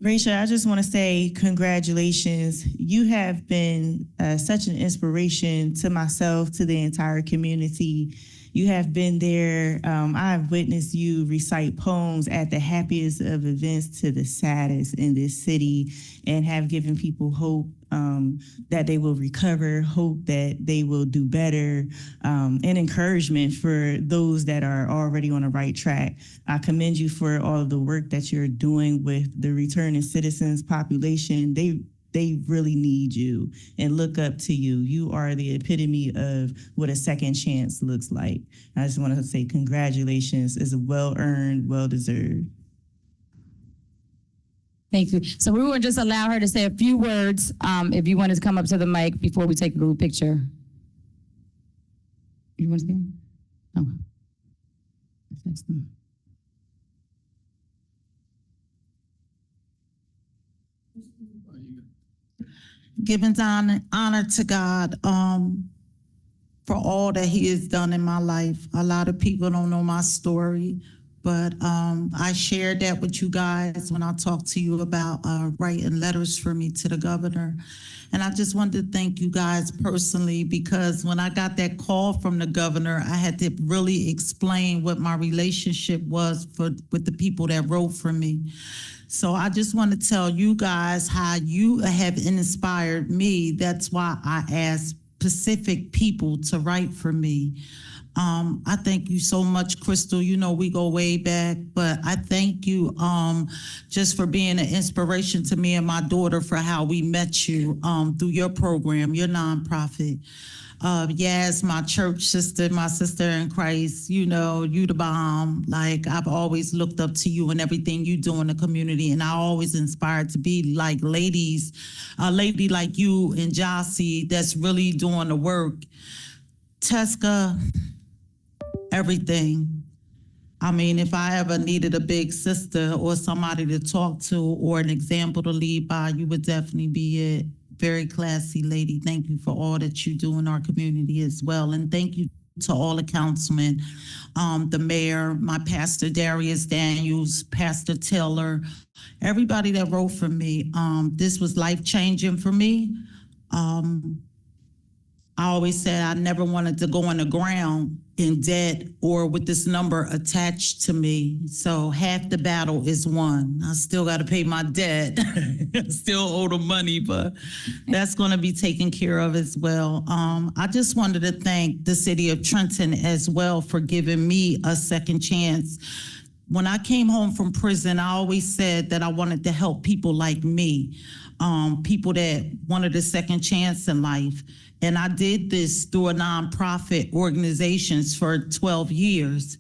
Rachel, I just want to say congratulations. You have been such an inspiration to myself, to the entire community. You have been there. I've witnessed you recite poems at the happiest of events to the saddest in this city and have given people hope that they will recover, hope that they will do better, and encouragement for those that are already on the right track. I commend you for all of the work that you're doing with the returning citizens population. They really need you and look up to you. You are the epitome of what a second chance looks like. I just want to say congratulations. It's well earned, well deserved. Thank you. So we will just allow her to say a few words if you wanted to come up to the mic before we take a group picture. You want to say? Oh. Giving honor to God for all that He has done in my life. A lot of people don't know my story, but I shared that with you guys when I talked to you about writing letters for me to the governor. And I just wanted to thank you guys personally, because when I got that call from the governor, I had to really explain what my relationship was with the people that wrote for me. So I just want to tell you guys how you have inspired me. That's why I asked specific people to write for me. I thank you so much, Crystal. You know, we go way back, but I thank you just for being an inspiration to me and my daughter for how we met you through your program, your nonprofit. Yas, my church sister, my sister in Christ, you know, you the bomb. Like, I've always looked up to you and everything you do in the community, and I always inspired to be like ladies, a lady like you and Jossie that's really doing the work. Teska, everything. I mean, if I ever needed a big sister or somebody to talk to or an example to lead by, you would definitely be it. Very classy lady. Thank you for all that you do in our community as well. And thank you to all the councilmen, the mayor, my pastor Darius Daniels, Pastor Taylor, everybody that wrote for me. This was life-changing for me. I always said I never wanted to go on the ground in debt or with this number attached to me. So half the battle is won. I still got to pay my debt. Still owe the money, but that's going to be taken care of as well. I just wanted to thank the city of Trenton as well for giving me a second chance. When I came home from prison, I always said that I wanted to help people like me, people that wanted a second chance in life. And I did this through a nonprofit organizations for 12 years.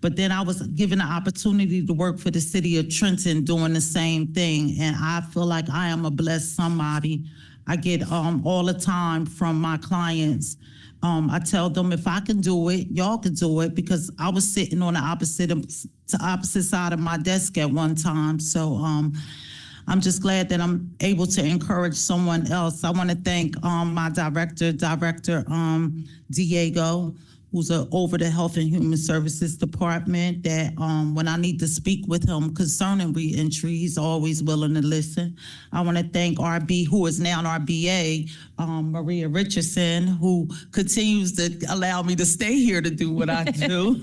But then I was given the opportunity to work for the city of Trenton doing the same thing. And I feel like I am a blessed somebody. I get all the time from my clients. I tell them if I can do it, y'all can do it, because I was sitting on the opposite side of my desk at one time. So I'm just glad that I'm able to encourage someone else. I want to thank my director Diego, who's over the Health and Human Services Department, that when I need to speak with him concerning reentry, he's always willing to listen. I want to thank RB, who is now an RBA, Maria Richardson, who continues to allow me to stay here to do what I do.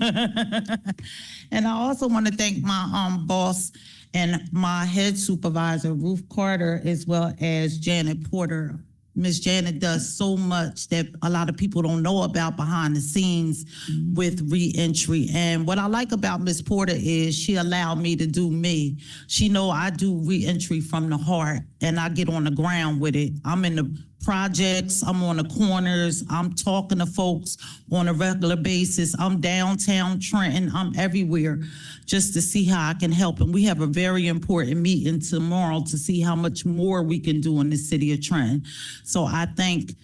And I also want to thank my boss and my head supervisor, Ruth Carter, as well as Janet Porter. Miss Janet does so much that a lot of people don't know about behind the scenes with reentry. And what I like about Miss Porter is she allowed me to do me. She know I do reentry from the heart, and I get on the ground with it. I'm in the projects, I'm on the corners, I'm talking to folks on a regular basis. I'm downtown Trenton, I'm everywhere just to see how I can help. And we have a very important meeting tomorrow to see how much more we can do in the city of Trenton. So I thank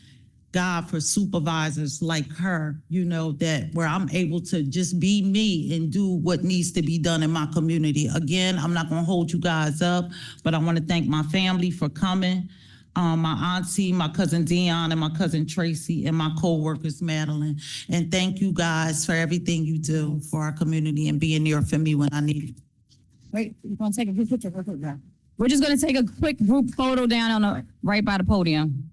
God for supervisors like her, you know, that where I'm able to just be me and do what needs to be done in my community. Again, I'm not gonna hold you guys up, but I wanna thank my family for coming. My auntie, my cousin Dion, and my cousin Tracy, and my co-workers, Madeline. And thank you guys for everything you do for our community and being there for me when I need it. Wait, you want to take a good picture real quick, guys? We're just gonna take a quick group photo down on the, right by the podium.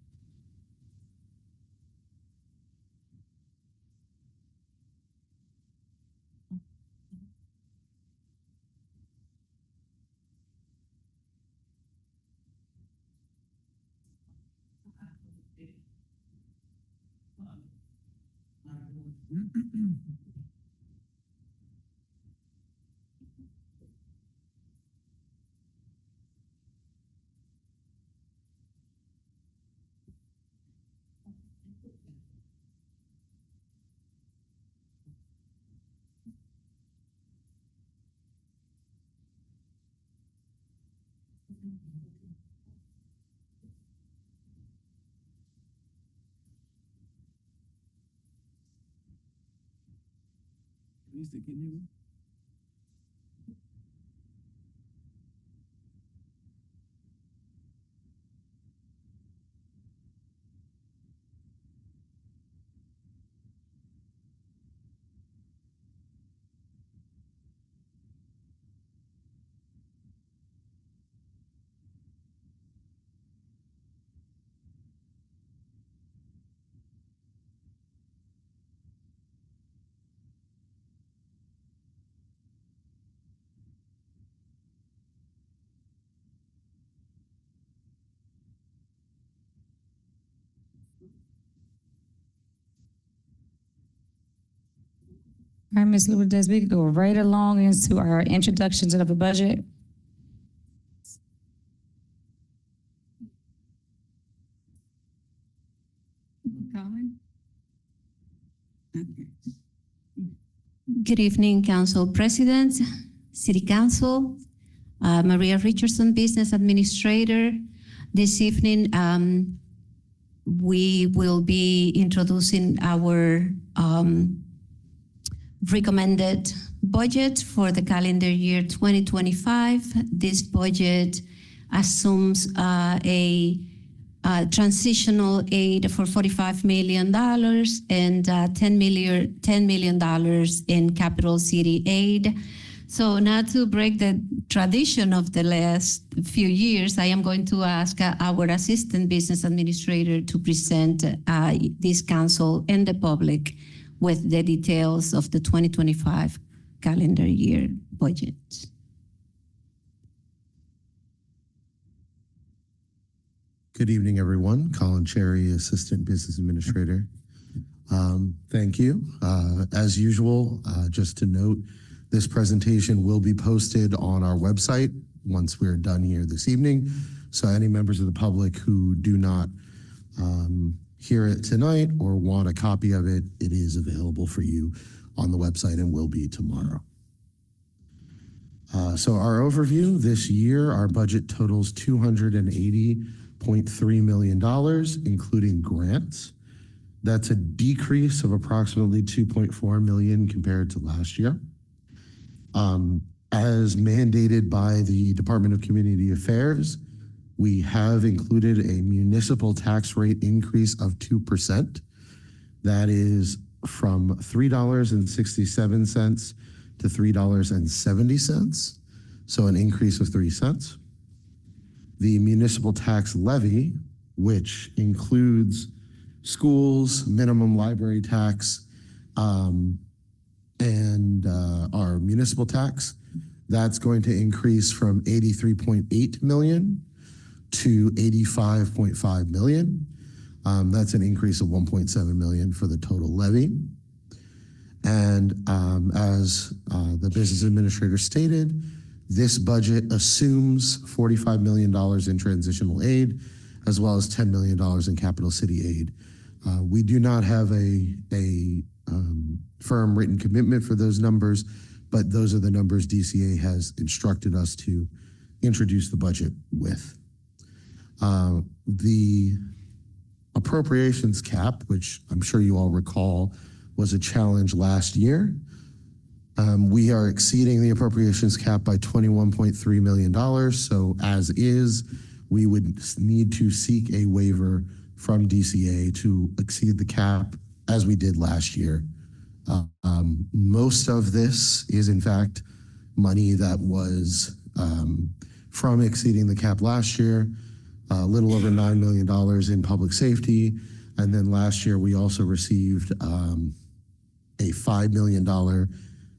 All right, Ms. Lourdes, we can go right along into our introductions of the budget. Good evening, Council President, City Council, Maria Richardson, Business Administrator. This evening, we will be introducing our recommended budget for the calendar year 2025. This budget assumes a transitional aid for $45 million and $10 million in capital city aid. So now to break the tradition of the last few years, I am going to ask our Assistant Business Administrator to present this council and the public with the details of the 2025 calendar year budget. Good evening, everyone. Colin Cherry, Assistant Business Administrator. Thank you. As usual, just to note, this presentation will be posted on our website once we're done here this evening. So any members of the public who do not hear it tonight or want a copy of it, it is available for you on the website and will be tomorrow. So our overview this year, our budget totals $280.3 million, including grants. That's a decrease of approximately $2.4 million compared to last year. As mandated by the Department of Community Affairs, we have included a municipal tax rate increase of 2%. That is from $3.67 to $3.70, so an increase of 3 cents. The municipal tax levy, which includes schools, minimum library tax, and our municipal tax, that's going to increase from $83.8 million to $85.5 million. That's an increase of $1.7 million for the total levy. And as the business administrator stated, this budget assumes $45 million in transitional aid, as well as $10 million in capital city aid. We do not have a firm written commitment for those numbers, but those are the numbers DCA has instructed us to introduce the budget with. The appropriations cap, which I'm sure you all recall, was a challenge last year. We are exceeding the appropriations cap by $21.3 million. So as is, we would need to seek a waiver from DCA to exceed the cap as we did last year. Most of this is in fact money that was from exceeding the cap last year, a little over $9 million in public safety. And then last year, we also received a $5 million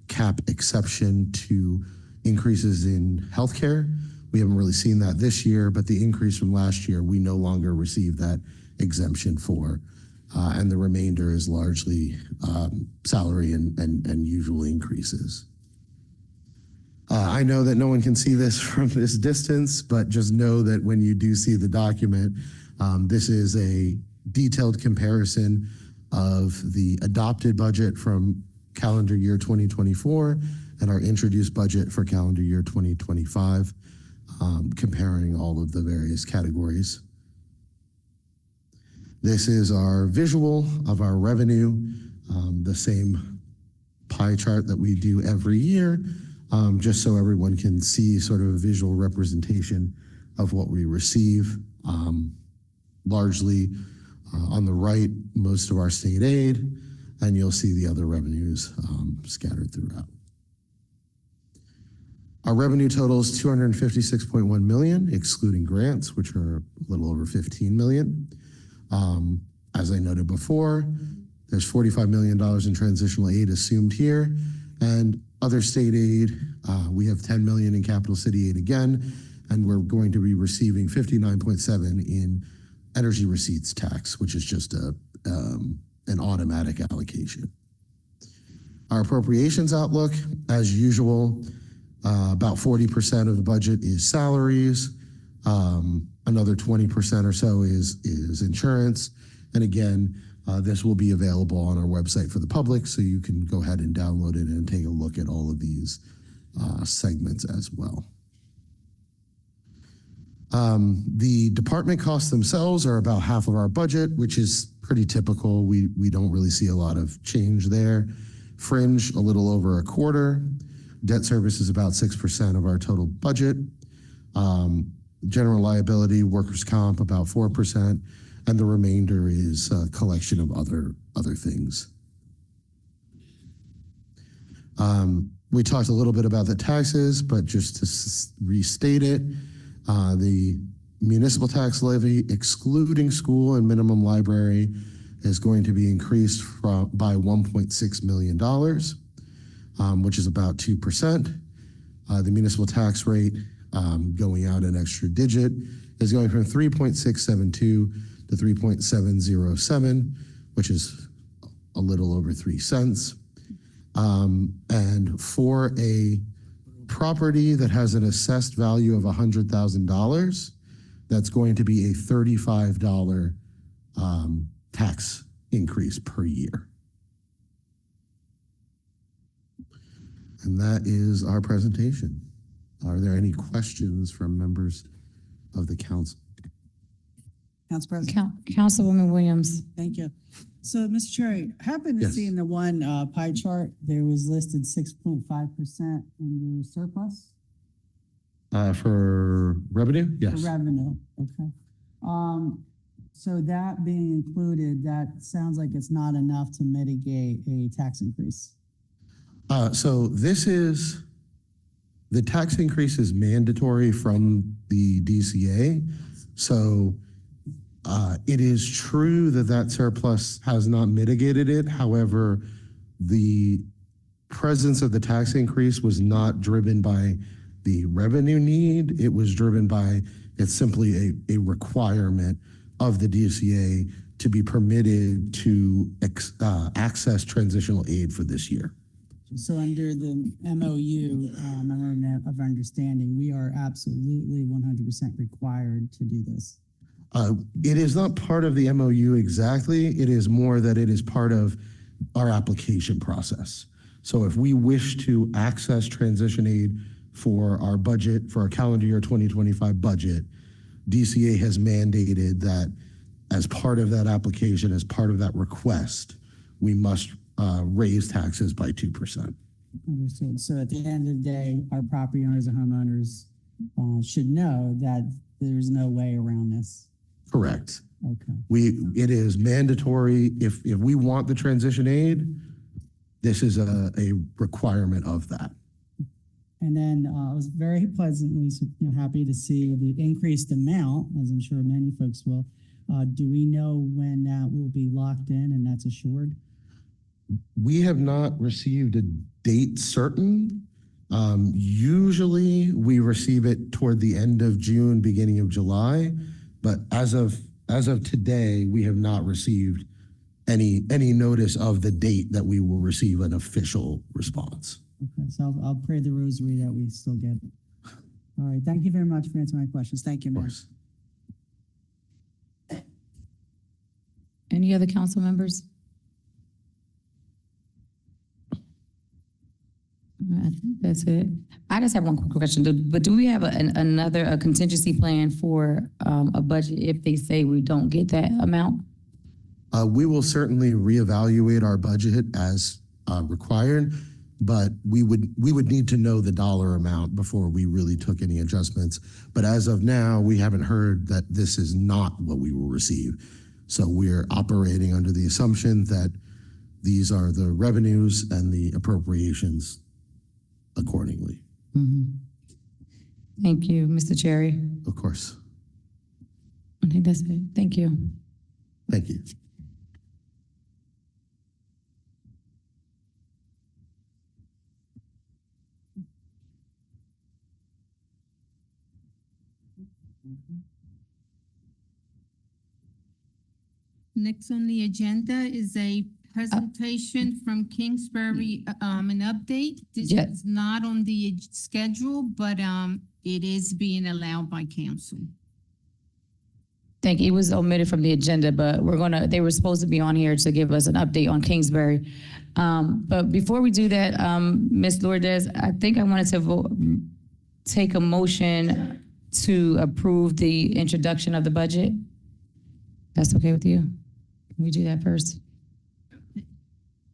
cap exception to increases in healthcare. We haven't really seen that this year, but the increase from last year, we no longer receive that exemption for. And the remainder is largely salary and usual increases. I know that no one can see this from this distance, but just know that when you do see the document, this is a detailed comparison of the adopted budget from calendar year 2024 and our introduced budget for calendar year 2025, comparing all of the various categories. This is our visual of our revenue, the same pie chart that we do every year, just so everyone can see sort of a visual representation of what we receive. Largely on the right, most of our state aid, and you'll see the other revenues scattered throughout. Our revenue total is $256.1 million, excluding grants, which are a little over $15 million. As I noted before, there's $45 million in transitional aid assumed here, and other state aid, we have $10 million in capital city aid again, and we're going to be receiving $59.7 in energy receipts tax, which is just an automatic allocation. Our appropriations outlook, as usual, about 40% of the budget is salaries. Another 20% or so is insurance. And again, this will be available on our website for the public, so you can go ahead and download it and take a look at all of these segments as well. The department costs themselves are about half of our budget, which is pretty typical. We don't really see a lot of change there. Fringe, a little over a quarter. Debt service is about 6% of our total budget. General liability, workers' comp, about 4%, and the remainder is a collection of other things. We talked a little bit about the taxes, but just to restate it, the municipal tax levy, excluding school and minimum library, is going to be increased by $1.6 million, which is about 2%. The municipal tax rate, going out an extra digit, is going from 3.672 to 3.707, which is a little over 3 cents. And for a property that has an assessed value of $100,000, that's going to be a $35 tax increase per year. And that is our presentation. Are there any questions from members of the council? Council President. Councilwoman Williams. Thank you. So, Mr. Chair, I happened to Yes. see in the one pie chart, there was listed 6.5% in the surplus For revenue? for Yes. revenue. Okay. So that being included, that sounds like it's not enough to mitigate a tax increase. So the tax increase is mandatory from the DCA. So it is true that surplus has not mitigated it. However, the presence of the tax increase was not driven by the revenue need. It was driven by, it's simply a requirement of the DCA to be permitted to access transitional aid for this year. So under the MOU, Memorandum of Understanding, we are absolutely 100% required to do this. It is not part of the MOU exactly. It is more that it is part of our application process. So if we wish to access transition aid for our budget, for our calendar year 2025 budget, DCA has mandated that as part of that application, as part of that request, we must raise taxes by 2%. Understood. So at the end of the day, our property owners and homeowners should know that there's no way around this. Correct. Okay. It is mandatory. If we want the transition aid, this is a requirement of that. And then I was very pleasantly happy to see the increased amount, as I'm sure many folks will. Do we know when that will be locked in and that's assured? We have not received a date certain. Usually we receive it toward the end of June, beginning of July, but as of today, we have not received any notice of the date that we will receive an official response. Okay, so I'll pray the rosary that we still get it. All right, thank you very much for answering my questions. Thank you, Of Mayor. course. Any other council members? I think that's it. I just have one quick question. But do we have another contingency plan for a budget if they say we don't get that amount? We will certainly reevaluate our budget as required, but we would need to know the dollar amount before we really took any adjustments. But as of now, we haven't heard that this is not what we will receive. So we're operating under the assumption that these are the revenues and the appropriations accordingly. Thank you, Mr. Cherry. Of course. I think that's it. Thank you. Thank you. Next on the agenda is a presentation from Kingsbury, an update. This Yes. is not on the schedule, but, it is being allowed by council. Thank you. It was omitted from the agenda, but they were supposed to be on here to give us an update on Kingsbury. But before we do that, Ms. Lourdes, I think I wanted to take a motion to approve the introduction of the budget. That's okay with you? Can we do that first?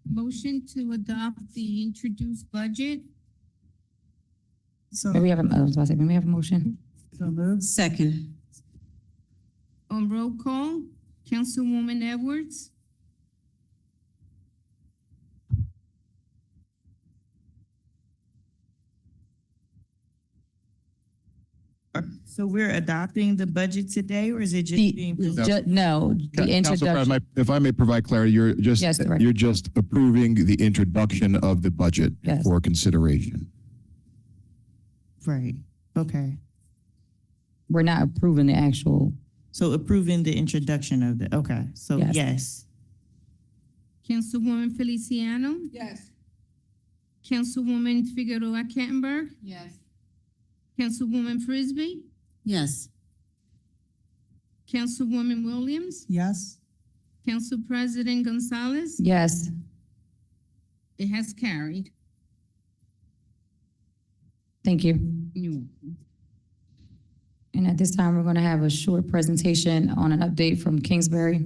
Motion to adopt the introduced budget. So, May we have a motion? so moved. Second. On roll call, Councilwoman Edwards, So we're adopting the budget today, or is it just The, being? no, the Council President, introduction. if I may provide clarity, Yes, Director. you're just approving the introduction of the budget Yes. for consideration. Right, okay. We're not approving the actual, So approving the introduction of the, okay, so Yes. yes. Councilwoman Feliciano. Yes. Councilwoman Figueroa Kettenberg, Yes. Councilwoman Frisbee, Yes. Councilwoman Williams, Yes. Council President Gonzalez. yes. It has carried. Thank you. You- And at this time, we're going to have a short presentation on an update from Kingsbury.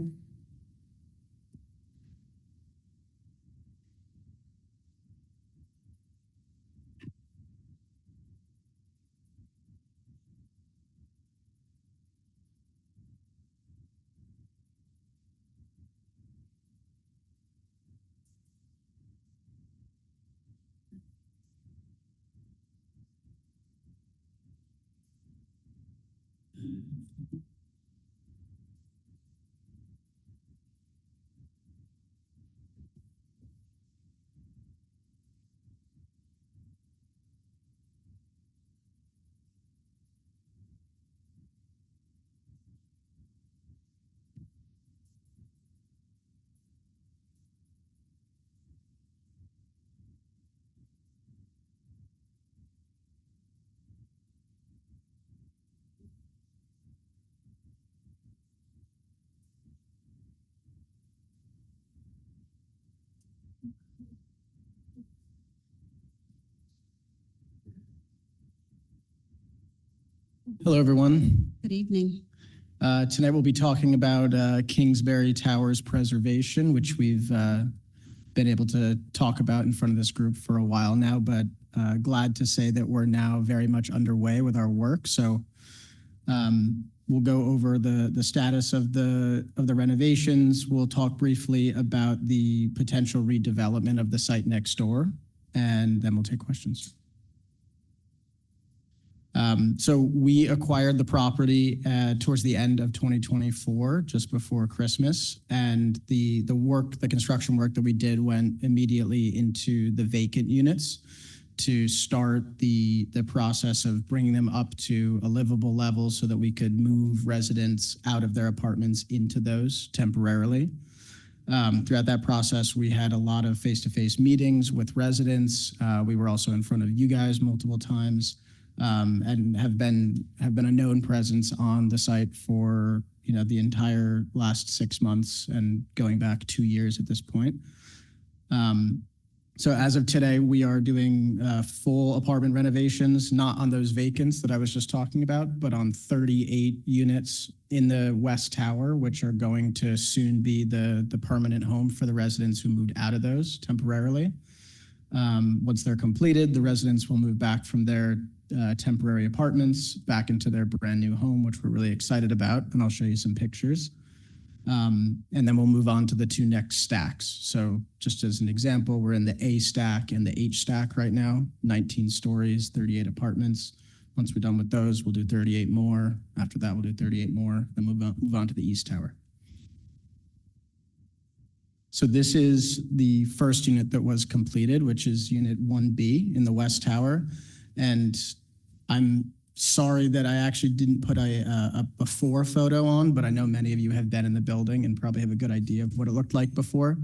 Hello, everyone. Good evening. Tonight we'll be talking about Kingsbury Towers preservation, which we've been able to talk about in front of this group for a while now, but glad to say that we're now very much underway with our work. So we'll go over the status of the renovations. We'll talk briefly about the potential redevelopment of the site next door, and then we'll take questions. So we acquired the property towards the end of 2024, just before Christmas, and the construction work that we did went immediately into the vacant units to start the process of bringing them up to a livable level so that we could move residents out of their apartments into those temporarily. Throughout that process, we had a lot of face-to-face meetings with residents. We were also in front of you guys multiple times. And have been a known presence on the site for the entire last 6 months and going back 2 years at this point. So as of today, we are doing full apartment renovations, not on those vacants that I was just talking about, but on 38 units in the West Tower, which are going to soon be the permanent home for the residents who moved out of those temporarily. Once they're completed, the residents will move back from their temporary apartments back into their brand new home, which we're really excited about. And I'll show you some pictures. And then we'll move on to the 2 next stacks. So just as an example, we're in the A stack and the H stack right now, 19 stories, 38 apartments. Once we're done with those, we'll do 38 more. After that, we'll do 38 more, then move on to the East Tower. So this is the first unit that was completed, which is unit 1B in the West Tower. And I'm sorry that I actually didn't put a before photo on, but I know many of you have been in the building and probably have a good idea of what it looked like before.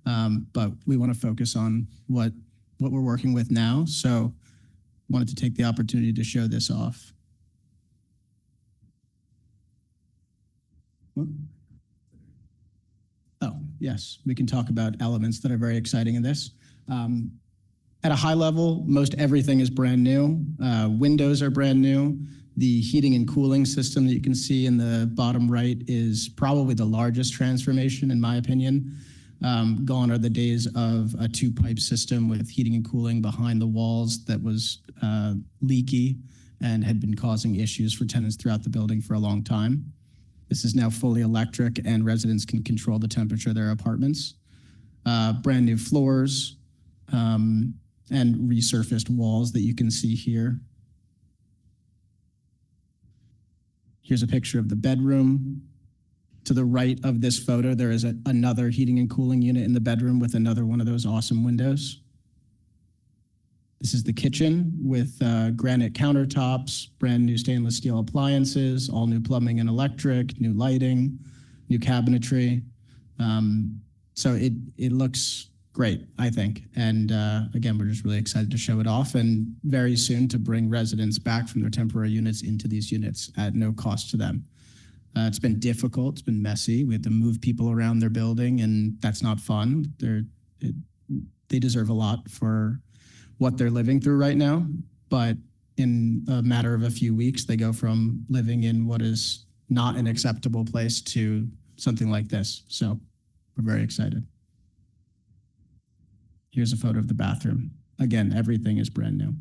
But we want to focus on what we're working with now. So wanted to take the opportunity to show this off. Oh, yes, we can talk about elements that are very exciting in this. At a high level, most everything is brand new. Windows are brand new. The heating and cooling system that you can see in the bottom right is probably the largest transformation, in my opinion. Gone are the days of a 2-pipe system with heating and cooling behind the walls that was leaky and had been causing issues for tenants throughout the building for a long time. This is now fully electric, and residents can control the temperature of their apartments. Brand new floors, and resurfaced walls that you can see here. Here's a picture of the bedroom. To the right of this photo, there is another heating and cooling unit in the bedroom with another one of those awesome windows. This is the kitchen with granite countertops, brand new stainless steel appliances, all new plumbing and electric, new lighting, new cabinetry. So it looks great, I think. And again, we're just really excited to show it off and very soon to bring residents back from their temporary units into these units at no cost to them. It's been difficult, it's been messy. We had to move people around their building, and that's not fun. They deserve a lot for what they're living through right now. But in a matter of a few weeks, they go from living in what is not an acceptable place to something like this. So we're very excited. Here's a photo of the bathroom. Again, everything is brand new.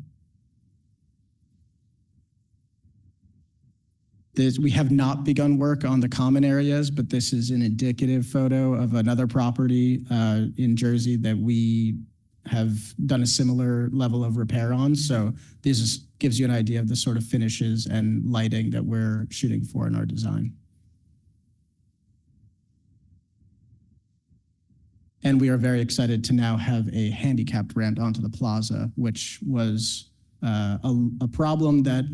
We have not begun work on the common areas, but this is an indicative photo of another property in Jersey that we have done a similar level of repair on. So this gives you an idea of the sort of finishes and lighting that we're shooting for in our design. And we are very excited to now have a handicapped ramp onto the plaza, which was a problem that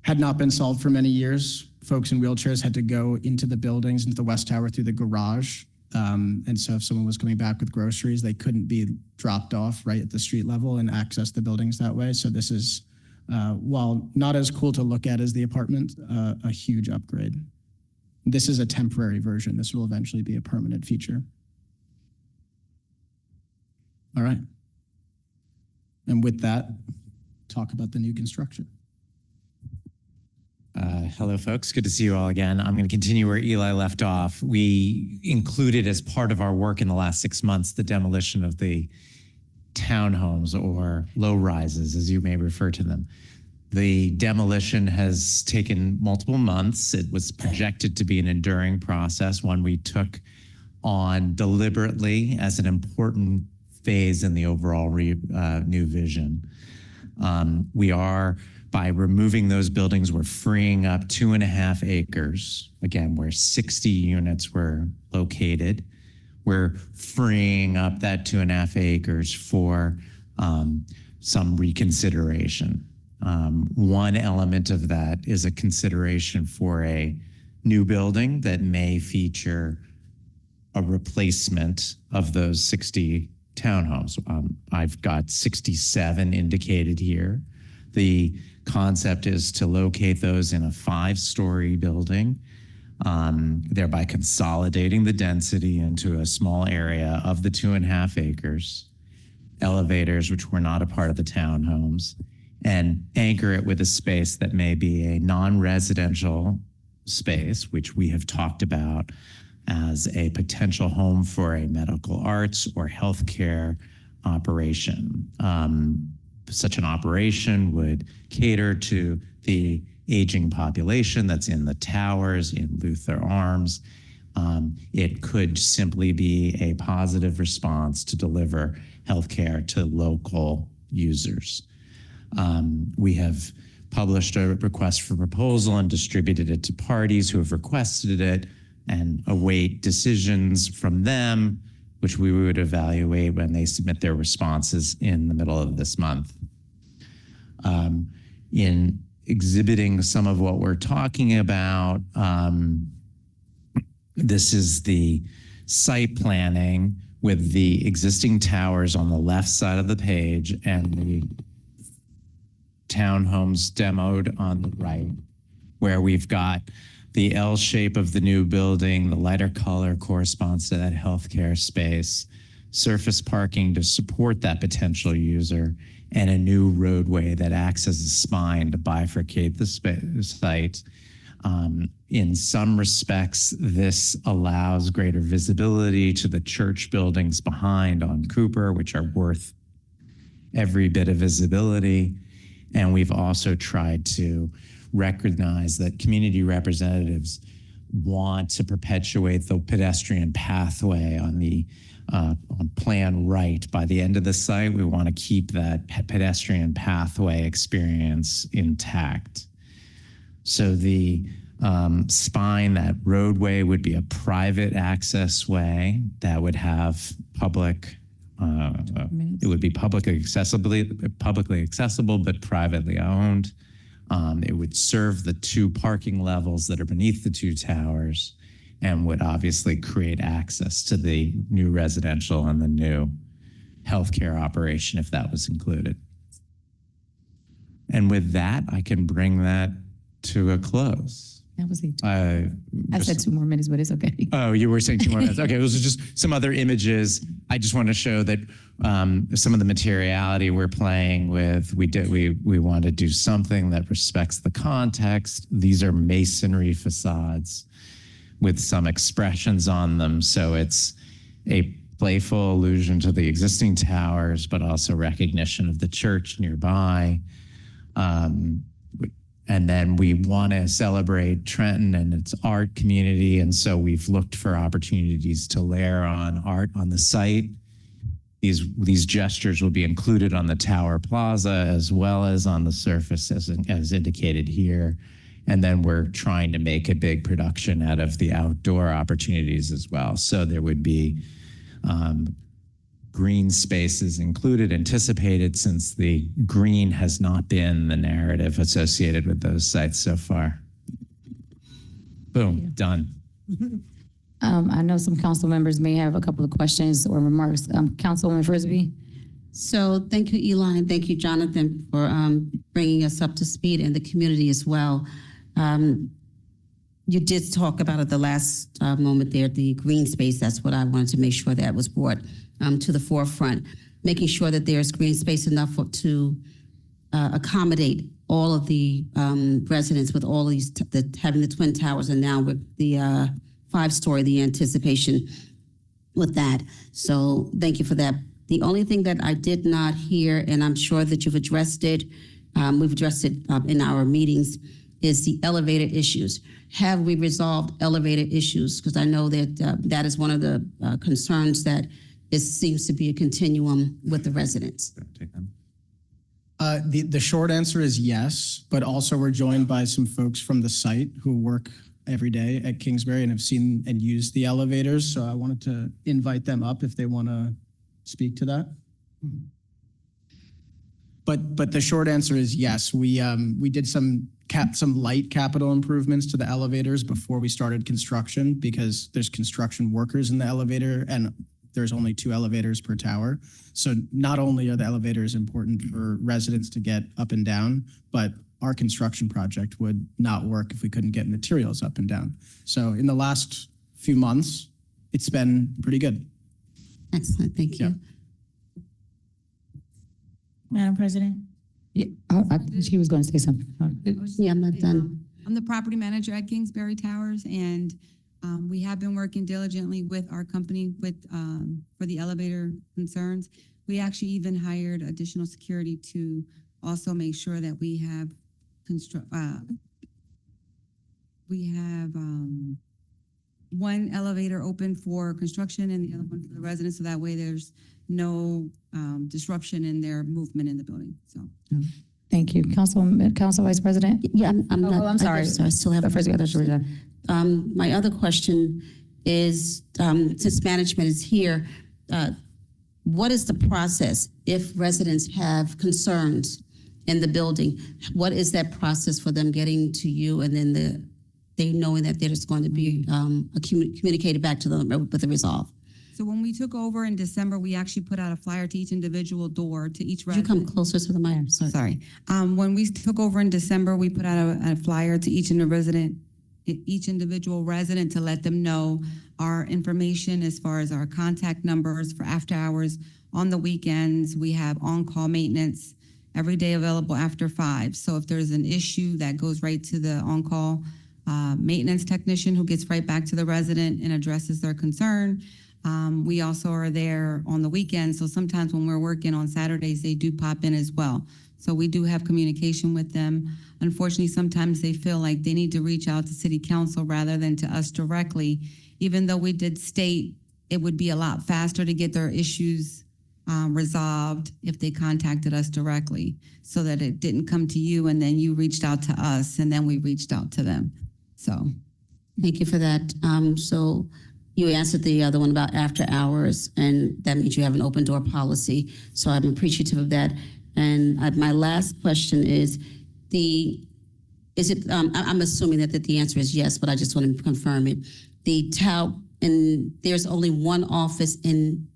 had not been solved for many years. Folks in wheelchairs had to go into the buildings, into the West Tower through the garage. And so if someone was coming back with groceries, they couldn't be dropped off right at the street level and access the buildings that way. So this is, while not as cool to look at as the apartment, a huge upgrade. This is a temporary version. This will eventually be a permanent feature. All right. And with that, talk about the new construction. Hello, folks. Good to see you all again. I'm going to continue where Eli left off. We included as part of our work in the last 6 months the demolition of the townhomes or low rises, as you may refer to them. The demolition has taken multiple months. It was projected to be an enduring process, one we took on deliberately as an important phase in the overall new vision. We are, By removing those buildings, we're freeing up 2.5 acres, again, where 60 units were located. We're freeing up that 2.5 acres for some reconsideration. One element of that is a consideration for a new building that may feature a replacement of those 60 townhomes. I've got 67 indicated here. The concept is to locate those in a 5-story building, thereby consolidating the density into a small area of the 2.5 acres, elevators, which were not a part of the townhomes, and anchor it with a space that may be a non-residential space, which we have talked about as a potential home for a medical arts or healthcare operation. Such an operation would cater to the aging population that's in the towers, in Luther Arms. It could simply be a positive response to deliver healthcare to local users. We have published a request for proposal and distributed it to parties who have requested it, and await decisions from them, which we would evaluate when they submit their responses in the middle of this month. In exhibiting some of what we're talking about, this is the site planning with the existing towers on the left side of the page and the townhomes demoed on the right, where we've got the L shape of the new building, the lighter color corresponds to that healthcare space, surface parking to support that potential user, and a new roadway that acts as a spine to bifurcate the site. In some respects, this allows greater visibility to the church buildings behind on Cooper, which are worth every bit of visibility. And we've also tried to recognize that community representatives want to perpetuate the pedestrian pathway on the on plan right. By the end of the site, we want to keep that pedestrian pathway experience intact. So the spine, that roadway, would be a private access way that would have public. It would be publicly accessible, but privately owned. It would serve the 2 parking levels that are beneath the 2 towers, and would obviously create access to the new residential and the new healthcare operation if that was included. And with that, I can bring that to a close. That was it. I said 2 more minutes, but it's okay. Oh, you were saying 2 more minutes. Okay, those are just some other images. I just want to show that some of the materiality we're playing with, we want to do something that respects the context. These are masonry facades with some expressions on them. So it's a playful allusion to the existing towers, but also recognition of the church nearby. And then we want to celebrate Trenton and its art community. And so we've looked for opportunities to layer on art on the site. These gestures will be included on the Tower Plaza as well as on the surface as indicated here. And then we're trying to make a big production out of the outdoor opportunities as well. So there would be green spaces included, anticipated, since the green has not been the narrative associated with those sites so far. Boom, done. I know some council members may have a couple of questions or remarks. Councilwoman Frisbee? So thank you, Eli, and thank you, Jonathan, for bringing us up to speed and the community as well. You did talk about at the last moment there, the green space. That's what I wanted to make sure that was brought to the forefront, making sure that there's green space enough to accommodate all of the residents with all these, having the Twin Towers, and now with the 5-story, the anticipation with that. So thank you for that. The only thing that I did not hear, and I'm sure that you've addressed it, we've addressed it in our meetings, is the elevator issues. Have we resolved elevator issues? Because I know that that is one of the concerns that it seems to be a continuum with the residents. The short answer is yes, but also we're joined by some folks from the site who work every day at Kingsbury and have seen and used the elevators. So I wanted to invite them up if they want to speak to that. But the short answer is yes. We did some light capital improvements to the elevators before we started construction because there's construction workers in the elevator and there's only 2 elevators per tower. So not only are the elevators important for residents to get up and down, but our construction project would not work if we couldn't get materials up and down. So in the last few months, it's been pretty good. Excellent, thank you. Yeah. Madam President? Yeah, she was going to say something. Yeah, I'm not done. I'm the property manager at Kingsbury Towers, and we have been working diligently with our company for the elevator concerns. We actually even hired additional security to also make sure that we have one elevator open for construction and the other one for the residents, so that way there's no disruption in their movement in the building. So. Thank you. Council Vice President? Yeah, I'm not. I'm sorry. I still have. First, I thought you were done. My other question is, since management is here, what is the process if residents have concerns in the building? What is that process for them getting to you and then they knowing that there's going to be communicated back to them with the resolve? So when we took over in December, we actually put out a flyer to each individual door, to each Could you resident. come closer to the mic? Sorry. When we took over in December, we put out a flyer to each individual resident to let them know our information as far as our contact numbers for after hours. On the weekends, we have on-call maintenance every day available after 5. So if there's an issue, that goes right to the on-call maintenance technician who gets right back to the resident and addresses their concern. We also are there on the weekends, so sometimes when we're working on Saturdays, they do pop in as well. So we do have communication with them. Unfortunately, sometimes they feel like they need to reach out to City Council rather than to us directly, even though we did state it would be a lot faster to get their issues resolved if they contacted us directly, so that it didn't come to you and then you reached out to us and then we reached out to them. So. Thank you for that. So you answered the other one about after hours, and that means you have an open door policy. So I'm appreciative of that. And my last question is, I'm assuming that the answer is yes, but I just want to confirm it. And there's only one office in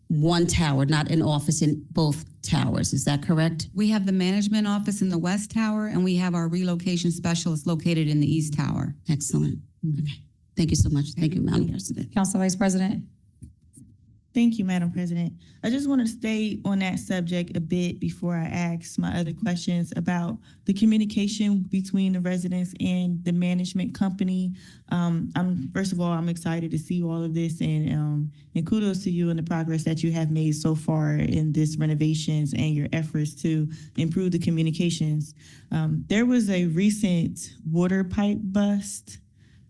one tower, not an office in both towers. Is that correct? We have the management office in the West Tower, and we have our relocation specialist located in the East Tower. Excellent. Okay. Thank you so much. Thank you, Madam President. Council Vice President? Thank you, Madam President. I just want to stay on that subject a bit before I ask my other questions about the communication between the residents and the management company. First of all, I'm excited to see all of this, and kudos to you and the progress that you have made so far in this renovations and your efforts to improve the communications. There was a recent water pipe bust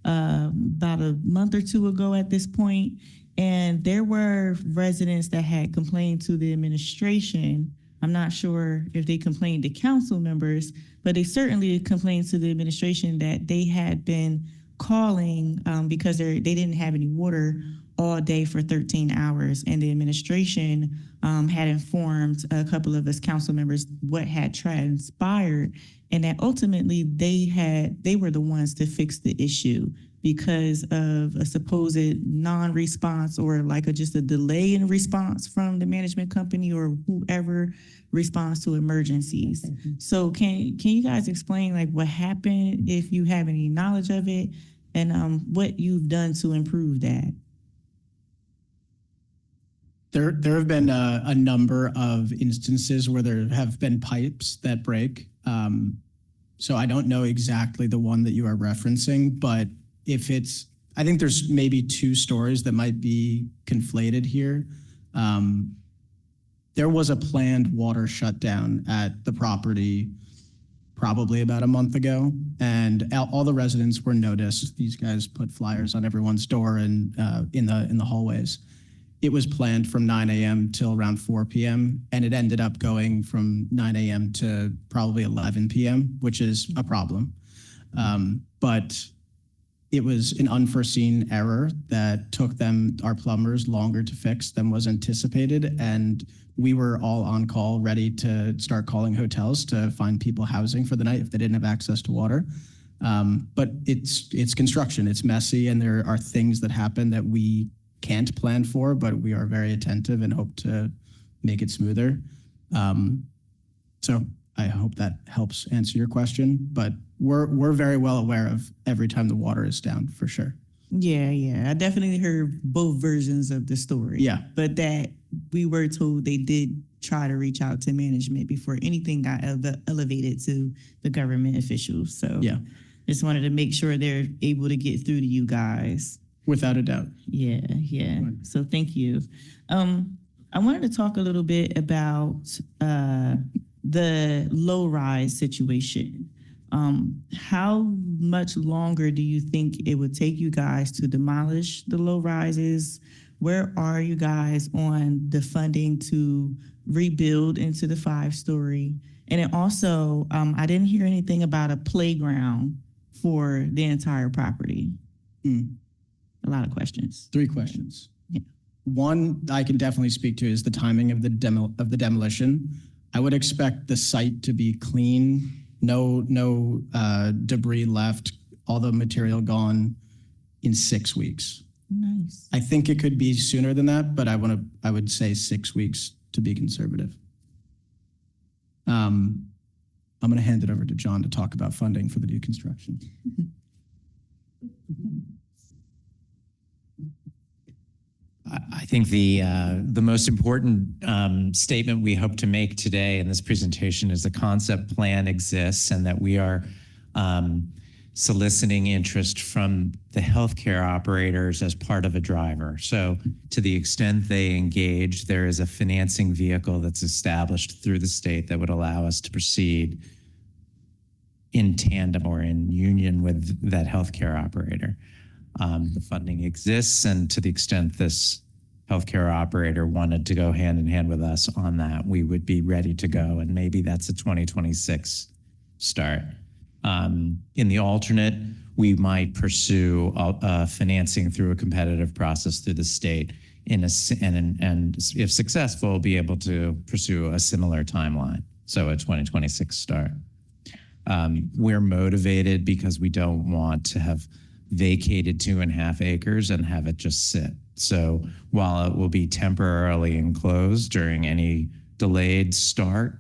about a month or two ago at this point. And there were residents that had complained to the administration. I'm not sure if they complained to council members, but they certainly complained to the administration that they had been calling because they didn't have any water all day for 13 hours. And the administration had informed a couple of us council members what had transpired, and that ultimately they were the ones to fix the issue because of a supposed non-response or just a delay in response from the management company or whoever responds to emergencies. So can you guys explain what happened, if you have any knowledge of it, and what you've done to improve that? There have been a number of instances where there have been pipes that break. So I don't know exactly the one that you are referencing, but I think there's maybe 2 stories that might be conflated here. There was a planned water shutdown at the property probably about a month ago, and all the residents were noticed. These guys put flyers on everyone's door and in the hallways. it was planned from 9 a.m. till around 4 p.m. and it ended up going from 9 a.m. to probably 11 p.m., which is a problem. But it was an unforeseen error that took our plumbers, longer to fix than was anticipated. And we were all on call, ready to start calling hotels to find people housing for the night if they didn't have access to water. But it's construction, it's messy, and there are things that happen that we can't plan for, but we are very attentive and hope to make it smoother. So I hope that helps answer your question, but we're very well aware of every time the water is down, for sure. Yeah. I definitely heard both versions of the story. Yeah. But that we were told they did try to reach out to management before anything got elevated to the government officials. So Yeah, just wanted to make sure they're able to get through to you guys. without a doubt. Yeah. Right. So thank you. I wanted to talk a little bit about the low rise situation. How much longer do you think it would take you guys to demolish the low rises? Where are you guys on the funding to rebuild into the 5-story? And then also, I didn't hear anything about a playground for the entire property. A lot of questions. 3 questions. Yeah. One I can definitely speak to is the timing of the demolition. I would expect the site to be clean, no debris left, all the material gone in 6 weeks. Nice. I think it could be sooner than that, but I would say 6 weeks to be conservative. I'm going to hand it over to John to talk about funding for the new construction. I think the most important statement we hope to make today in this presentation is the concept plan exists and that we are soliciting interest from the healthcare operators as part of a driver. So to the extent they engage, there is a financing vehicle that's established through the state that would allow us to proceed in tandem or in union with that healthcare operator. The funding exists, and to the extent this healthcare operator wanted to go hand in hand with us on that, we would be ready to go, and maybe that's a 2026 start. In the alternate, we might pursue financing through a competitive process through the state, and if successful, be able to pursue a similar timeline, so a 2026 start. We're motivated because we don't want to have vacated 2.5 acres and have it just sit. So while it will be temporarily enclosed during any delayed start,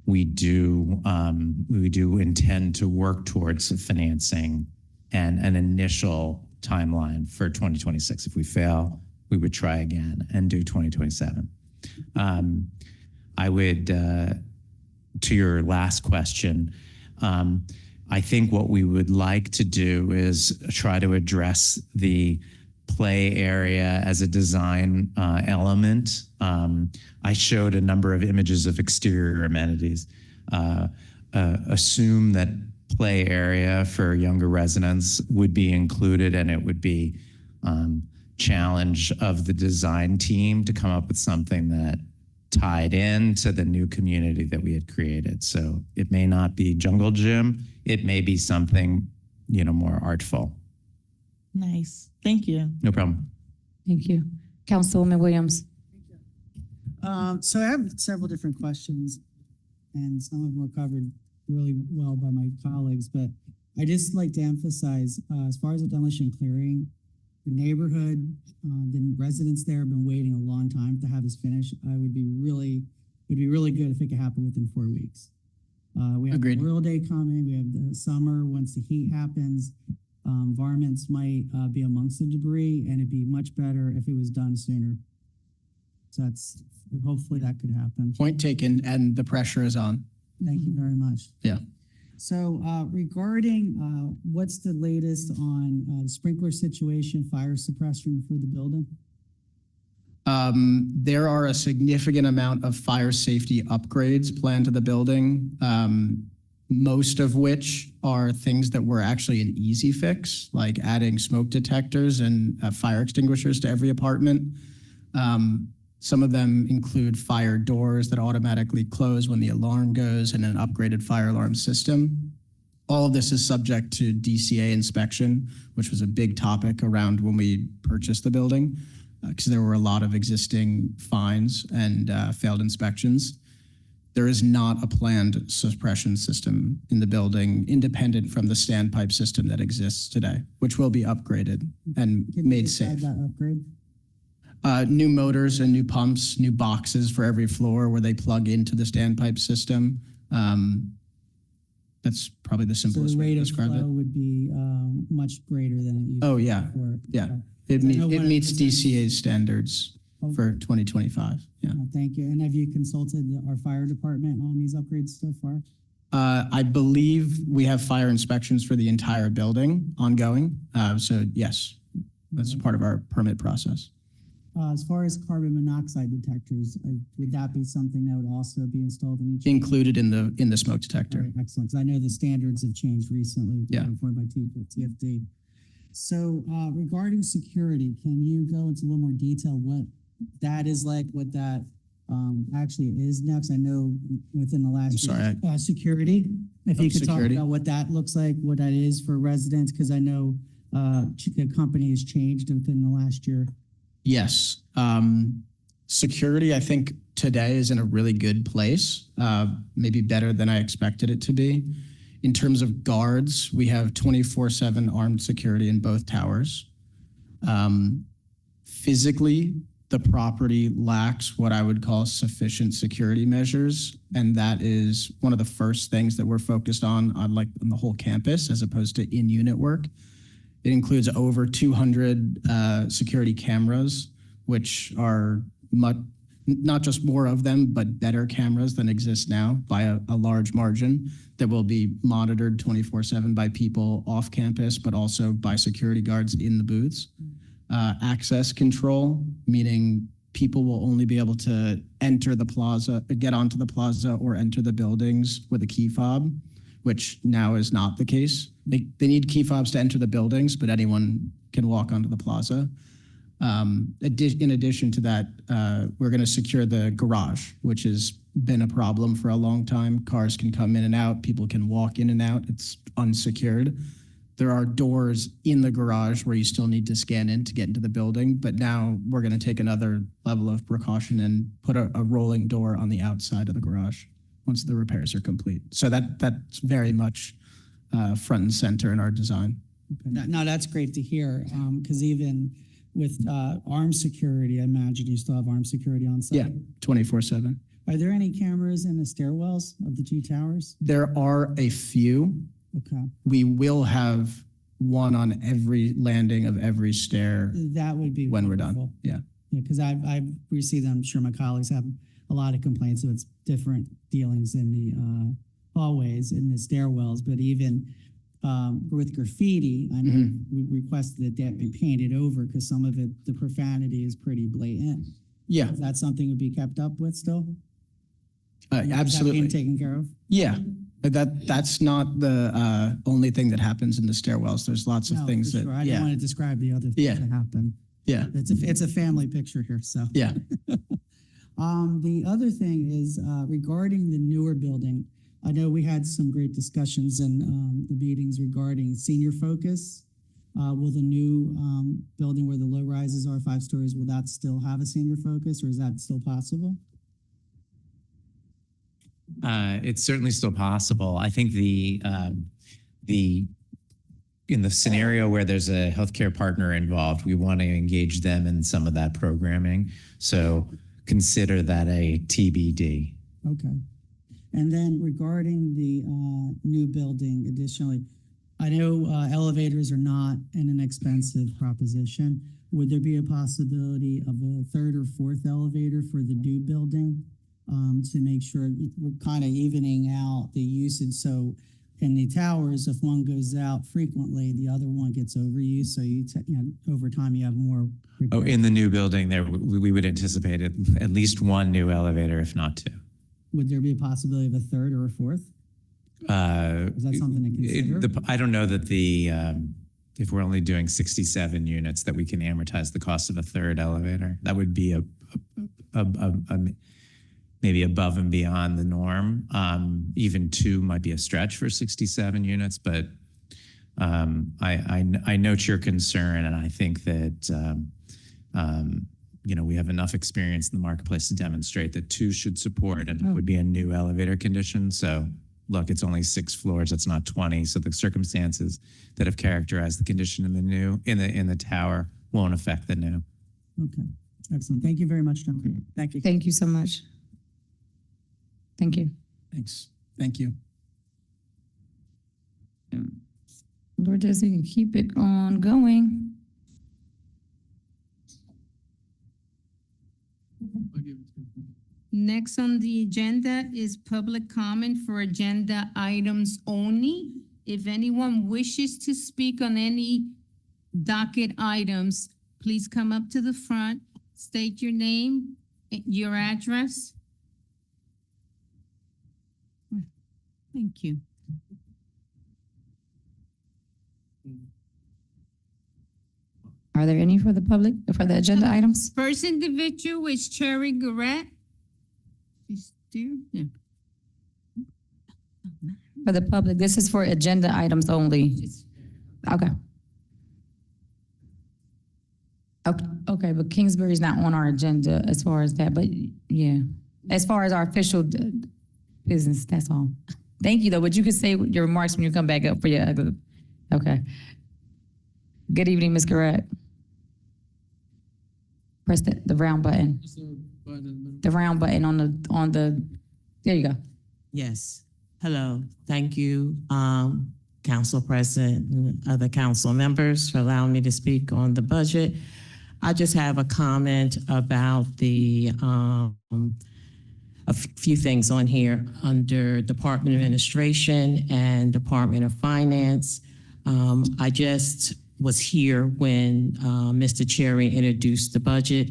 we do intend to work towards financing and an initial timeline for 2026. If we fail, we would try again and do 2027. I would, to your last question, I think what we would like to do is try to address the play area as a design element. I showed a number of images of exterior amenities. Assume that play area for younger residents would be included, and it would be challenge of the design team to come up with something that tied in to the new community that we had created. So it may not be jungle gym, it may be something, more artful. Nice. Thank you. No problem. Thank you. Councilwoman Williams. So I have several different questions, and some of them were covered really well by my colleagues, but I just like to emphasize, as far as the demolition clearing, the neighborhood, the residents there have been waiting a long time to have this finished. Would be really good if it could happen within 4 weeks. We have Agreed. Memorial Day coming. We have the summer. Once the heat happens, varmints might be amongst the debris, and it'd be much better if it was done sooner. So hopefully that could happen. Point taken, and the pressure is on. Thank you very much. Yeah. So regarding what's the latest on the sprinkler situation, fire suppression for the building? There are a significant amount of fire safety upgrades planned to the building, most of which are things that were actually an easy fix, like adding smoke detectors and fire extinguishers to every apartment. Some of them include fire doors that automatically close when the alarm goes and an upgraded fire alarm system. All of this is subject to DCA inspection, which was a big topic around when we purchased the building, because there were a lot of existing fines and failed inspections. There is not a planned suppression system in the building independent from the standpipe system that exists today, which will be upgraded and Can you made describe safe. that upgrade? New motors and new pumps, new boxes for every floor where they plug into the standpipe system. That's probably the So simplest the way rate to of describe flow it. would be much greater than it used to Oh, be yeah. before. Yeah. Okay. It, I meet, know it one of the meets concerns- DCA standards Oh. for 2025. Yeah. Thank you. And have you consulted our fire department on these upgrades so far? I believe we have fire inspections for the entire building ongoing. So yes, that's part of our permit process. As far as carbon monoxide detectors, would that be something that would also be installed in each? Included in the smoke All detector. right, excellent. Because I know the standards have changed recently. Yeah. Informed by TFD. So regarding security, can you go into a little more detail what that is like, what that actually is next? I know within the last I'm sorry, security. If Oh, you could security. talk about what that looks like, what that is for residents, because I know the company has changed within the last year. Yes. Security, I think today is in a really good place, maybe better than I expected it to be. In terms of guards, we have 24/7 armed security in both towers. Physically, the property lacks what I would call sufficient security measures, and that is one of the first things that we're focused on the whole campus as opposed to in-unit work. It includes over 200 security cameras, which are not just more of them, but better cameras than exist now by a large margin that will be monitored 24/7 by people off campus, but also by security guards in the booths. Access control, meaning people will only be able to enter the plaza, get onto the plaza or enter the buildings with a key fob, which now is not the case. They need key fobs to enter the buildings, but anyone can walk onto the plaza. In addition to that, we're going to secure the garage, which has been a problem for a long time. Cars can come in and out. People can walk in and out. It's unsecured. There are doors in the garage where you still need to scan in to get into the building, but now we're going to take another level of precaution and put a rolling door on the outside of the garage once the repairs are complete. So that's very much front and center in our design. Okay. No, that's great to hear, because even with armed security, I imagine you still have armed security on site. Yeah, 24/7. Are there any cameras in the stairwells of the two towers? There are a few. Okay, We will have one on every landing of every stair that would be when we're wonderful. done. Yeah. Yeah, because I've received them. I'm sure my colleagues have a lot of complaints of its different dealings in the hallways and the stairwells, but even with graffiti, I know we requested that be painted over because some of it, the profanity is pretty blatant. Yeah, Is that something would be kept up with still? Is that absolutely. being taken care of? Yeah, but that's not the only thing that happens in the stairwells. There's lots of No, things for that, sure. I didn't want to describe the other things Yeah. that happen. yeah, It's a family picture here, so. yeah. The other thing is regarding the newer building. I know we had some great discussions in the meetings regarding senior focus. Will the new building where the low rises are 5 stories, will that still have a senior focus, or is that still possible? It's certainly still possible. I think in the scenario where there's a healthcare partner involved, we want to engage them in some of that programming. So consider that a TBD. Okay. And then regarding the new building, additionally, I know elevators are not an inexpensive proposition. Would there be a possibility of a 3rd or 4th elevator for the new building to make sure we're kind of evening out the usage? So in the towers, if one goes out frequently, the other one gets overused. So over time you have more. Oh, in the new building there, we would anticipate at least one new elevator, if not 2. Would there be a possibility of a 3rd or a 4th? Is that something to consider? I don't know that the if we're only doing 67 units, that we can amortize the cost of a third elevator. That would be maybe above and beyond the norm. Even 2 might be a stretch for 67 units, but I note your concern, and I think that we have enough experience in the marketplace to demonstrate that 2 should support, and it would be a new elevator condition. So look, it's only 6 floors, it's not 20. So the circumstances that have characterized the condition in the new, in the tower won't affect the new. Okay, excellent. Thank you very much, gentlemen. Thank you. Thank you so much. Thank you. Thanks. Thank you. Lourdes, you can keep it on going. Next on the agenda is public comment for agenda items only. If anyone wishes to speak on any docket items, please come up to the front, state your name, your address. Thank you. Are there any for the public, for the agenda items? First individual is Cherry Garrett. She's there? Yeah. For the public, this is for agenda items only. Okay. Okay, but Kingsbury's not on our agenda as far as that, but yeah, as far as our official business, that's all. Thank you though, but you can say your remarks when you come back up for your other. Okay. Good evening, Ms. Garrett. Press the round button. The round button on the, there you go. Yes. Hello. Thank you, Council President and other council members for allowing me to speak on the budget. I just have a comment about a few things on here under Department of Administration and Department of Finance. I just was here when Mr. Cherry introduced the budget.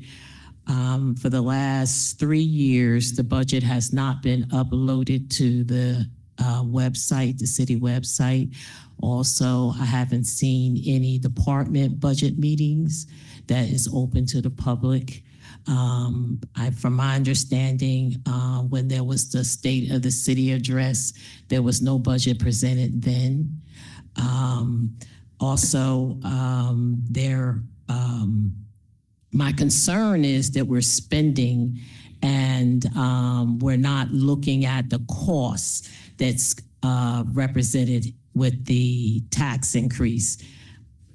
For the last 3 years, the budget has not been uploaded to the website, the city website. Also, I haven't seen any department budget meetings that is open to the public. From my understanding, when there was the State of the City address, there was no budget presented then. My concern is that we're spending and we're not looking at the costs that's represented with the tax increase.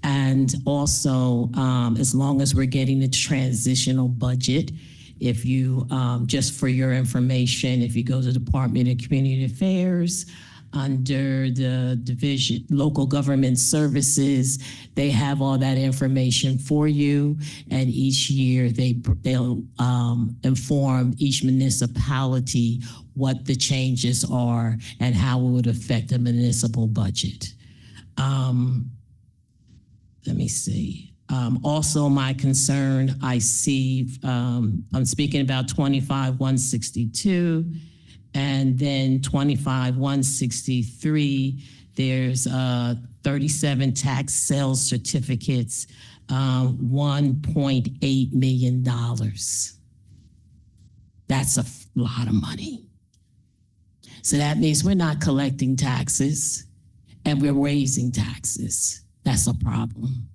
And also, as long as we're getting the transitional budget, if you, just for your information, if you go to the Department of Community Affairs, under the division, local government services, they have all that information for you. And each year they'll inform each municipality what the changes are and how it would affect the municipal budget. Let me see. Also, my concern, I see, I'm speaking about 25-162. And then 25-163, there's 37 tax sales certificates, $1.8 million. That's a lot of money. So that means we're not collecting taxes and we're raising taxes. That's a problem.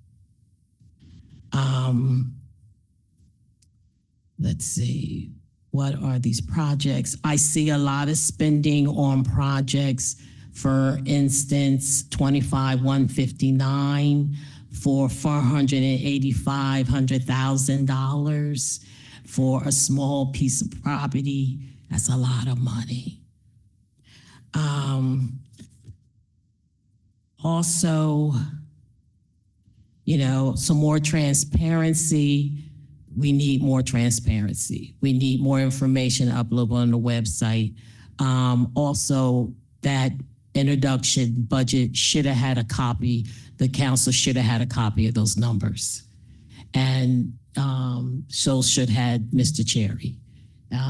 Let's see. What are these projects? I see a lot of spending on projects. For instance, 25-159 for $485,000 for a small piece of property. That's a lot of money. Also, some more transparency. We need more transparency. We need more information uploaded on the website. Also, that introduction budget should have had a copy. The council should have had a copy of those numbers. And so should had Mr. Cherry.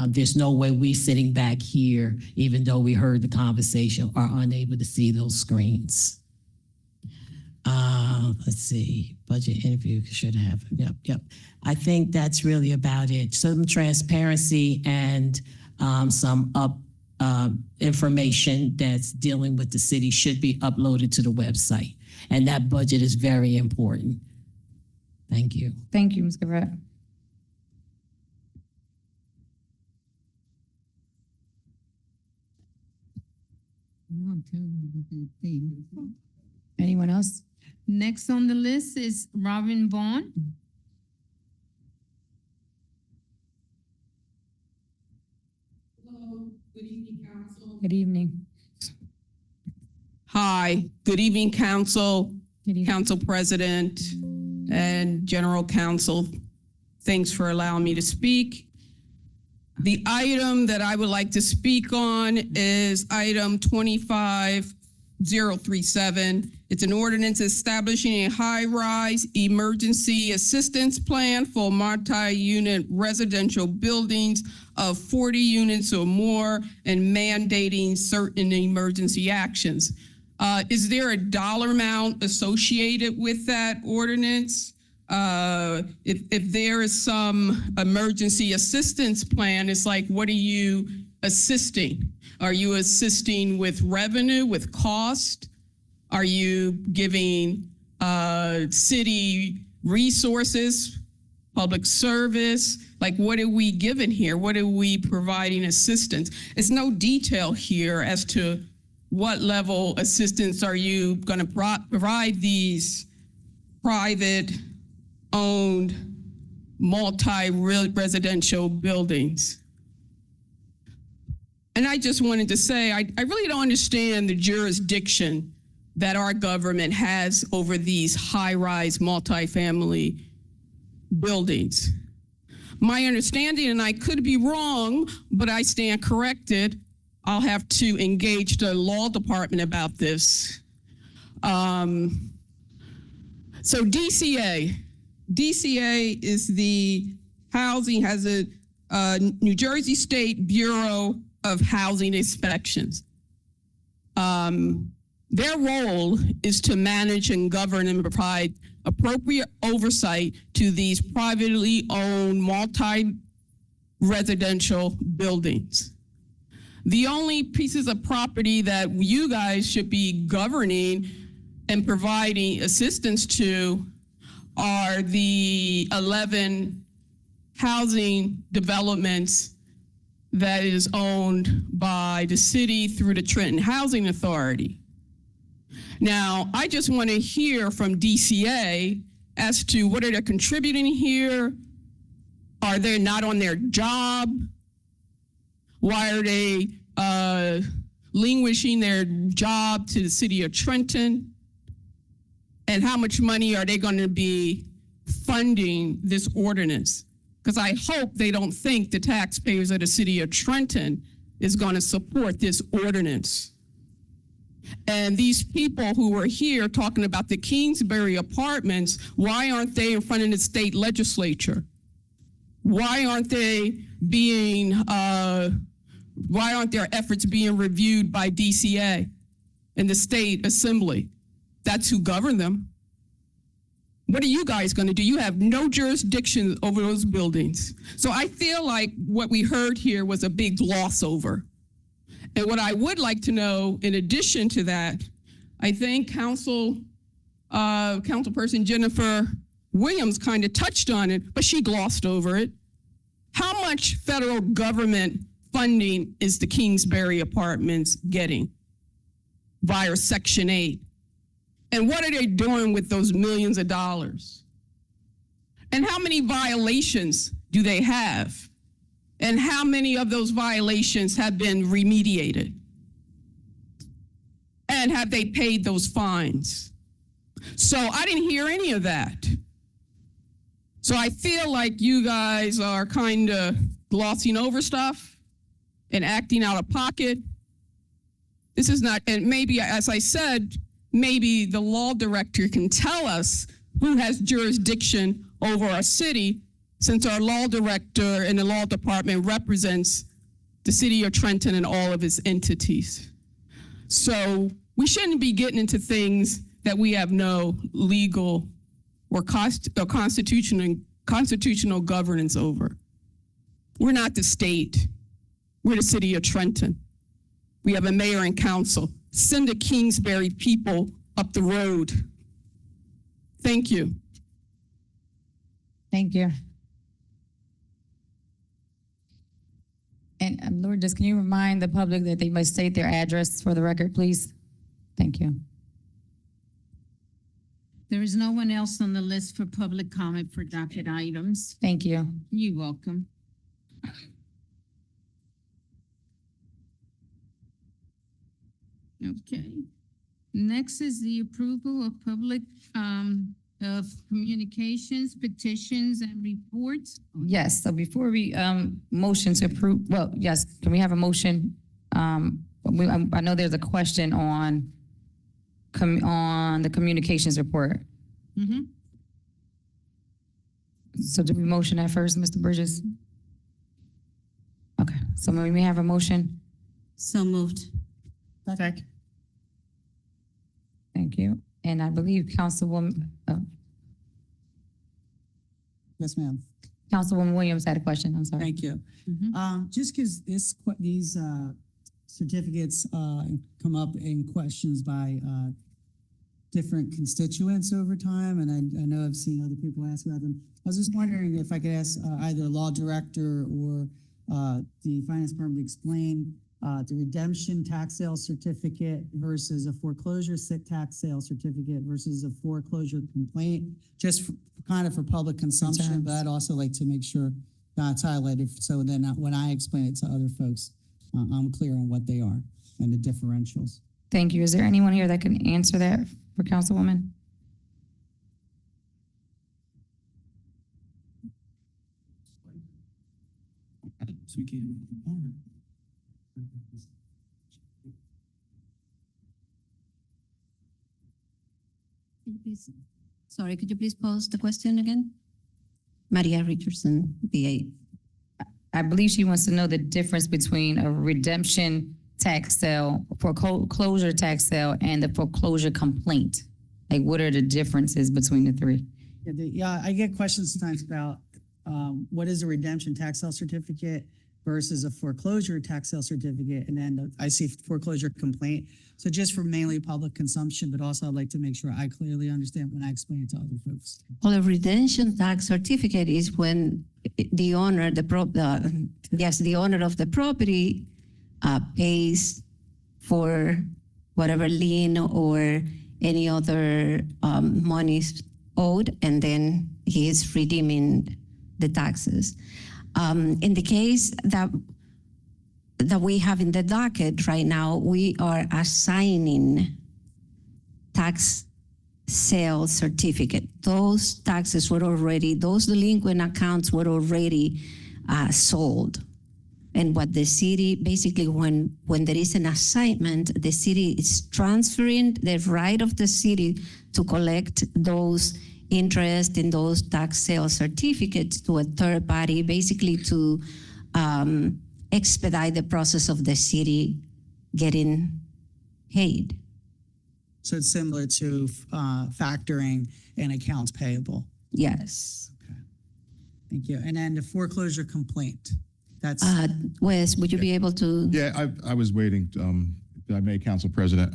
There's no way we sitting back here, even though we heard the conversation, are unable to see those screens. Let's see, budget interview should have, yep. I think that's really about it. Some transparency and some information that's dealing with the city should be uploaded to the website. And that budget is very important. Thank you. Thank you, Ms. Garrett. Anyone else? Next on the list is Robin Vaughn. Good evening. Hi, good evening, Council, Good evening. Council President, and General Counsel. Thanks for allowing me to speak. The item that I would like to speak on is item 25037. It's an ordinance establishing a high-rise emergency assistance plan for multi-unit residential buildings of 40 units or more and mandating certain emergency actions. Is there a dollar amount associated with that ordinance? If there is some emergency assistance plan, it's like, what are you assisting? Are you assisting with revenue, with cost? Are you giving city resources, public service? Like, what are we giving here? What are we providing assistance? There's no detail here as to what level assistance are you going to provide these private-owned multi-residential buildings. And I just wanted to say, I really don't understand the jurisdiction that our government has over these high-rise multifamily buildings. My understanding, and I could be wrong, but I stand corrected, I'll have to engage the law department about this. So DCA is the housing, has a New Jersey State Bureau of Housing Inspections. Their role is to manage and govern and provide appropriate oversight to these privately owned multi-residential buildings. The only pieces of property that you guys should be governing and providing assistance to are the 11 housing developments that is owned by the city through the Trenton Housing Authority. Now, I just want to hear from DCA as to what are they contributing here? Are they not on their job? Why are they relinquishing their job to the city of Trenton? And how much money are they going to be funding this ordinance? Because I hope they don't think the taxpayers of the city of Trenton is going to support this ordinance. And these people who are here talking about the Kingsbury apartments, why aren't they in front of the state legislature? Why aren't they being, why aren't their efforts being reviewed by DCA and the state assembly? That's who govern them. What are you guys going to do? You have no jurisdiction over those buildings. So I feel like what we heard here was a big gloss over. And what I would like to know, in addition to that, I think Councilperson Jennifer Williams kind of touched on it, but she glossed over it. How much federal government funding is the Kingsbury Apartments getting via Section 8? And what are they doing with those millions of dollars? And how many violations do they have? And how many of those violations have been remediated? And have they paid those fines? So I didn't hear any of that. So I feel like you guys are kind of glossing over stuff and acting out of pocket. This is not, and maybe, as I said, maybe the law director can tell us who has jurisdiction over our city, since our law director and the law department represents the city of Trenton and all of its entities. So we shouldn't be getting into things that we have no legal or constitutional governance over. We're not the state. We're the city of Trenton. We have a mayor and council. Send the Kingsbury people up the road. Thank you. Thank you. And Lourdes, can you remind the public that they must state their address for the record, please? Thank you. There is no one else on the list for public comment for docket items. Thank you. You're welcome. Okay. Next is the approval of public, of communications, petitions, and reports. Yes, so before we, motion to approve, well, yes, can we have a motion? I know there's a question on the communications report. Mhm. So do we motion that first, Mr. Bridges? Okay, so may we have a motion? So moved. Second. Thank you. And I believe Councilwoman Yes, ma'am. Williams had a question, I'm sorry. Thank you. Just because these certificates come up in questions by different constituents over time, and I know I've seen other people ask about them. I was just wondering if I could ask either law director or the finance department to explain the redemption tax sale certificate versus a foreclosure tax sale certificate versus a foreclosure complaint, just kind of for public consumption, but I'd also like to make sure that's highlighted, so then when I explain it to other folks, I'm clear on what they are and the differentials. Thank you. Is there anyone here that can answer that for Councilwoman? So we can. Sorry, could you please pose the question again? Maria Richardson, VA. I believe she wants to know the difference between a redemption tax sale, foreclosure tax sale, and the foreclosure complaint. Like, what are the differences between the three? Yeah, I get questions sometimes about what is a redemption tax sale certificate versus a foreclosure tax sale certificate, and then I see foreclosure complaint. So just for mainly public consumption, but also I'd like to make sure I clearly understand when I explain it to other folks. Well, a redemption tax certificate is when the owner, the owner of the property pays for whatever lien or any other monies owed, and then he is redeeming the taxes. In the case that we have in the docket right now, we are assigning tax sale certificate. Those taxes were already, those delinquent accounts were already sold. And what the city, basically when there is an assignment, the city is transferring the right of the city to collect those interest in those tax sale certificates to a third party, basically to expedite the process of the city getting paid. So it's similar to factoring and accounts payable. Yes. Okay. Thank you. And then the foreclosure complaint. That's Wes, would you be able to? Yeah, I was waiting, if I may, Council President.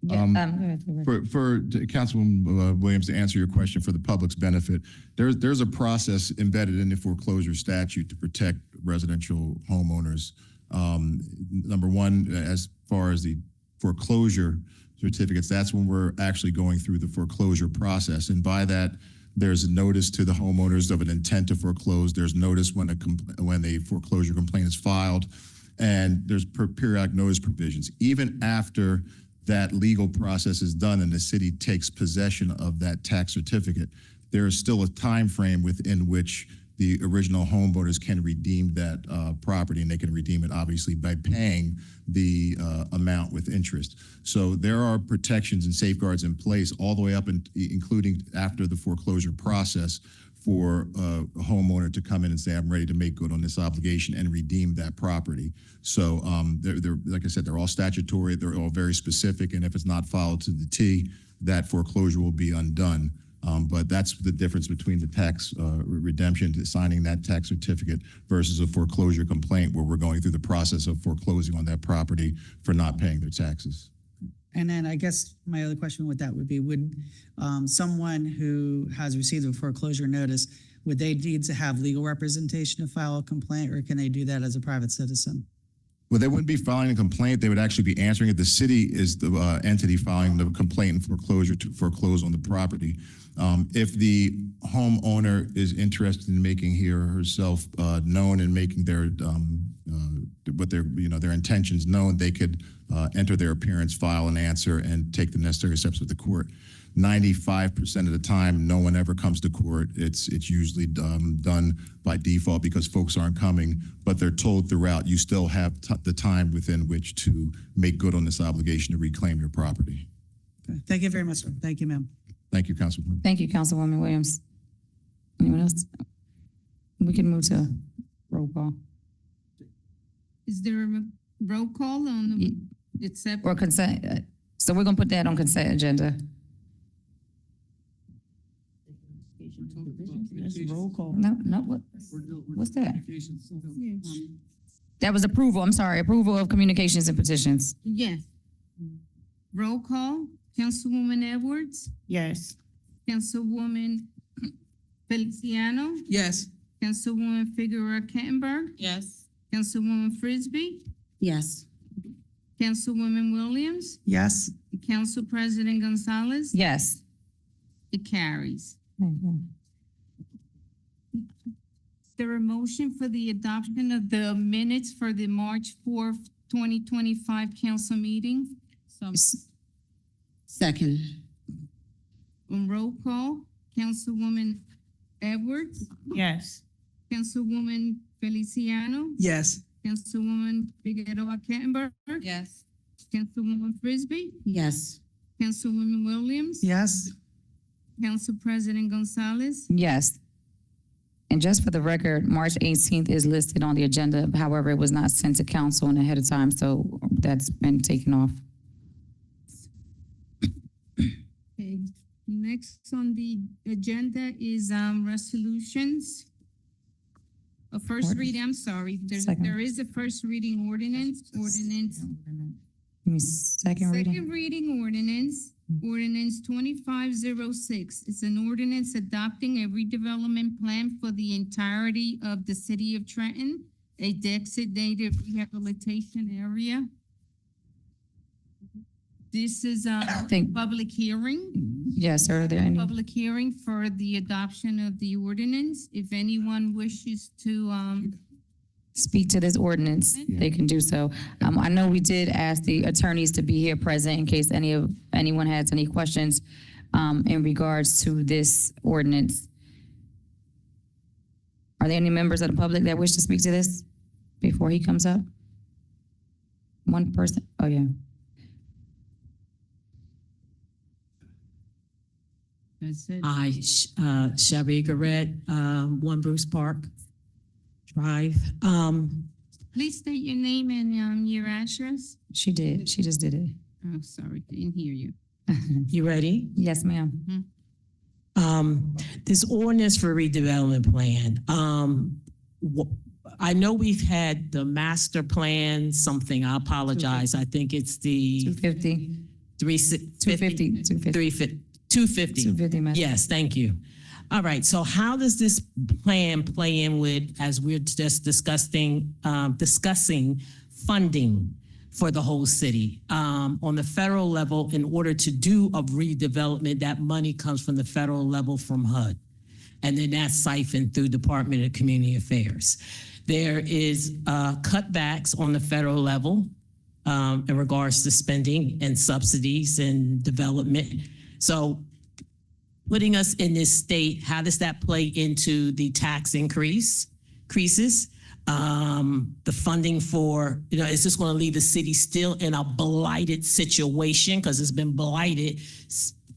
Yeah, go ahead. For Councilwoman Williams, to answer your question for the public's benefit, there's a process embedded in the foreclosure statute to protect residential homeowners. Number one, as far as the foreclosure certificates, that's when we're actually going through the foreclosure process. And by that, there's a notice to the homeowners of an intent to foreclose. There's notice when a foreclosure complaint is filed, and there's periodic notice provisions. Even after that legal process is done and the city takes possession of that tax certificate, there is still a time frame within which the original homeowners can redeem that property, and they can redeem it obviously by paying the amount with interest. So there are protections and safeguards in place all the way up and including after the foreclosure process for a homeowner to come in and say, I'm ready to make good on this obligation and redeem that property. So they're like I said, they're all statutory, they're all very specific, and if it's not followed to the T, that foreclosure will be undone. But that's the difference between the tax redemption, signing that tax certificate versus a foreclosure complaint where we're going through the process of foreclosing on that property for not paying their taxes. And then I guess my other question with that would be, would someone who has received a foreclosure notice, would they need to have legal representation to file a complaint, or can they do that as a private citizen? Well, they wouldn't be filing a complaint. They would actually be answering it. The city is the entity filing the complaint and foreclosure to foreclose on the property. If the homeowner is interested in making he or herself known and making their their intentions known, they could enter their appearance, file an answer, and take the necessary steps with the court. 95% of the time, no one ever comes to court. It's usually done by default because folks aren't coming, but they're told throughout, you still have the time within which to make good on this obligation to reclaim your property. Okay. Thank you very much, sir. Thank you, ma'am. Thank you, Councilwoman. Thank you, Councilwoman Williams. Anyone else? We can move to roll call Is there a roll call on the, except? or consent. So we're gonna put that on consent agenda. Roll call. No, what's that? That was approval, I'm sorry, approval of communications and petitions. Yes. Roll call, Councilwoman Edwards, Yes. Councilwoman Feliciano, Yes. Councilwoman Figueroa Kettenberg, Yes. Councilwoman Frisbee, Yes. Councilwoman Williams, Yes. Council President Gonzalez. Yes. It carries. Is there a motion for the adoption of the minutes for the March 4th, 2025 council meeting? Second. On roll call, Councilwoman Edwards, Yes. Councilwoman Feliciano, Yes. Councilwoman Figueroa Kettenberg, Yes. Councilwoman Frisbee, Yes. Councilwoman Williams, Yes. Council President Gonzalez. Yes. And just for the record, March 18th is listed on the agenda. However, it was not sent to council and ahead of time, so that's been taken off. Okay, next on the agenda is resolutions. A first reading, I'm sorry, Second. there is a first reading ordinance. Give me second reading. Second reading ordinance 2506. It's an ordinance adopting a redevelopment plan for the entirety of the city of Trenton, a designated rehabilitation area. This is a Think- public hearing. Yes, are there any? Public hearing for the adoption of the ordinance. If anyone wishes to, Speak to this ordinance, they can do so. I know we did ask the attorneys to be here present in case anyone has any questions in regards to this ordinance. Are there any members of the public that wish to speak to this before he comes up? One person, oh yeah. that's it. Hi, Shelby Garrett, 1 Bruce Park Drive. Please state your name and your address. She did, she just did it. Oh, sorry, didn't hear you. You ready? Yes, ma'am. This ordinance for redevelopment plan, I know we've had the master plan, something, I apologize. I think it's the 250, 350. 250. 250. 250, ma'am. Yes, thank you. All right, so how does this plan play in with, as we're just discussing funding for the whole city? On the federal level, in order to do a redevelopment, that money comes from the federal level from HUD. And then that's siphoned through Department of Community Affairs. There is cutbacks on the federal level in regards to spending and subsidies and development. So putting us in this state, how does that play into the tax increases? The funding for, is this going to leave the city still in a blighted situation? Because it's been blighted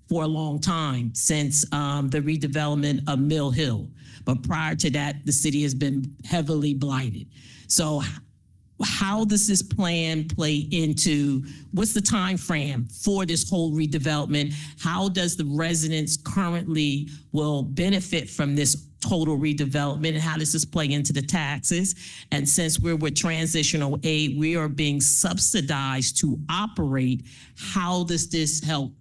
for a long time since the redevelopment of Mill Hill. But prior to that, the city has been heavily blighted. So how does this plan play into, what's the time frame for this whole redevelopment? How does the residents currently will benefit from this total redevelopment, and how does this play into the taxes? And since we're with transitional aid, we are being subsidized to operate. How does this help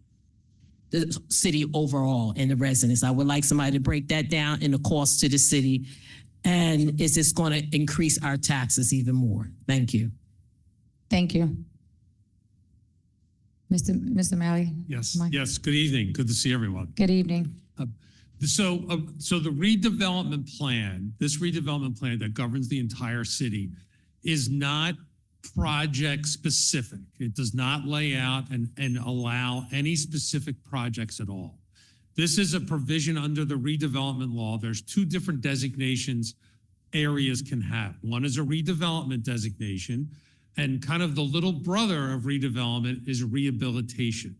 the city overall and the residents? I would like somebody to break that down in the cost to the city. And is this going to increase our taxes even more? Thank you. Thank you. Mr. Malley? Yes, Mike? yes. Good evening. Good to see everyone. Good evening. So the redevelopment plan, this redevelopment plan that governs the entire city is not project specific. It does not lay out and allow any specific projects at all. This is a provision under the redevelopment law. There's two different designations areas can have. One is a redevelopment designation, and kind of the little brother of redevelopment is rehabilitation.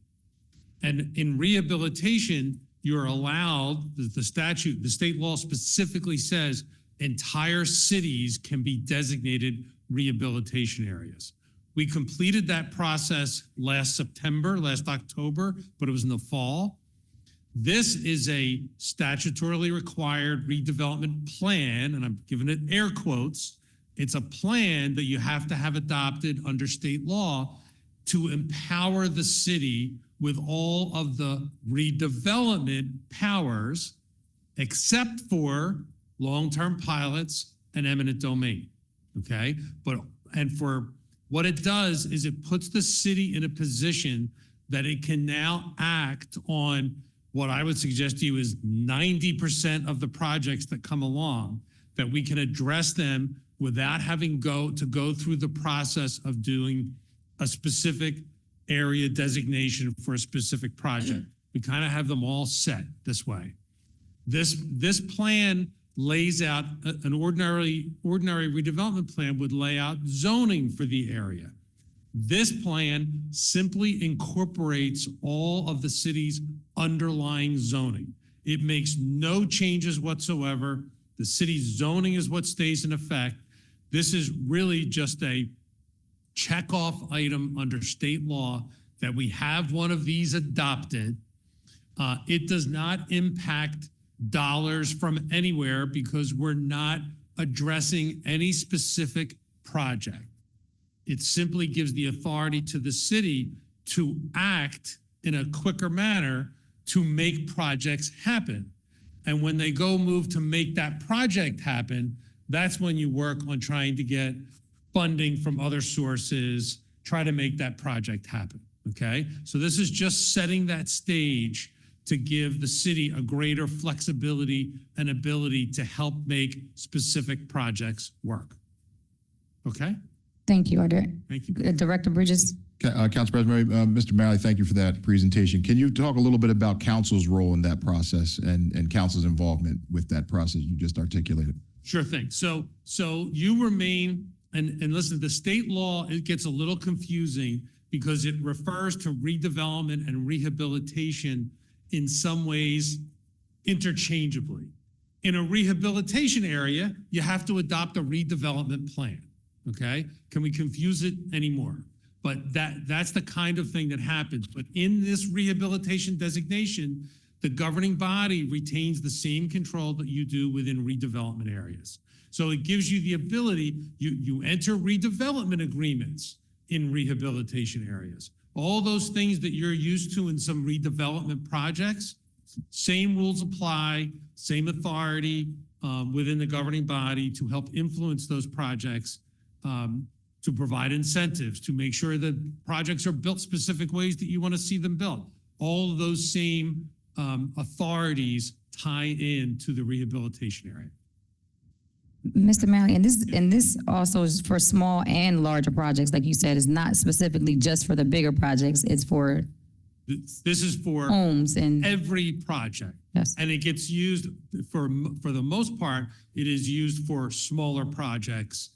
And in rehabilitation, you're allowed, the statute, the state law specifically says entire cities can be designated rehabilitation areas. We completed that process last October, but it was in the fall. This is a statutorily required redevelopment plan, and I'm giving it air quotes. It's a plan that you have to have adopted under state law to empower the city with all of the redevelopment powers, except for long-term pilots and eminent domain, okay? And for what it does is it puts the city in a position that it can now act on what I would suggest to you is 90% of the projects that come along, that we can address them without having to go through the process of doing a specific area designation for a specific project. We kind of have them all set this way. This plan lays out an ordinary redevelopment plan would lay out zoning for the area. This plan simply incorporates all of the city's underlying zoning. It makes no changes whatsoever. The city's zoning is what stays in effect. This is really just a checkoff item under state law that we have one of these adopted. It does not impact dollars from anywhere because we're not addressing any specific project. It simply gives the authority to the city to act in a quicker manner to make projects happen. And when they go move to make that project happen, that's when you work on trying to get funding from other sources, try to make that project happen, okay? So this is just setting that stage to give the city a greater flexibility and ability to help make specific projects work, okay? Thank you, Thank you. Director Bridges. Council President, Mr. Malley, thank you for that presentation. Can you talk a little bit about council's role in that process and council's involvement with that process you just articulated? Sure thing. So you remain, and listen, the state law, it gets a little confusing because it refers to redevelopment and rehabilitation in some ways interchangeably. In a rehabilitation area, you have to adopt a redevelopment plan, okay? Can we confuse it anymore? But that's the kind of thing that happens. But in this rehabilitation designation, the governing body retains the same control that you do within redevelopment areas. So it gives you the ability, you enter redevelopment agreements in rehabilitation areas. All those things that you're used to in some redevelopment projects, same rules apply, same authority within the governing body to help influence those projects, to provide incentives, to make sure that projects are built specific ways that you want to see them built. All of those same authorities tie in to the rehabilitation area. Mr. Malley, and this also is for small and larger projects, like you said, is not specifically just for the bigger projects. It's for This is for homes and every project. Yes. And it gets used for the most part, it is used for smaller projects.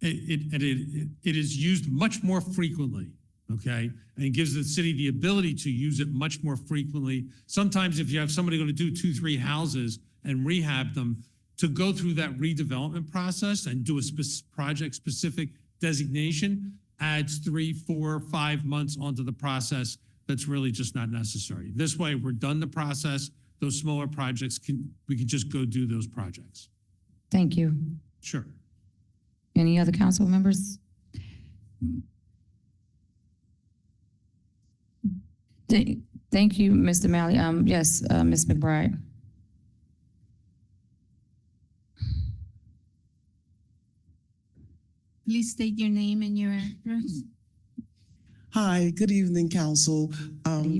It is used much more frequently, okay? And it gives the city the ability to use it much more frequently. Sometimes if you have somebody going to do 2-3 houses and rehab them, to go through that redevelopment process and do a project-specific designation adds 3, 4, 5 months onto the process. That's really just not necessary. This way, we're done the process. Those smaller projects we can just go do those projects. Thank you. Sure. Any other council members? Thank you, Mr. Malley. Yes, Ms. McBride. Please state your name and your address. Hi, good evening, council.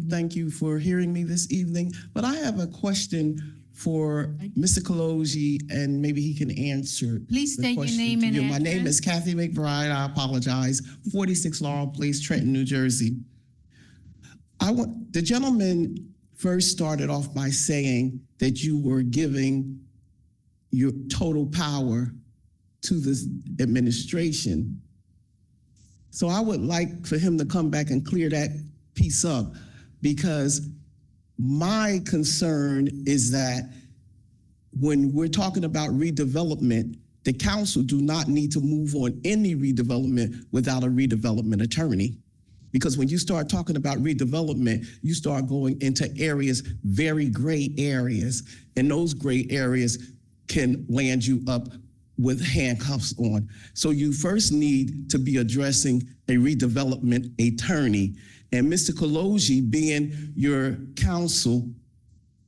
Thank you for hearing me this evening, but I have a question for Mr. Kaloji, and maybe he can answer. Please the state your question name to and you. My name address. is Kathy McBride. I apologize. 46 Laurel Place, Trenton, New Jersey. The gentleman first started off by saying that you were giving your total power to this administration. So I would like for him to come back and clear that piece up, because my concern is that when we're talking about redevelopment, the council do not need to move on any redevelopment without a redevelopment attorney. Because when you start talking about redevelopment, you start going into areas, very gray areas, and those gray areas can land you up with handcuffs on. So you first need to be addressing a redevelopment attorney. And Mr. Kaloji, being your counsel,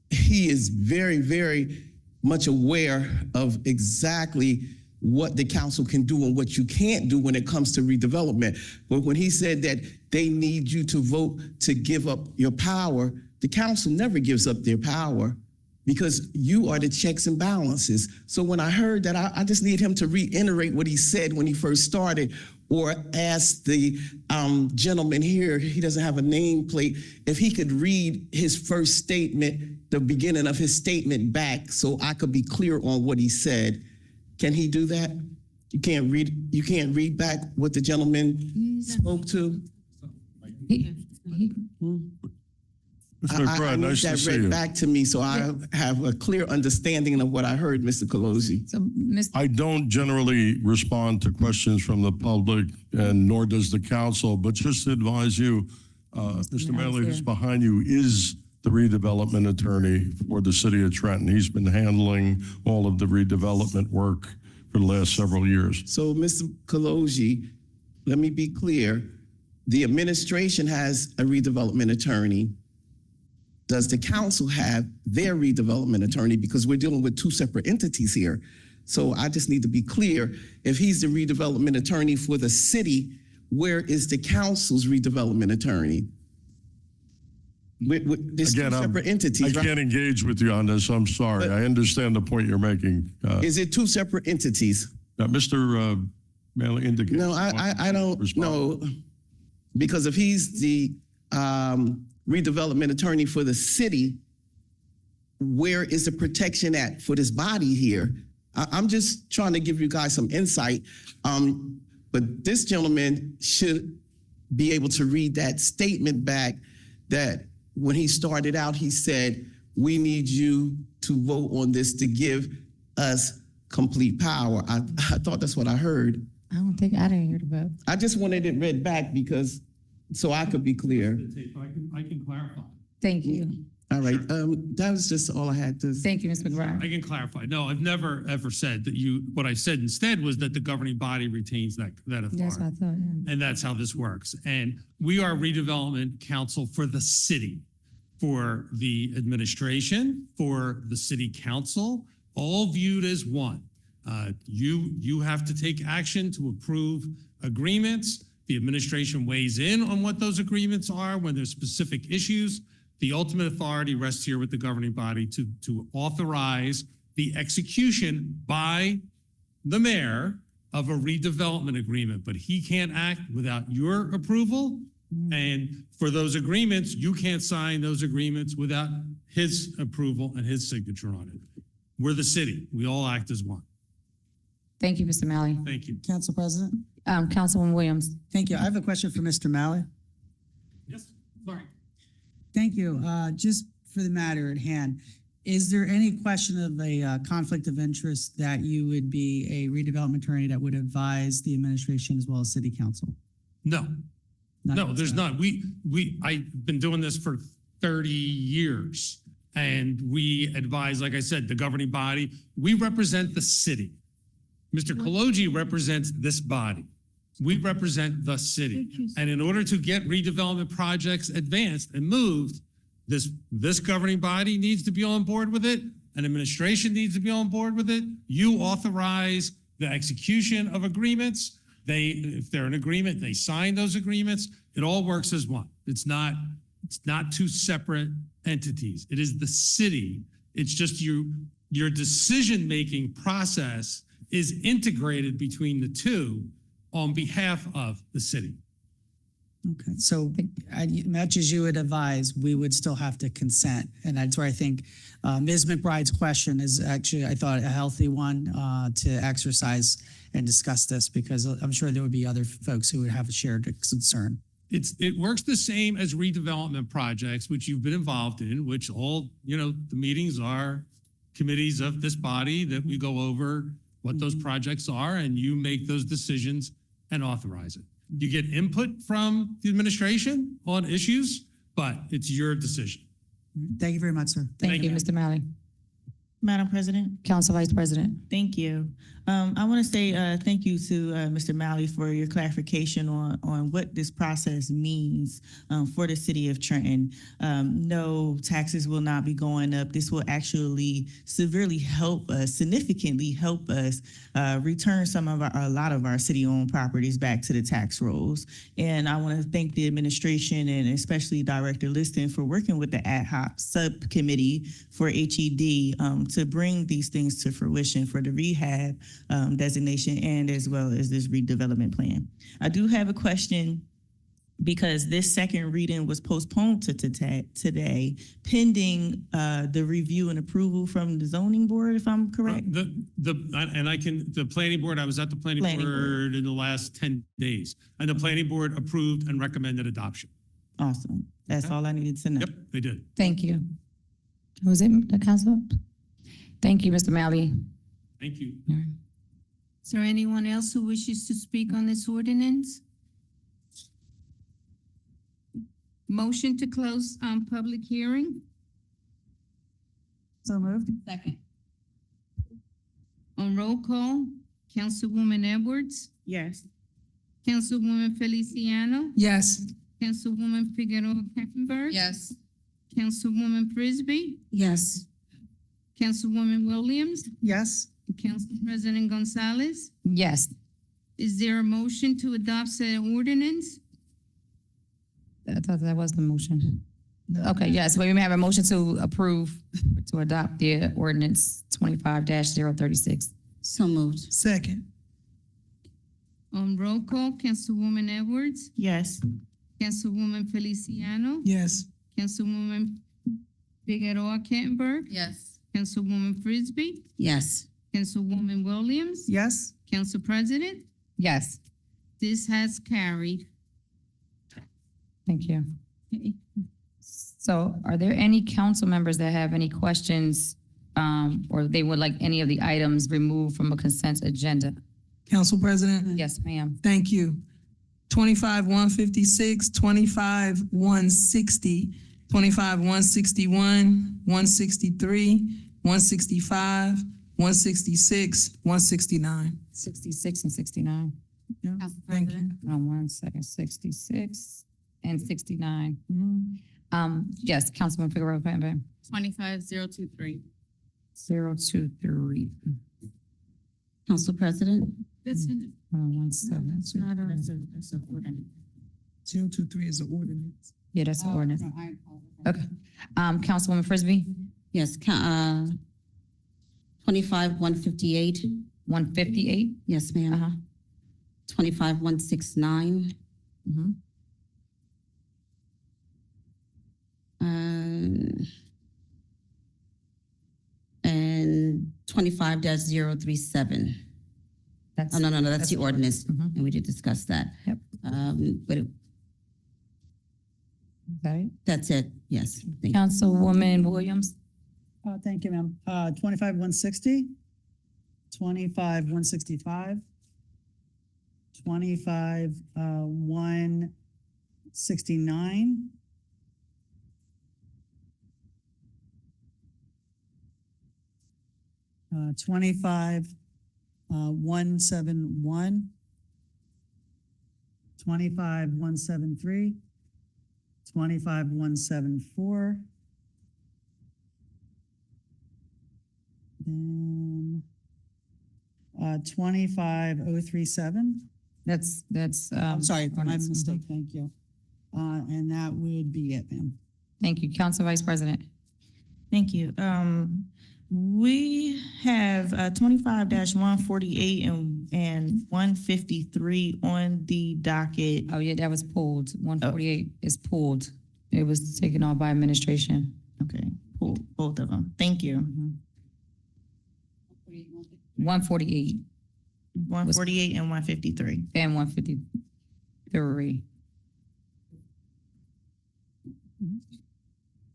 he is very, very much aware of exactly what the council can do and what you can't do when it comes to redevelopment. But when he said that they need you to vote to give up your power, the council never gives up their power, because you are the checks and balances. So when I heard that, I just need him to reiterate what he said when he first started, or ask the gentleman here, he doesn't have a nameplate, if he could read his first statement, the beginning of his statement back, so I could be clear on what he said. Can he do that? You can't read back what the gentleman spoke to? Mr. McBride, I nice need to that see read you. back to me so I have a clear understanding of what I heard, Mr. Kaloji. So, Ms. I don't generally respond to questions from the public, and nor does the council, but just to advise you, Mr. Malley, who's behind you, is the redevelopment attorney for the city of Trenton. He's been handling all of the redevelopment work for the last several years. So, Mr. Kaloji, let me be clear. The administration has a redevelopment attorney. Does the council have their redevelopment attorney? Because we're dealing with two separate entities here. So I just need to be clear. If he's the redevelopment attorney for the city, where is the council's redevelopment attorney? There's two separate entities, I right? can't engage with you on this. I'm sorry. I understand the point you're making. Is it two separate entities? Mr. Malley indicated. No, I don't know. Because if he's the redevelopment attorney for the city, where is the protection at for this body here? I'm just trying to give you guys some insight. But this gentleman should be able to read that statement back that when he started out, he said, we need you to vote on this to give us complete power. I thought that's what I heard. I didn't hear the vote. I just wanted it read back because, so I could be clear. I can clarify. Thank you. All right, that was just all I had to say. Thank you, Ms. McBride. I can clarify. No, I've never, ever said that what I said instead was that the governing body retains that authority. That's what I thought, yeah. And that's how this works. And we are redevelopment council for the city, for the administration, for the city council, all viewed as one. You have to take action to approve agreements. The administration weighs in on what those agreements are when there's specific issues. The ultimate authority rests here with the governing body to authorize the execution by the mayor of a redevelopment agreement, but he can't act without your approval. And for those agreements, you can't sign those agreements without his approval and his signature on it. We're the city. We all act as one. Thank you, Mr. Malley. Thank you. Council President? Councilwoman Williams. Thank you. I have a question for Mr. Malley. Yes, sorry. Thank you. Just for the matter at hand, Is there any question of a conflict of interest that you would be a redevelopment attorney that would advise the administration as well as city council? No, Not no, there's necessarily. not. I've been doing this for 30 years. And we advise, like I said, the governing body. We represent the city. Mr. Kaloji represents this body. We represent the city. And in order to get redevelopment projects advanced and moved, this governing body needs to be on board with it. An administration needs to be on board with it. You authorize the execution of agreements. If they're in agreement, they sign those agreements. It all works as one. It's not two separate entities. It is the city. It's just your decision-making process is integrated between the two on behalf of the city. Okay, so much as you would advise, we would still have to consent. And that's where I think Ms. McBride's question is actually, I thought, a healthy one to exercise and discuss this, because I'm sure there would be other folks who would have a shared concern. It works the same as redevelopment projects, which you've been involved in, which all, the meetings are committees of this body that we go over what those projects are, and you make those decisions and authorize it. You get input from the administration on issues, but it's your decision. Thank you very much, sir. Thank you, Mr. Malley. Madam President. Council Vice President. Thank you. I want to say thank you to Mr. Malley for your clarification on what this process means for the city of Trenton. No, taxes will not be going up. This will actually severely help us, significantly help us return a lot of our city-owned properties back to the tax rolls. And I want to thank the administration and especially Director Liston for working with the ad hoc subcommittee for HED to bring these things to fruition for the rehab designation and as well as this redevelopment plan. I do have a question because this second reading was postponed to today, pending the review and approval from the zoning board, if I'm correct. The planning board, I was at the planning board in the last 10 days, and the planning board approved and recommended adoption. Awesome. That's all I needed to know. Yep, they did. Thank you. Was it the council? Thank you, Mr. Malley. Thank you. Is there anyone else who wishes to speak on this ordinance? Motion to close public hearing? So moved. Second. On roll call, Councilwoman Edwards, Yes. Councilwoman Feliciano, Yes. Councilwoman Figueroa Kettner, Yes. Councilwoman Frisbee, Yes. Councilwoman Williams, Yes. Council President Gonzalez. Yes. Is there a motion to adopt said ordinance? I thought that was the motion. Okay, yes, we may have a motion to approve, to adopt the ordinance 25-036. So moved. Second. On roll call, Councilwoman Edwards, Yes. Councilwoman Feliciano, Yes. Councilwoman Figueroa Kettner, Yes. Councilwoman Frisbee, Yes. Councilwoman Williams, Yes. Council President. Yes, This has carried. thank you. So are there any council members that have any questions or they would like any of the items removed from a consent agenda? Council President, Yes, ma'am. thank you. 25-156, 25-160, 25-161, 163, 165, 166, 169. 66 and 69. Yeah, thank you. Hold on 1 second, 66 and 69. Yes, Councilman Figueroa, 25-023. 023. Council President? That's Hold on 1 second. That's an ordinance. 023 is an ordinance. Yeah, that's the ordinance. Okay. Councilwoman Frisbee, Yes. 25-158. 158. Yes, ma'am. Uh-huh. 25-169. Mhm. And 25-037. That's, Oh, no, that's the ordinance. Mhm. And we did discuss that. Yep. But Okay. that's it. Yes. Thank you. Councilwoman Williams, Thank you, ma'am. 25,160, 25,165, 25,169, 25,171, 25,173, 25,174. Then 25,037. That's, I'm sorry, my ordinance. mistake. Thank you. And that would be it, ma'am. Thank you. Council Vice President. Thank you. We have 25-148 and 153 on the docket. Oh, yeah, that was pulled. 148 is pulled. It was taken off by administration. Okay, pull both of them. Thank you. 148 148 and 153. and 153.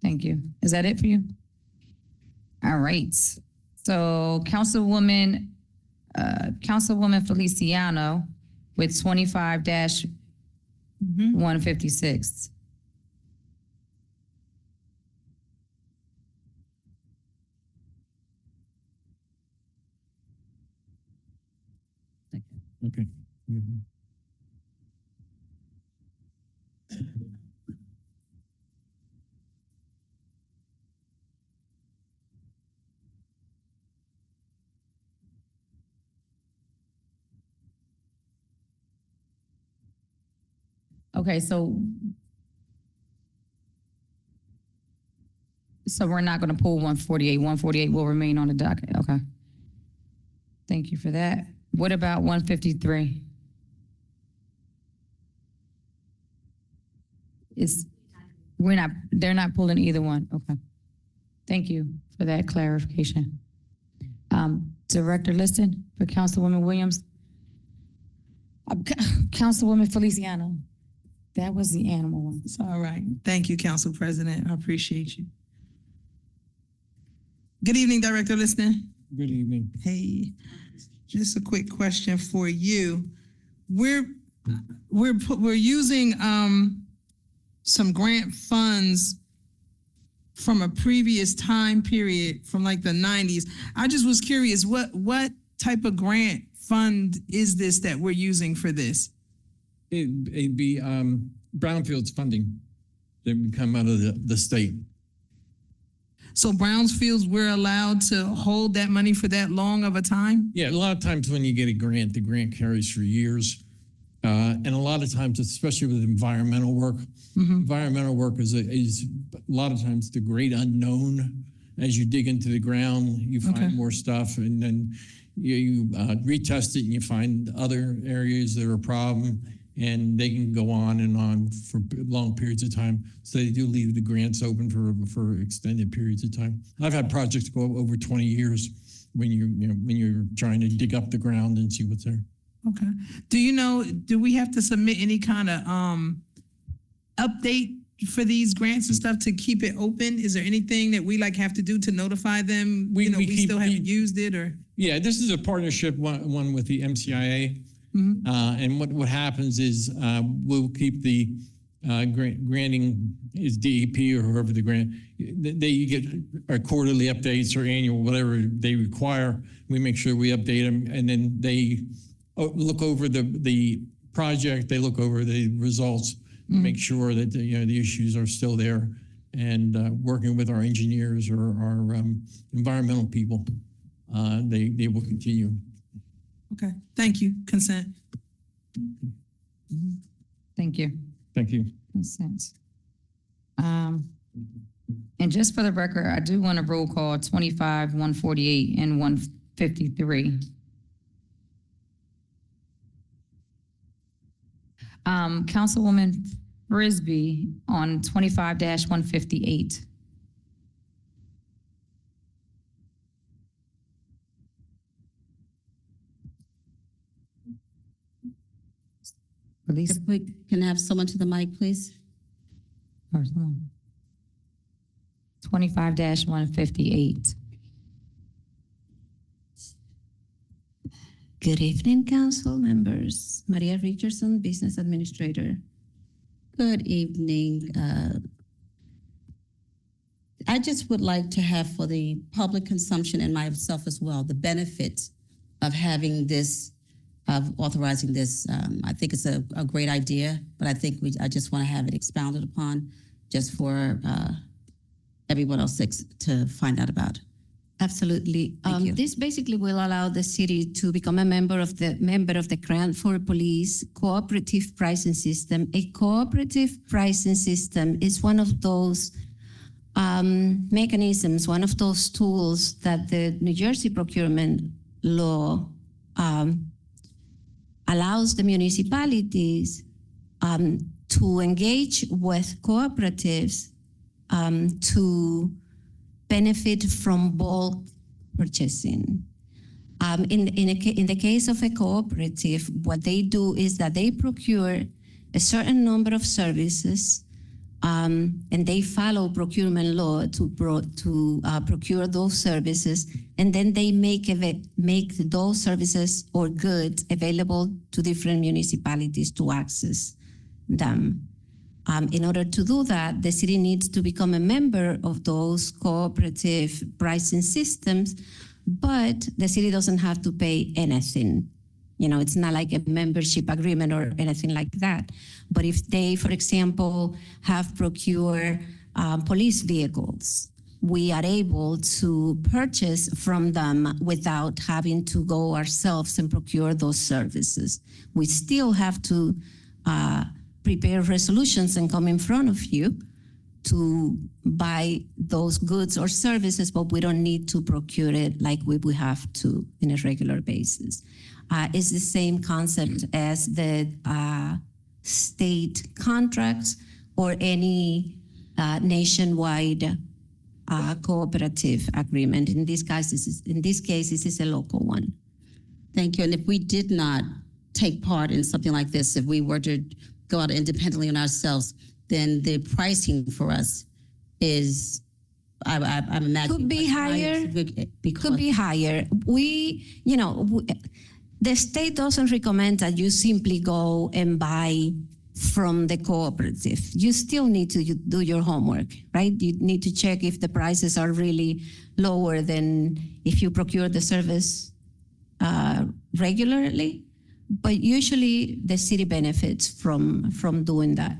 Thank you. Is that it for you? All right. So Councilwoman Feliciano with 25-156. Okay. Okay, so we're not going to pull 148. 148 will remain on the docket. Okay. Thank you for that. What about 153? They're not pulling either one. Okay. Thank you for that clarification. Director Liston for Councilwoman Williams. Councilwoman Feliciano. That was the animal one. It's all right. Thank you, Council President. I appreciate you. Good evening, Director Liston. Good evening. Hey, just a quick question for you. We're using some grant funds from a previous time period from like the 90s. I just was curious, what type of grant fund is this that we're using for this? It'd be brownfields funding that would come out of the state. So Brownsfields, we're allowed to hold that money for that long of a time? Yeah, a lot of times when you get a grant, the grant carries for years. And a lot of times, especially with environmental work, environmental work is a lot of times the great unknown. As you dig into the ground, you find more stuff, and then you retest it and you find other areas that are a problem, and they can go on and on for long periods of time. So they do leave the grants open for extended periods of time. I've had projects go over 20 years when you're trying to dig up the ground and see what's there. Okay. Do we have to submit any kind of update for these grants and stuff to keep it open? Is there anything that we have to do to notify them? We still haven't used it, or? Yeah, this is a partnership one with the MCIA. And what happens is we'll keep the granting is DEP or whoever the grant, they get our quarterly updates or annual, whatever they require. We make sure we update them, and then they look over the project, they look over the results, make sure that the issues are still there, and working with our engineers or our environmental people, they will continue. Okay, thank you. Consent. Thank you. Thank you. Consent. And just for the record, I do want to roll call 25, 148, and 153. Councilwoman Frisbee on 25-158. If we can have someone to the mic, please. 25-158. 25-158. Good evening, council members. Maria Richardson, Business Administrator. Good evening. I just would like to have for the public consumption and myself as well, the benefit of having this, of authorizing this. I think it's a great idea, but I think I just want to have it expounded upon just for everyone else to find out about. Absolutely. Thank you. This basically will allow the city to become a member of the Grant for Police cooperative pricing system. A cooperative pricing system is one of those mechanisms, one of those tools that the New Jersey procurement law allows the municipalities to engage with cooperatives to benefit from bulk purchasing. In the case of a cooperative, what they do is that they procure a certain number of services, and they follow procurement law to procure those services, and then they make those services or goods available to different municipalities to access them. In order to do that, the city needs to become a member of those cooperative pricing systems, but the city doesn't have to pay anything. You know, it's not like a membership agreement or anything like that. But if they, for example, have procured police vehicles, we are able to purchase from them without having to go ourselves and procure those services. We still have to prepare resolutions and come in front of you to buy those goods or services, but we don't need to procure it like we would have to in a regular basis. It's the same concept as the state contracts or any nationwide cooperative agreement. In this case, this is a local one. Thank you. And if we did not take part in something like this, if we were to go out independently on ourselves, then the pricing for us is, I'm imagining. Could be higher. Could be higher. The state doesn't recommend that you simply go and buy from the cooperative. You still need to do your homework, right? You need to check if the prices are really lower than if you procure the service regularly. But usually the city benefits from doing that.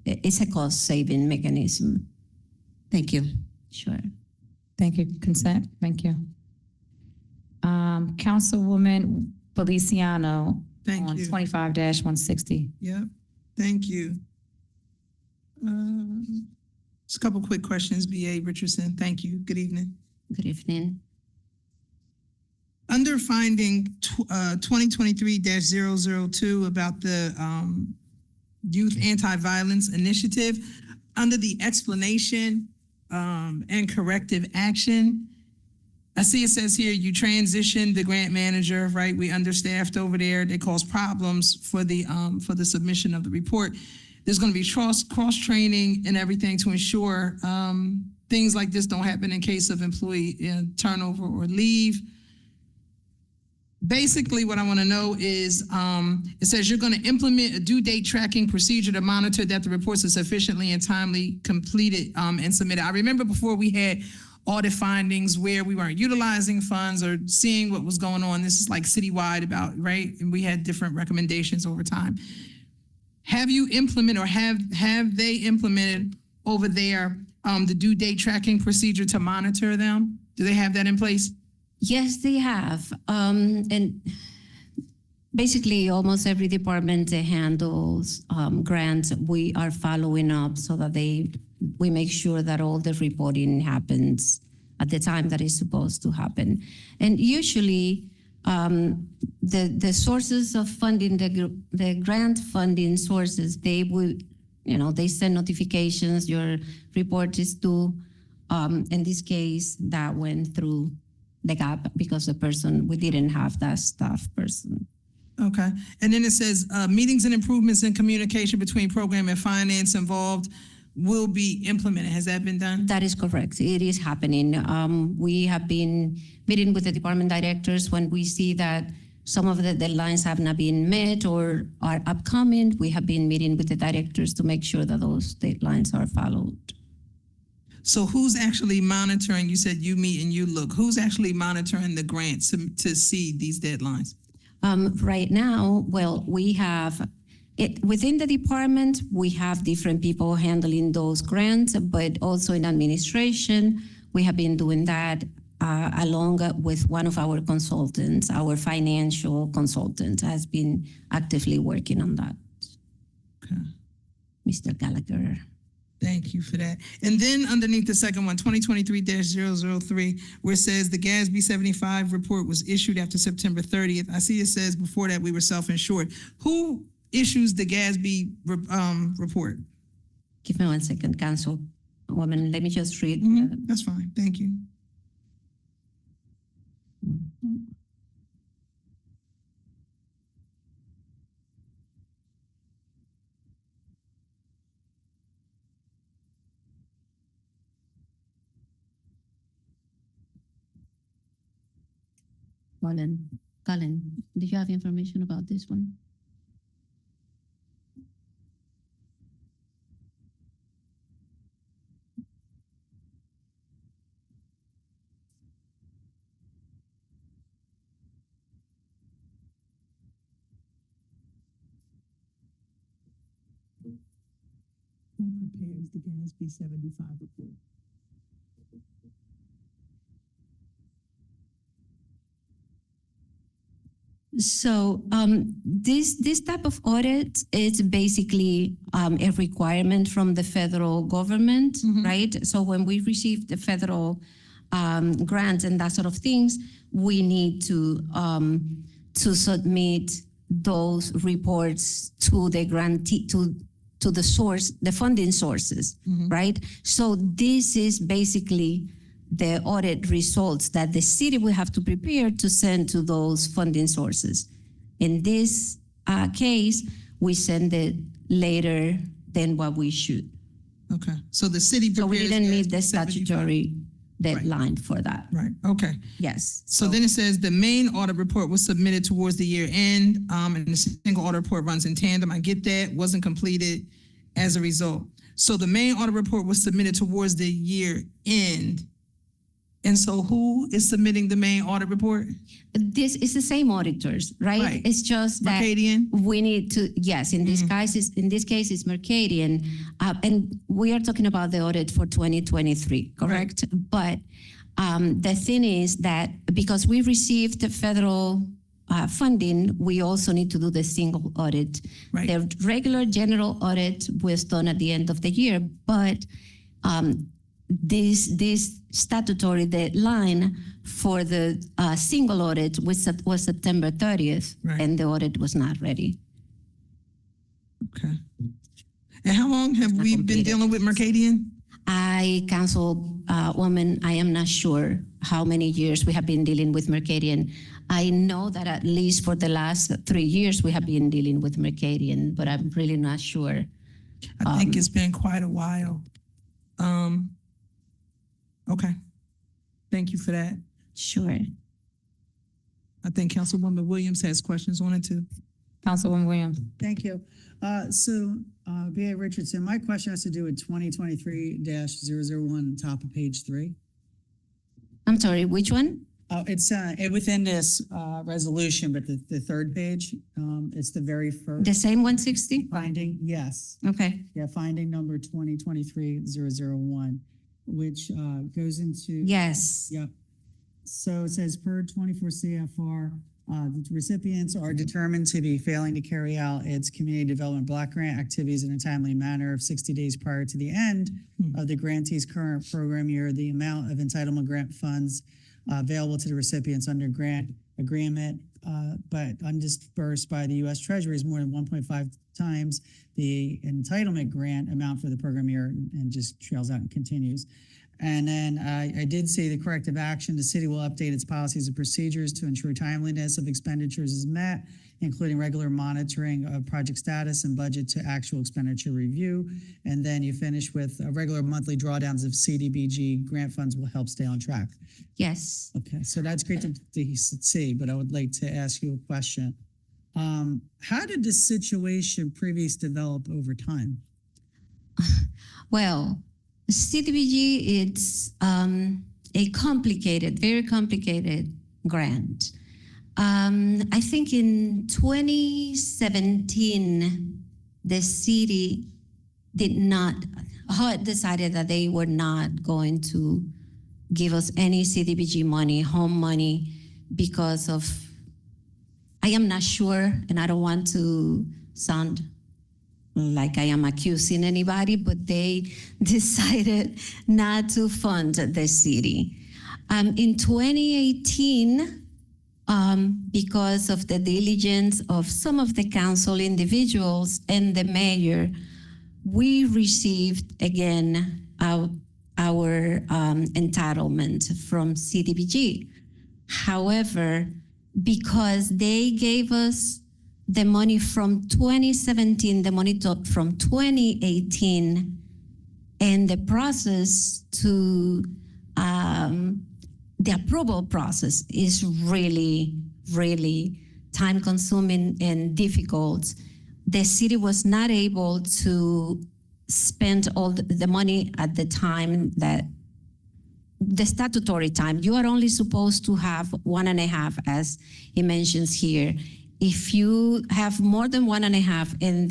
It's a cost-saving mechanism. Thank you. Sure. Thank you. Consent. Thank you. Councilwoman Feliciano on 25-160. Yep. Thank you. Just a couple quick questions, B.A. Richardson. Thank you. Good evening. Good evening. Under finding 2023-002 about the Youth Anti-Violence Initiative, under the explanation and corrective action, I see it says here you transitioned the grant manager, right? We understaffed over there. They caused problems for the submission of the report. There's going to be cross-training and everything to ensure things like this don't happen in case of employee turnover or leave. Basically, what I want to know is, it says you're going to implement a due date tracking procedure to monitor that the reports are sufficiently and timely completed and submitted. I remember before we had audit findings where we weren't utilizing funds or seeing what was going on. This is like citywide about, right? And we had different recommendations over time. Have you implemented or have they implemented over there the due date tracking procedure to monitor them? Do they have that in place? Yes, they have. And basically, almost every department that handles grants, we are following up so that we make sure that all the reporting happens at the time that it's supposed to happen. And usually, the sources of funding, the grant funding sources, they will, they send notifications, your report is due. In this case, that went through the gap because we didn't have that staff person. Okay. And then it says meetings and improvements in communication between program and finance involved will be implemented. Has that been done? That is correct. It is happening. We have been meeting with the department directors when we see that some of the deadlines have not been met or are upcoming. We have been meeting with the directors to make sure that those deadlines are followed. So who's actually monitoring? You said you meet and you look. Who's actually monitoring the grants to see these deadlines? Right now, well, we have it within the department. We have different people handling those grants, but also in administration, we have been doing that along with one of our consultants. Our financial consultant has been actively working on that. Okay. Mr. Gallagher. Thank you for that. And then underneath the second one, 2023-003, where it says the GASB 75 report was issued after September 30th. I see it says before that we were self-insured. Who issues the GASB report? Give me 1 second, Councilwoman. Let me just read. That's fine. Thank you. Colin, did you have information about this one? Who prepares the GASB 75 report? So this type of audit is basically a requirement from the federal government, right? So when we receive the federal grants and that sort of things, we need to submit those reports to the grantee to the source, the funding sources, right? So this is basically the audit results that the city will have to prepare to send to those funding sources. In this case, we send it later than what we should. Okay, so the city prepares. So we didn't meet the 75. statutory deadline for that. Right, okay. Yes. So then it says the main audit report was submitted towards the year end, and the single audit report runs in tandem. I get that, wasn't completed as a result. So the main audit report was submitted towards the year end. And so who is submitting the main audit report? This is the same auditors, right? It's just that Mercadian? we need to, yes, in this case, it's Mercadian. And we are talking about the audit for 2023, correct? But the thing is that because we received the federal funding, we also need to do the single audit. Right. The regular general audit was done at the end of the year, but this statutory deadline for the single audit was September 30th, and the audit was not ready. Okay. And how long have we been dealing with Mercadian? Councilwoman, I am not sure how many years we have been dealing with Mercadian. I know that at least for the last 3 years we have been dealing with Mercadian, but I'm really not sure. I think it's been quite a while. Okay. Thank you for that. Sure. I think Councilwoman Williams has questions on it too. Councilwoman Williams. Thank you. B.A. Richardson, my question has to do with 2023-001, top of page 3. I'm sorry, which one? It's within this resolution, but the third page, it's the very first. The same 160? Finding, yes. Okay. Yeah, finding number 2023-001, which goes into. Yes. Yep. So it says per 24 CFR, the recipients are determined to be failing to carry out its community development block grant activities in a timely manner of 60 days prior to the end of the grantee's current program year. The amount of entitlement grant funds available to the recipients under grant agreement, but undisbursed by the U.S. Treasury is more than 1.5 times the entitlement grant amount for the program year, and just trails out and continues. And then I did say the corrective action, the city will update its policies and procedures to ensure timeliness of expenditures is met, including regular monitoring of project status and budget to actual expenditure review. And then you finish with regular monthly drawdowns of CDBG grant funds will help stay on track. Yes. Okay, so that's great to see, but I would like to ask you a question. How did this situation previous develop over time? Well, CDBG, it's a complicated, very complicated grant. I think in 2017, the city HUD decided that they were not going to give us any CDBG money, home money, because of, I am not sure, and I don't want to sound like I am accusing anybody, but they decided not to fund the city. In 2018, because of the diligence of some of the council individuals and the mayor, we received again our entitlement from CDBG. However, because they gave us the money from 2017, the money from 2018, and the process to the approval process is really, really time consuming and difficult. The city was not able to spend all the money at the time that the statutory time. You are only supposed to have 1.5, as he mentions here. If you have more than 1.5 and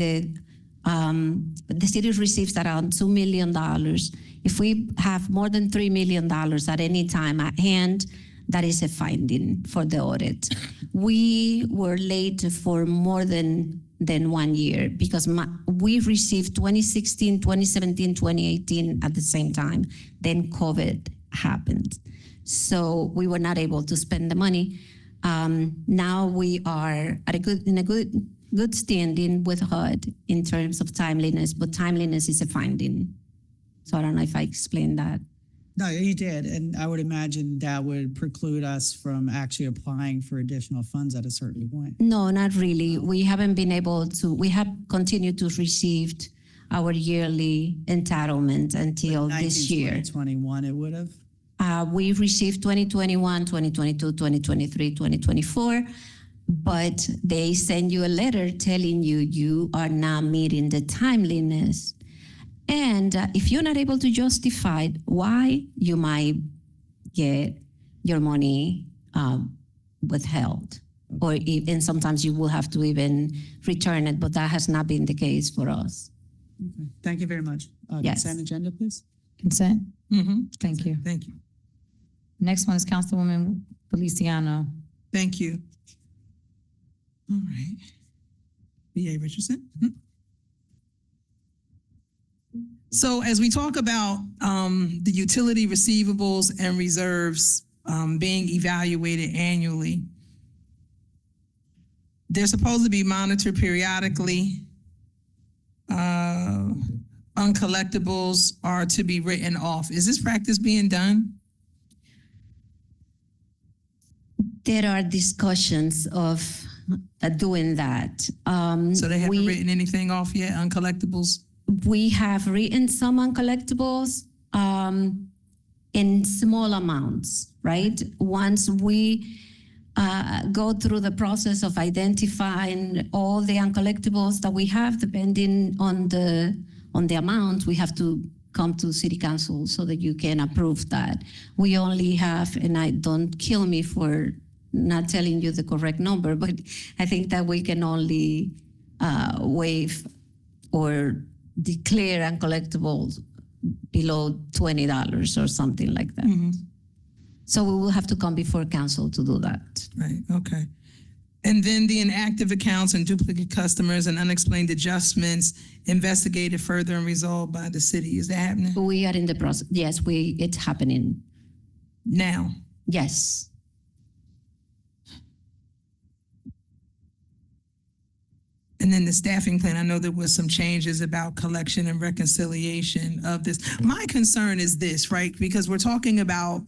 the city receives around $2 million, if we have more than $3 million at any time at hand, that is a finding for the audit. We were late for more than 1 year because we received 2016, 2017, 2018 at the same time. Then COVID happened. So we were not able to spend the money. Now we are at in a good standing with HUD in terms of timeliness, but timeliness is a finding. So I don't know if I explained that. No, you did, and I would imagine that would preclude us from actually applying for additional funds at a certain point. No, not really. We haven't been able to. We have continued to receive our yearly entitlement until this year. 2021, it would have. We received 2021, 2022, 2023, 2024, but they send you a letter telling you you are not meeting the timeliness. And if you're not able to justify why, you might get your money withheld, or even sometimes you will have to even return it, but that has not been the case for us. Okay. Thank you very much. Yes. Consent agenda, please. Consent? Mm-hmm. Thank you. Thank you. Next one is Councilwoman Feliciano. Thank you. All right. B.A. Richardson. Mhm. So as we talk about the utility receivables and reserves being evaluated annually, they're supposed to be monitored periodically. Uncollectibles are to be written off. Is this practice being done? There are discussions of doing that. So they haven't written anything off yet, uncollectibles? We have written some uncollectibles in small amounts, right? Once we go through the process of identifying all the uncollectibles that we have, depending on the amount, we have to come to City Council so that you can approve that. We only have, and I don't kill me for not telling you the correct number, but I think that we can only waive or declare uncollectibles below $20 or something like that. Mm-hmm. So we will have to come before council to do that. Right, okay. And then the inactive accounts and duplicate customers and unexplained adjustments investigated further and resolved by the city. Is that happening? We are in the process. Yes, it's happening. Now? And then the staffing plan, I know there was some changes about collection and reconciliation of this. My concern is this, right? Because we're talking about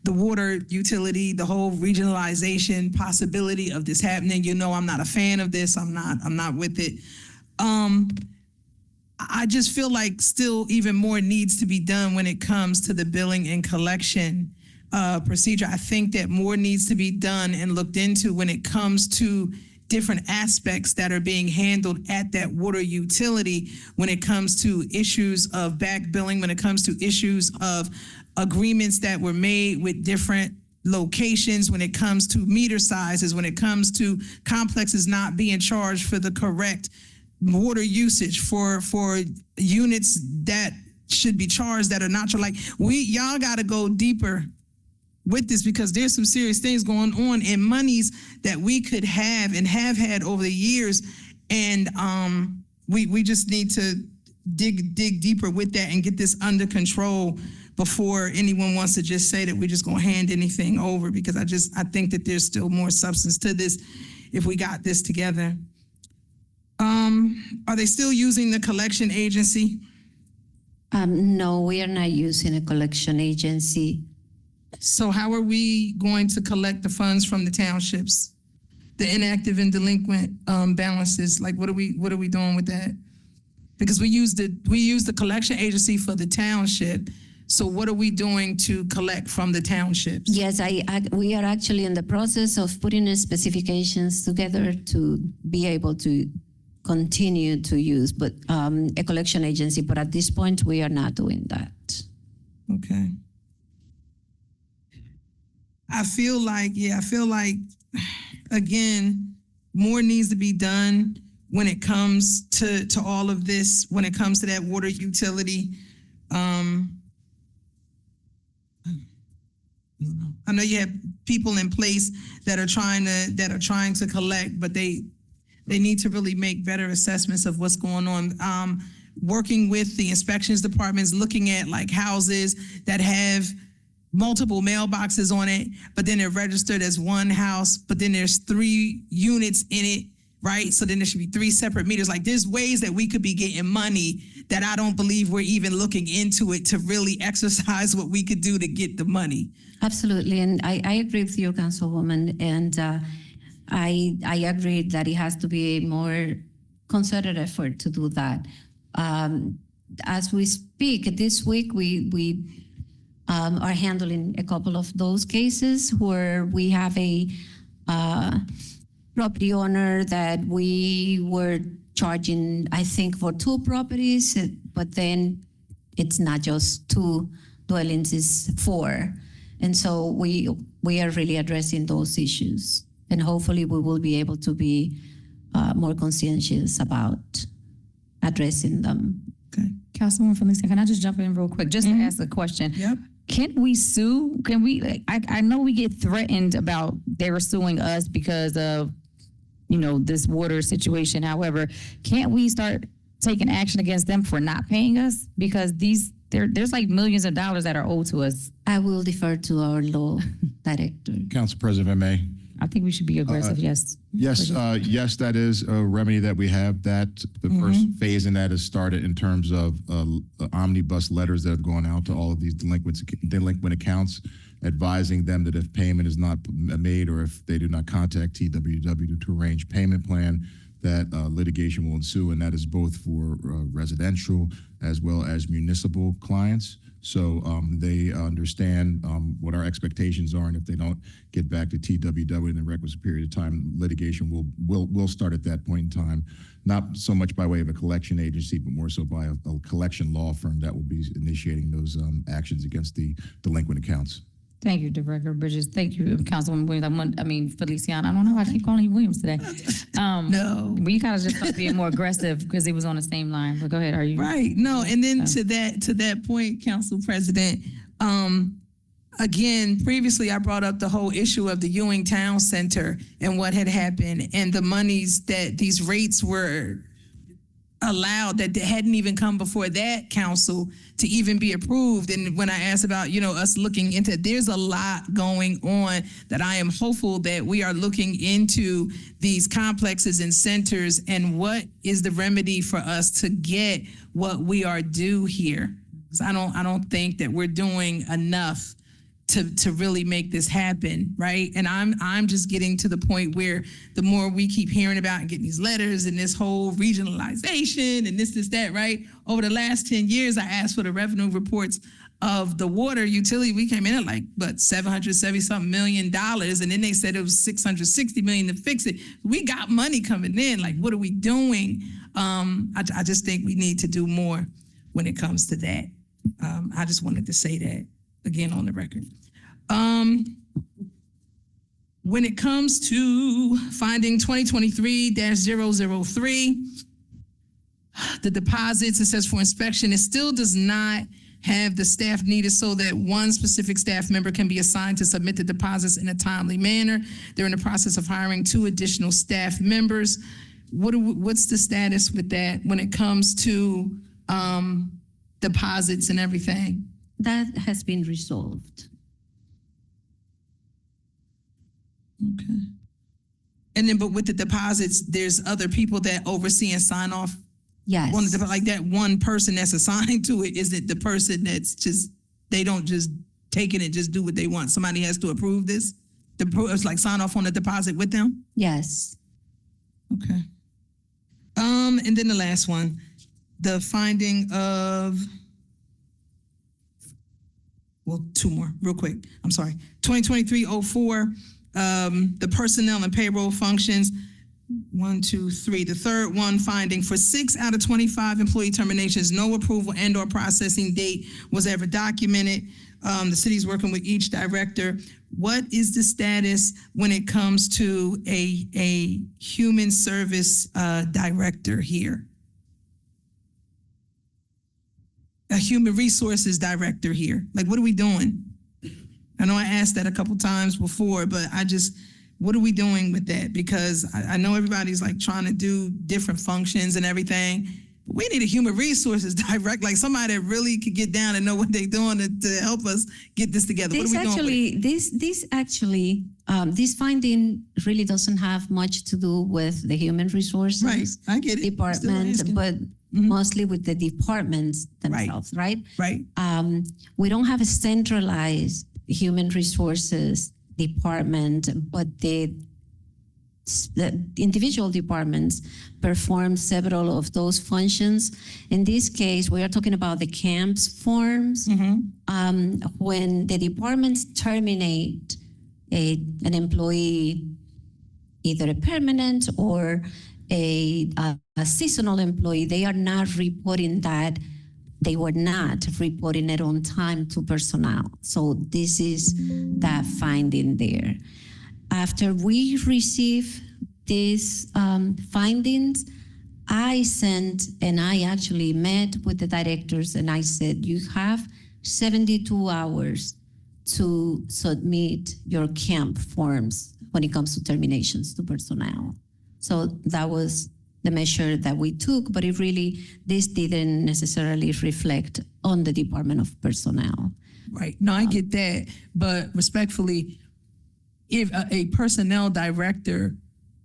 the water utility, the whole regionalization possibility of this happening. You know, I'm not a fan of this. I'm not with it. I just feel like still even more needs to be done when it comes to the billing and collection procedure. I think that more needs to be done and looked into when it comes to different aspects that are being handled at that water utility, when it comes to issues of back billing, when it comes to issues of agreements that were made with different locations, when it comes to meter sizes, when it comes to complexes not being charged for the correct water usage for units that should be charged that are not charged. Like y'all got to go deeper with this, because there's some serious things going on and monies that we could have and have had over the years. And we just need to dig deeper with that and get this under control before anyone wants to just say that we're just gonna hand anything over, because I think that there's still more substance to this if we got this together. Are they still using the collection agency? No, we are not using a collection agency. So how are we going to collect the funds from the townships? The inactive and delinquent balances, like what are we doing with that? Because we use the collection agency for the township. So what are we doing to collect from the townships? Yes, we are actually in the process of putting the specifications together to be able to continue to use, but a collection agency. But at this point, we are not doing that. Okay. I feel like, again, more needs to be done when it comes to all of this, when it comes to that water utility. I know you have people in place that are trying to collect, but they need to really make better assessments of what's going on. Working with the inspections departments, looking at like houses that have multiple mailboxes on it, but then they're registered as one house, but then there's 3 units in it, right? So then there should be 3 separate meters. Like there's ways that we could be getting money that I don't believe we're even looking into it to really exercise what we could do to get the money. Absolutely, and I agree with you, Councilwoman, and I agree that it has to be a more concerted effort to do that. As we speak, this week we are handling a couple of those cases where we have a property owner that we were charging, I think, for 2 properties, but then it's not just 2 dwellings, it's 4. And so we are really addressing those issues. And hopefully we will be able to be more conscientious about addressing them. Okay. Councilwoman Felicia, can I just jump in real quick, just to ask a question? Yep. Can we sue? Can we, I know we get threatened about they were suing us because of, this water situation. However, can't we start taking action against them for not paying us? Because there's like millions of dollars that are owed to us. I will defer to our law director. Council President, if I may. I think we should be aggressive, yes. Yes, yes, that is a remedy that we have. That the first phase in that has started in terms of omnibus letters that have gone out to all of these delinquent accounts, advising them that if payment is not made or if they do not contact TWW to arrange payment plan, that litigation will ensue, and that is both for residential as well as municipal clients. So they understand what our expectations are, and if they don't get back to TWW in the requisite period of time, litigation will start at that point in time. Not so much by way of a collection agency, but more so by a collection law firm that will be initiating those actions against the delinquent accounts. Thank you, Director Bridges. Thank you, Councilwoman Williams. Feliciana. I don't know why I keep calling you Williams today. No. We kind of just start being more aggressive because he was on the same line. But go ahead. Are you right? No. And then to that point, Council President. Again, previously I brought up the whole issue of the Ewing Town Center and what had happened and the monies that these rates were allowed, that hadn't even come before that council to even be approved. And when I asked about, us looking into, there's a lot going on that I am hopeful that we are looking into these complexes and centers and what is the remedy for us to get what we are due here. 'Cause I don't think that we're doing enough to really make this happen, right? And I'm just getting to the point where the more we keep hearing about and getting these letters and this whole regionalization and this, that, right? Over the last 10 years, I asked for the revenue reports of the water utility. We came in at like, $770-something million, and then they said it was $660 million to fix it. We got money coming in. Like, what are we doing? I just think we need to do more when it comes to that. I just wanted to say that again on the record. When it comes to finding 2023-003, the deposits, it says for inspection, it still does not have the staff needed so that one specific staff member can be assigned to submit the deposits in a timely manner. They're in the process of hiring 2 additional staff members. What's the status with that when it comes to deposits and everything? That has been resolved. Okay. And then, but with the deposits, there's other people that oversee and sign off. Yes. Like that one person that's assigned to it, is it the person that's just, they don't just take it and just do what they want? Somebody has to approve this? It's like sign off on the deposit with them? Yes. Okay. And then the last one, the finding of, well, 2 more, real quick. I'm sorry. 2023-04, the personnel and payroll functions. 1, 2, 3. The third one, finding for 6 out of 25 employee terminations, no approval and/or processing date was ever documented. The city's working with each director. What is the status when it comes to a human service director here? A human resources director here. Like, what are we doing? I know I asked that a couple times before, but what are we doing with that? Because I know everybody's like trying to do different functions and everything. But we need a human resources director, like somebody that really could get down and know what they're doing to help us get this together. What are we doing with it? This finding really doesn't have much to do with the human resources Right, I get it. department, but mostly with the departments themselves, right? Right. We don't have a centralized human resources department, but the individual departments perform several of those functions. In this case, we are talking about the camps forms. When the departments terminate an employee, either a permanent or a seasonal employee, they are not reporting that. They were not reporting it on time to personnel. So this is that finding there. After we receive these findings, I actually met with the directors and I said, you have 72 hours to submit your camp forms when it comes to terminations to personnel. So that was the measure that we took, but this didn't necessarily reflect on the Department of Personnel. Right. No, I get that. But respectfully, if a personnel director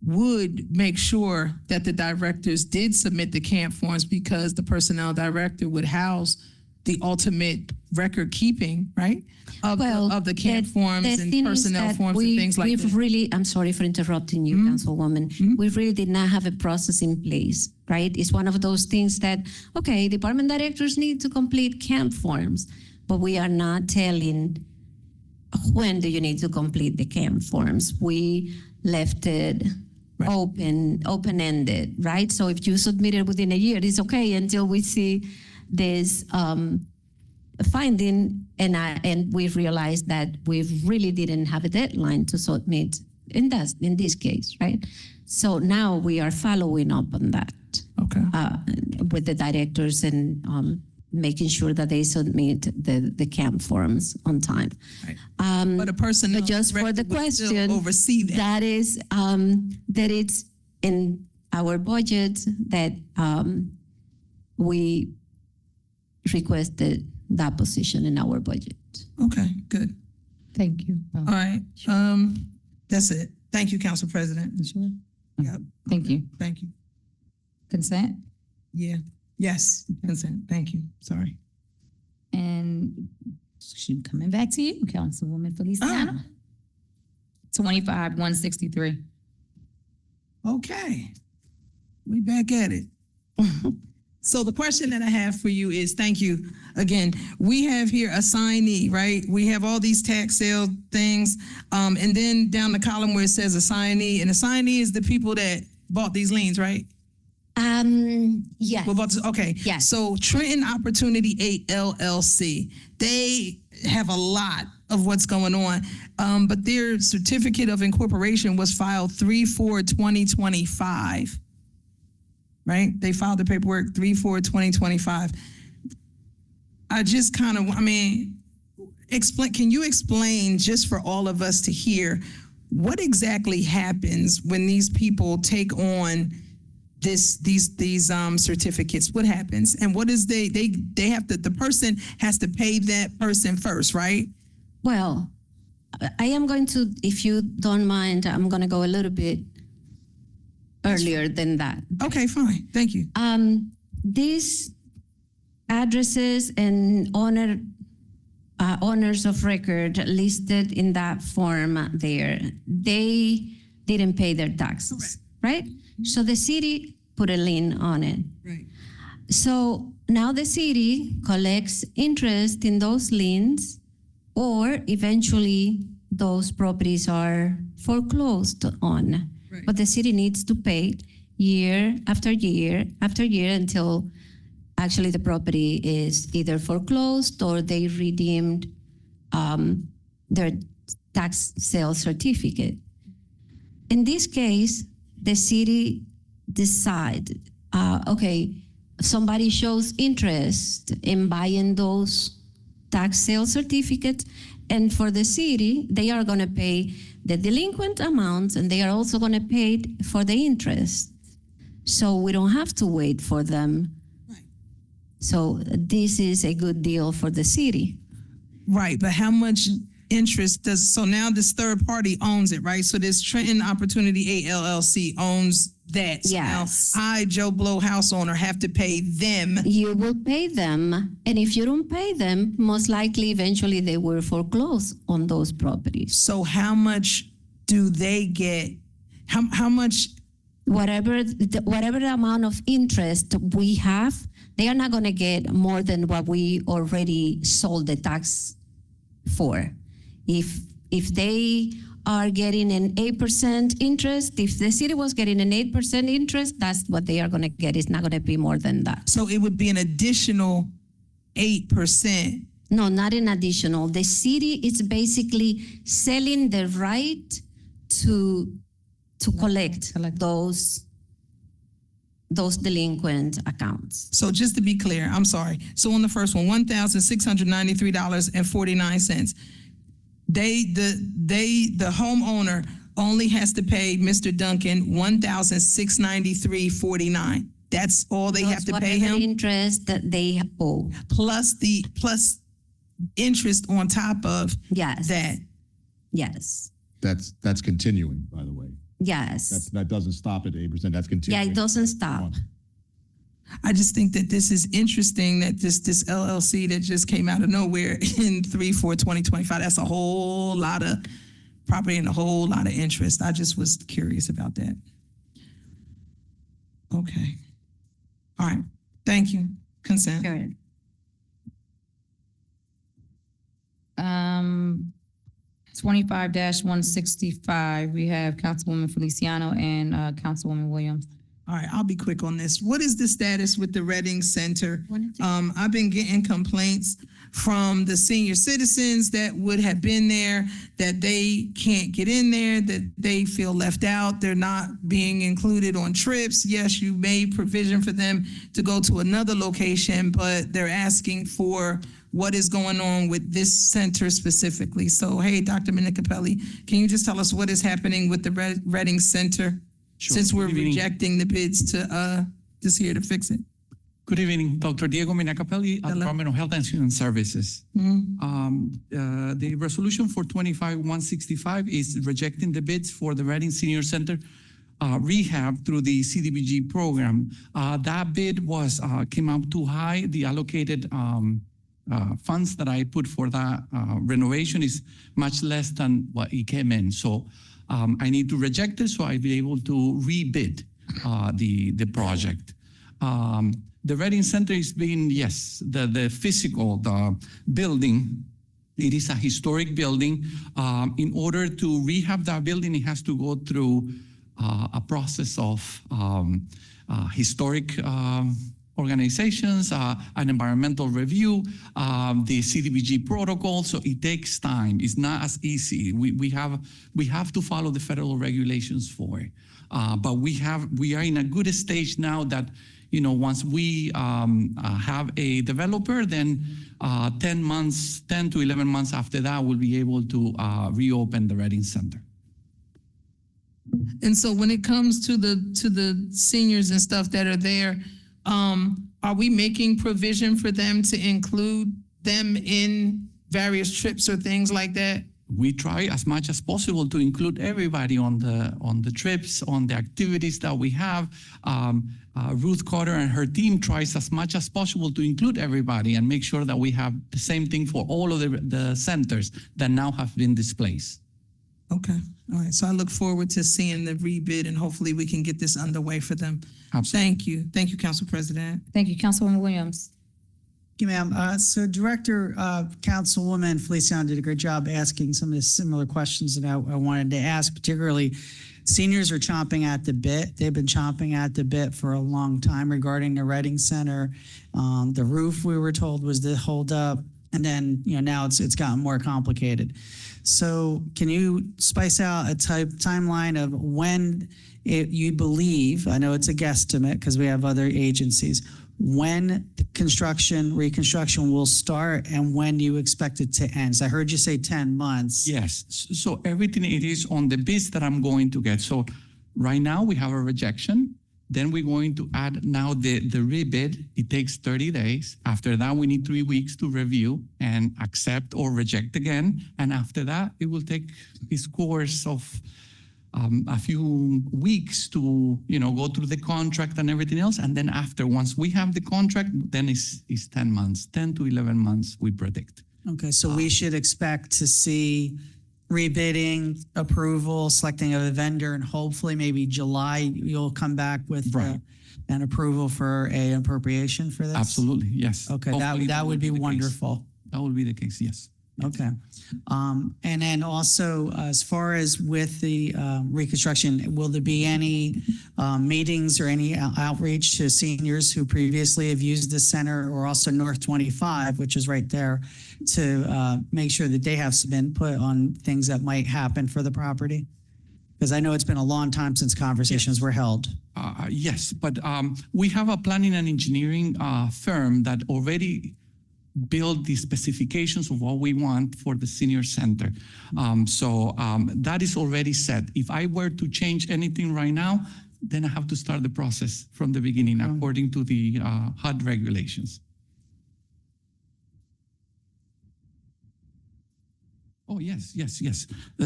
would make sure that the directors did submit the camp forms, because the personnel director would house the ultimate record keeping, right? Of the camp forms and personnel forms and things like that. I'm sorry for interrupting you, Councilwoman. We really did not have a process in place, right? It's one of those things that, okay, department directors need to complete camp forms, but we are not telling when do you need to complete the camp forms. We left it open-ended, right? So if you submit it within a year, it's okay until we see this finding, and we realized that we really didn't have a deadline to submit in this case, right? So now we are following up on that. Okay. With the directors and making sure that they submit the camp forms on time. Right. But a personnel just for the question, oversee that is that it's in our budget that we requested that position in our budget. Okay, good. Thank you. All right. That's it. Thank you, Council President. Sure. Yep. Thank you. Thank you. Consent? Yeah. Yes. Consent. Thank you. Sorry. And coming back to you, Councilwoman Feliciano. 25-163. Okay. We back at it. So the question that I have for you is, thank you again. We have here assignee, right? We have all these tax sale things. And then down the column where it says assignee, and assignee is the people that bought these liens, right? Yes. Okay. Yes. So Trenton Opportunity 8 LLC, they have a lot of what's going on. But their certificate of incorporation was filed 3/4/2025. Right? They filed the paperwork 3/4/2025. I just kind of, can you explain just for all of us to hear what exactly happens when these people take on these certificates? What happens? And what is they have to, the person has to pay that person first, right? Well, I am going to, if you don't mind, I'm going to go a little bit earlier than that. Okay, fine. Thank you. These addresses and owners of record listed in that form there, they didn't pay their taxes, right? So the city put a lien on it. Right. So now the city collects interest in those liens, or eventually those properties are foreclosed on. Right. But the city needs to pay year after year after year until actually the property is either foreclosed or they redeemed their tax sale certificate. In this case, the city decided, okay, somebody shows interest in buying those tax sale certificates, and for the city, they are going to pay the delinquent amounts, and they are also going to pay for the interest. So we don't have to wait for them. Right. So this is a good deal for the city. Right, but how much interest does, so now this third party owns it, right? So this Trenton Opportunity 8 LLC owns that. So yes. Now I, Joe Blow, house owner, have to pay them. You will pay them, and if you don't pay them, most likely eventually they will foreclose on those properties. So how much do they get? How much? Whatever the amount of interest we have, they are not going to get more than what we already sold the tax for. If they are getting an 8% interest, if the city was getting an 8% interest, that's what they are going to get. It's not going to be more than that. So it would be an additional 8%. No, not an additional. The city is basically selling the right to collect those delinquent accounts. So just to be clear, I'm sorry. So on the first one, $1,693.49. The homeowner only has to pay Mr. Duncan $1,693.49. That's all they have to pay him. Interest that they owe, plus interest on top of yes. that. Yes. That's continuing, by the way. Yes. That doesn't stop at 8%. That's continuing. Yeah, it doesn't stop. I just think that this is interesting that this LLC that just came out of nowhere in 3/4/2025, that's a whole lot of property and a whole lot of interest. I just was curious about that. Okay. All right. Thank you. Consent. Sure. 25-165, we have Councilwoman Feliciano and Councilwoman Williams. All right, I'll be quick on this. What is the status with the Reading Center? I've been getting complaints from the senior citizens that would have been there, that they can't get in there, that they feel left out. They're not being included on trips. Yes, you made provision for them to go to another location, but they're asking for what is going on with this center specifically. So, hey, Dr. Minicapelli, can you just tell us what is happening with the Reading Center? Sure. Since we're Good evening. rejecting the bids to just here to fix it. Good evening, Dr. Diego Minacapelli, Department of Health and Human Services. The resolution for 25-165 is rejecting the bids for the Reading Senior Center rehab through the CDBG program. That bid came out too high. The allocated funds that I put for that renovation is much less than what it came in. So I need to reject it so I'll be able to rebid the project. The Reading Center is being, yes, the physical, the building, it is a historic building. In order to rehab that building, it has to go through a process of historic organizations, an environmental review, the CDBG protocol. So it takes time. It's not as easy. We have to follow the federal regulations for it. But we are in a good stage now that, you know, once we have a developer, then 10 to 11 months after that, we'll be able to reopen the Reading Center. And so when it comes to the seniors and stuff that are there, are we making provision for them to include them in various trips or things like that? We try as much as possible to include everybody on the trips, on the activities that we have. Ruth Carter and her team tries as much as possible to include everybody and make sure that we have the same thing for all of the centers that now have been displaced. Okay, all right. So I look forward to seeing the rebid and hopefully we can get this underway for them. Absolutely. Thank you, Council President. Thank you, Councilwoman Williams. Thank you, ma'am. So Director, Councilwoman Feliciano did a great job asking some of the similar questions that I wanted to ask, particularly seniors are chomping at the bit. They've been chomping at the bit for a long time regarding the Reading Center. The roof, we were told, was the holdup. And then, you know, now it's gotten more complicated. So can you spice out a timeline of when you believe, I know it's a guesstimate because we have other agencies, when the reconstruction will start and when you expect it to end? So I heard you say 10 months. Yes, so everything it is on the bids that I'm going to get. So right now we have a rejection. Then we're going to add now the rebid. It takes 30 days. After that, we need 3 weeks to review and accept or reject again. And after that, it will take its course of a few weeks to, you know, go through the contract and everything else. And then after, once we have the contract, then it's 10 months, 10 to 11 months, we predict. Okay, so we should expect to see rebidding, approval, selecting of a vendor, and hopefully maybe July, you'll come back with an approval for an appropriation for this? Absolutely, yes. Okay, Hopefully that would be wonderful. That would be the case, yes. Okay. And then also, as far as with the reconstruction, will there be any meetings or any outreach to seniors who previously have used the center, or also North 25, which is right there, to make sure that they have some input on things that might happen for the property? Because I know it's been a long time since conversations were held. Yes, but we have a planning and engineering firm that already build the specifications of what we want for the senior center. So that is already set. If I were to change anything right now, then I have to start the process from the beginning according to the HUD regulations. Oh, yes.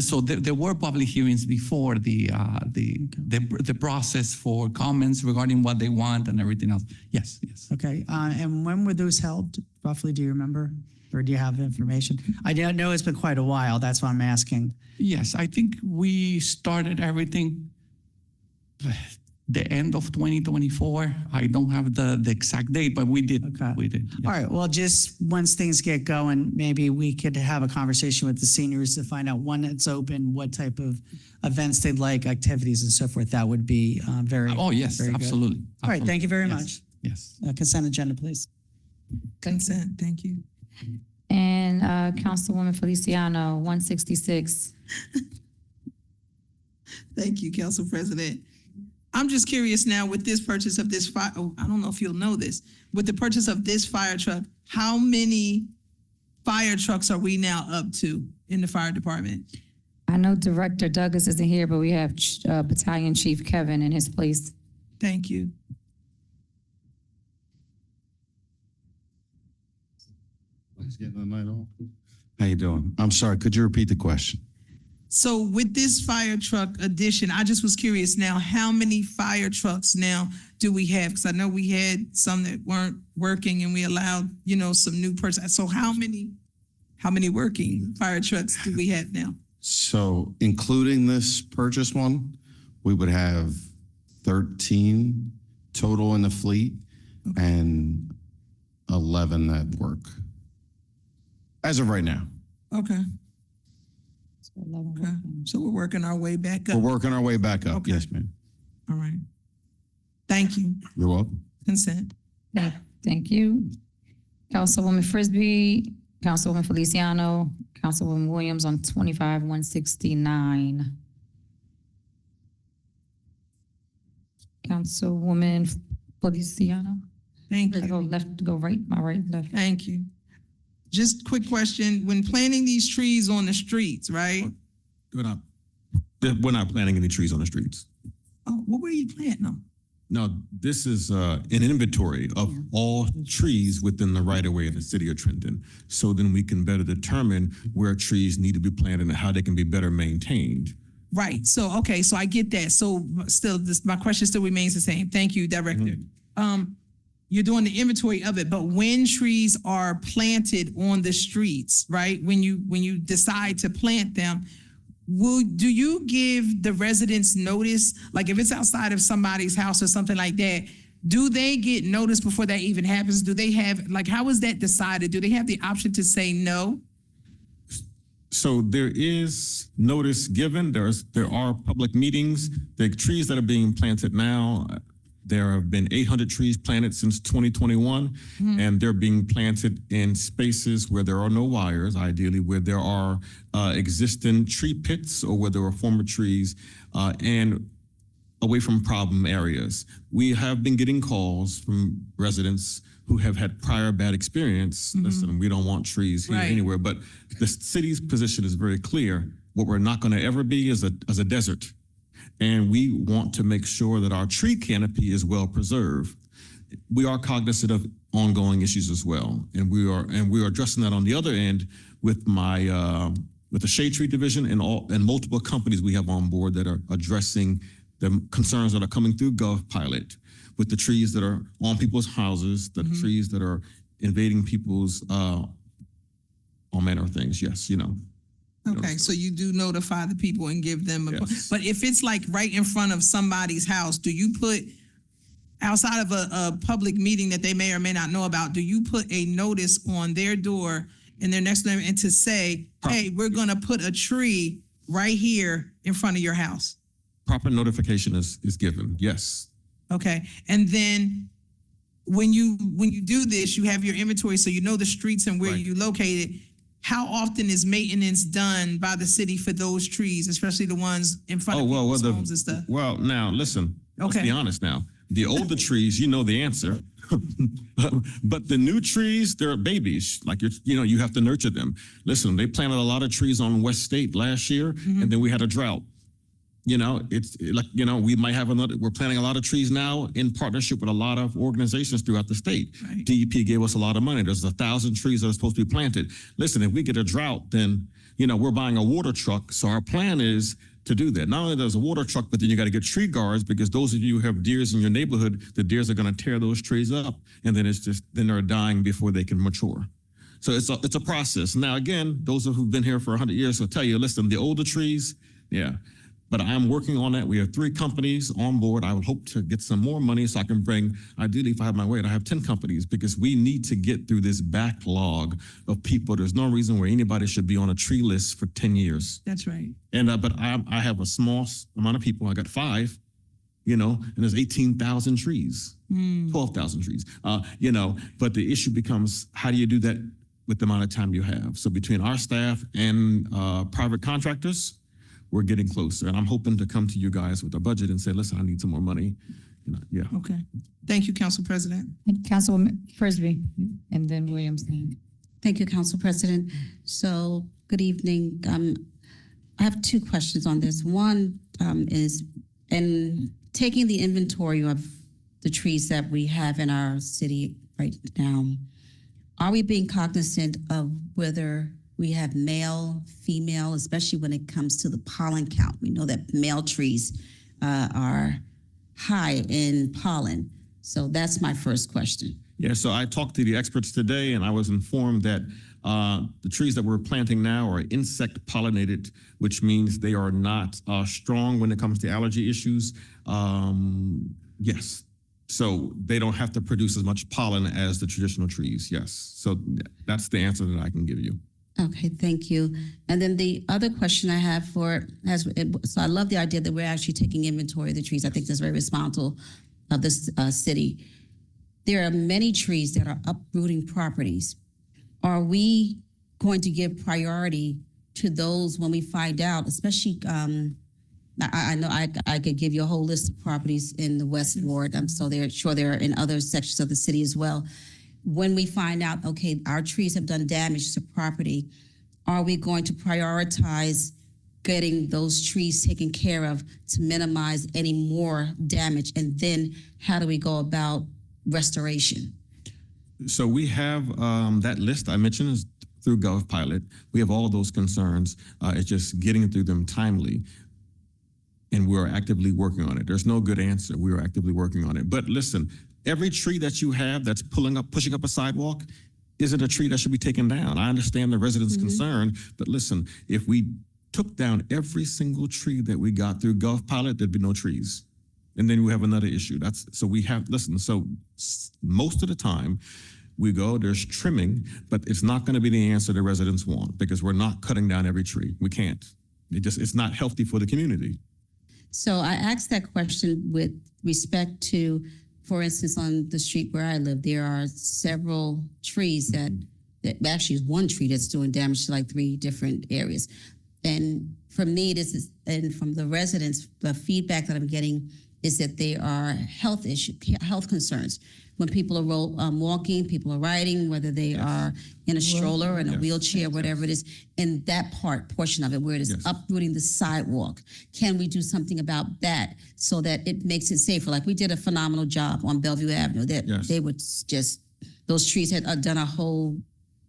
So there were public hearings before the process for comments regarding what they want and everything else. Yes. Okay, and when were those held, roughly, do you remember? Or do you have information? I don't know, it's been quite a while, that's why I'm asking. Yes, I think we started everything the end of 2024. I don't have the exact date, but we did. Okay. We did. Yes. All right, well, just once things get going, maybe we could have a conversation with the seniors to find out when it's open, what type of events they'd like, activities and so forth. That would be very, Oh, yes, very good. absolutely. All right, thank you very Yes. much. Yes. Consent agenda, please. Consent, thank you. And Councilwoman Feliciano, 166. Thank you, Council President. I'm just curious now with this purchase of this fire, I don't know if you'll know this, with the purchase of this fire truck, how many fire trucks are we now up to in the fire department? I know Director Douglas isn't here, but we have Battalion Chief Kevin in his place. Thank you. Let's get the night off. How you doing? I'm sorry, could you repeat the question? So with this fire truck addition, I just was curious now, how many fire trucks now do we have? Because I know we had some that weren't working and we allowed, some new persons. So how many working fire trucks do we have now? So including this purchase one, we would have 13 total in the fleet and 11 that work. As of right now. Okay. Okay. So we're working our way back up. We're working our way back up. Okay. Yes, ma'am. All right. Thank you. You're welcome. Consent. Thank you. Councilwoman Frisbee, Councilwoman Feliciano, Councilwoman Williams on 25-169. Councilwoman Feliciano. Thank you. Go left, go right, my right, left. Thank you. Just quick question, when planting these trees on the streets, right? We're not planting any trees on the streets. Oh, what were you planting them? No, this is an inventory of all trees within the right of way of the city of Trenton. So then we can better determine where trees need to be planted and how they can be better maintained. Right, so, okay, so I get that. So still, my question still remains the same. Thank you, Director. You're doing the inventory of it, but when trees are planted on the streets, right? When you decide to plant them, do you give the residents notice? Like if it's outside of somebody's house or something like that, do they get notice before that even happens? Do they have, how is that decided? Do they have the option to say no? So there is notice given. There are public meetings. The trees that are being planted now, there have been 800 trees planted since 2021, and they're being planted in spaces where there are no wires, ideally where there are existing tree pits or where there are former trees, and away from problem areas. We have been getting calls from residents who have had prior bad experience. Listen, we don't want trees here anywhere, but the city's position is very clear. What we're not going to ever be is a desert. And we want to make sure that our tree canopy is well preserved. We are cognizant of ongoing issues as well, and we are addressing that on the other end with with the Shade Tree Division and multiple companies we have on board that are addressing the concerns that are coming through GovPilot with the trees that are on people's houses, the trees that are invading people's all manner of things. Yes, Okay, so you do notify the people and give them but if it's like right in front of somebody's house, do you put, outside of a public meeting that they may or may not know about, do you put a notice on their door and their next door and to say, hey, we're gonna put a tree right here in front of your house? Proper notification is given, yes. Okay, and then when you do this, you have your inventory, so you know the streets and where you located. How often is maintenance done by the city for those trees, especially the ones in front of people's homes and stuff? Well, now listen, let's be honest now. The older trees, you know the answer. But the new trees, they're babies. Like you have to nurture them. Listen, they planted a lot of trees on West State last year, and then we had a drought. It's like, we might have we're planting a lot of trees now in partnership with a lot of organizations throughout the state. Right. DEP gave us a lot of money. There's 1,000 trees that are supposed to be planted. Listen, if we get a drought, then, we're buying a water truck. So our plan is to do that. Not only there's a water truck, but then you got to get tree guards, because those of you who have deers in your neighborhood, the deers are going to tear those trees up. And then then they're dying before they can mature. So it's a process. Now, again, those who've been here for 100 years will tell you, listen, the older trees, but I'm working on that. We have 3 companies on board. I would hope to get some more money so I can bring, ideally, if I have my way, I have 10 companies, because we need to get through this backlog of people. There's no reason where anybody should be on a tree list for 10 years. That's right. And but I have a small amount of people. I got 5, and there's 18,000 trees, 12,000 trees, but the issue becomes, how do you do that with the amount of time you have? So between our staff and private contractors, we're getting closer, and I'm hoping to come to you guys with a budget and say, listen, I need some more money. Okay. Thank you, Council President. Councilwoman Frisbee, and then Williams. Thank you, Council President. So, good evening. I have 2 questions on this. One is, in taking the inventory of the trees that we have in our city right now, are we being cognizant of whether we have male, female, especially when it comes to the pollen count? We know that male trees are high in pollen. So that's my first question. Yeah, so I talked to the experts today, and I was informed that the trees that we're planting now are insect pollinated, which means they are not strong when it comes to allergy issues. Yes, so they don't have to produce as much pollen as the traditional trees. Yes, so that's the answer that I can give you. Okay, thank you. And then the other question I have so I love the idea that we're actually taking inventory of the trees. I think that's very responsible of this city. There are many trees that are uprooting properties. Are we going to give priority to those when we find out, especially, I know I could give you a whole list of properties in the West Ward. I'm sure there are in other sections of the city as well. When we find out, okay, our trees have done damage to property, are we going to prioritize getting those trees taken care of to minimize any more damage? And then how do we go about restoration? So we have that list I mentioned is through GovPilot. We have all those concerns. It's just getting through them timely. And we're actively working on it. There's no good answer. We are actively working on it. But listen, every tree that you have that's pushing up a sidewalk isn't a tree that should be taken down. I understand the residents' concern, but listen, if we took down every single tree that we got through GovPilot, there'd be no trees. And then we have another issue. So most of the time we go, there's trimming, but it's not going to be the answer the residents want because we're not cutting down every tree. We can't. It's not healthy for the community. So I asked that question with respect to, for instance, on the street where I live, there are several trees that actually is one tree that's doing damage to like 3 different areas. And from me, and from the residents, the feedback that I'm getting is that there are health concerns. When people are walking, people are riding, whether they are in a stroller, in a wheelchair, whatever it is, and that portion of it where it is uprooting the sidewalk. Can we do something about that so that it makes it safer? Like we did a phenomenal job on Bellevue Avenue. They would just, those trees had done a whole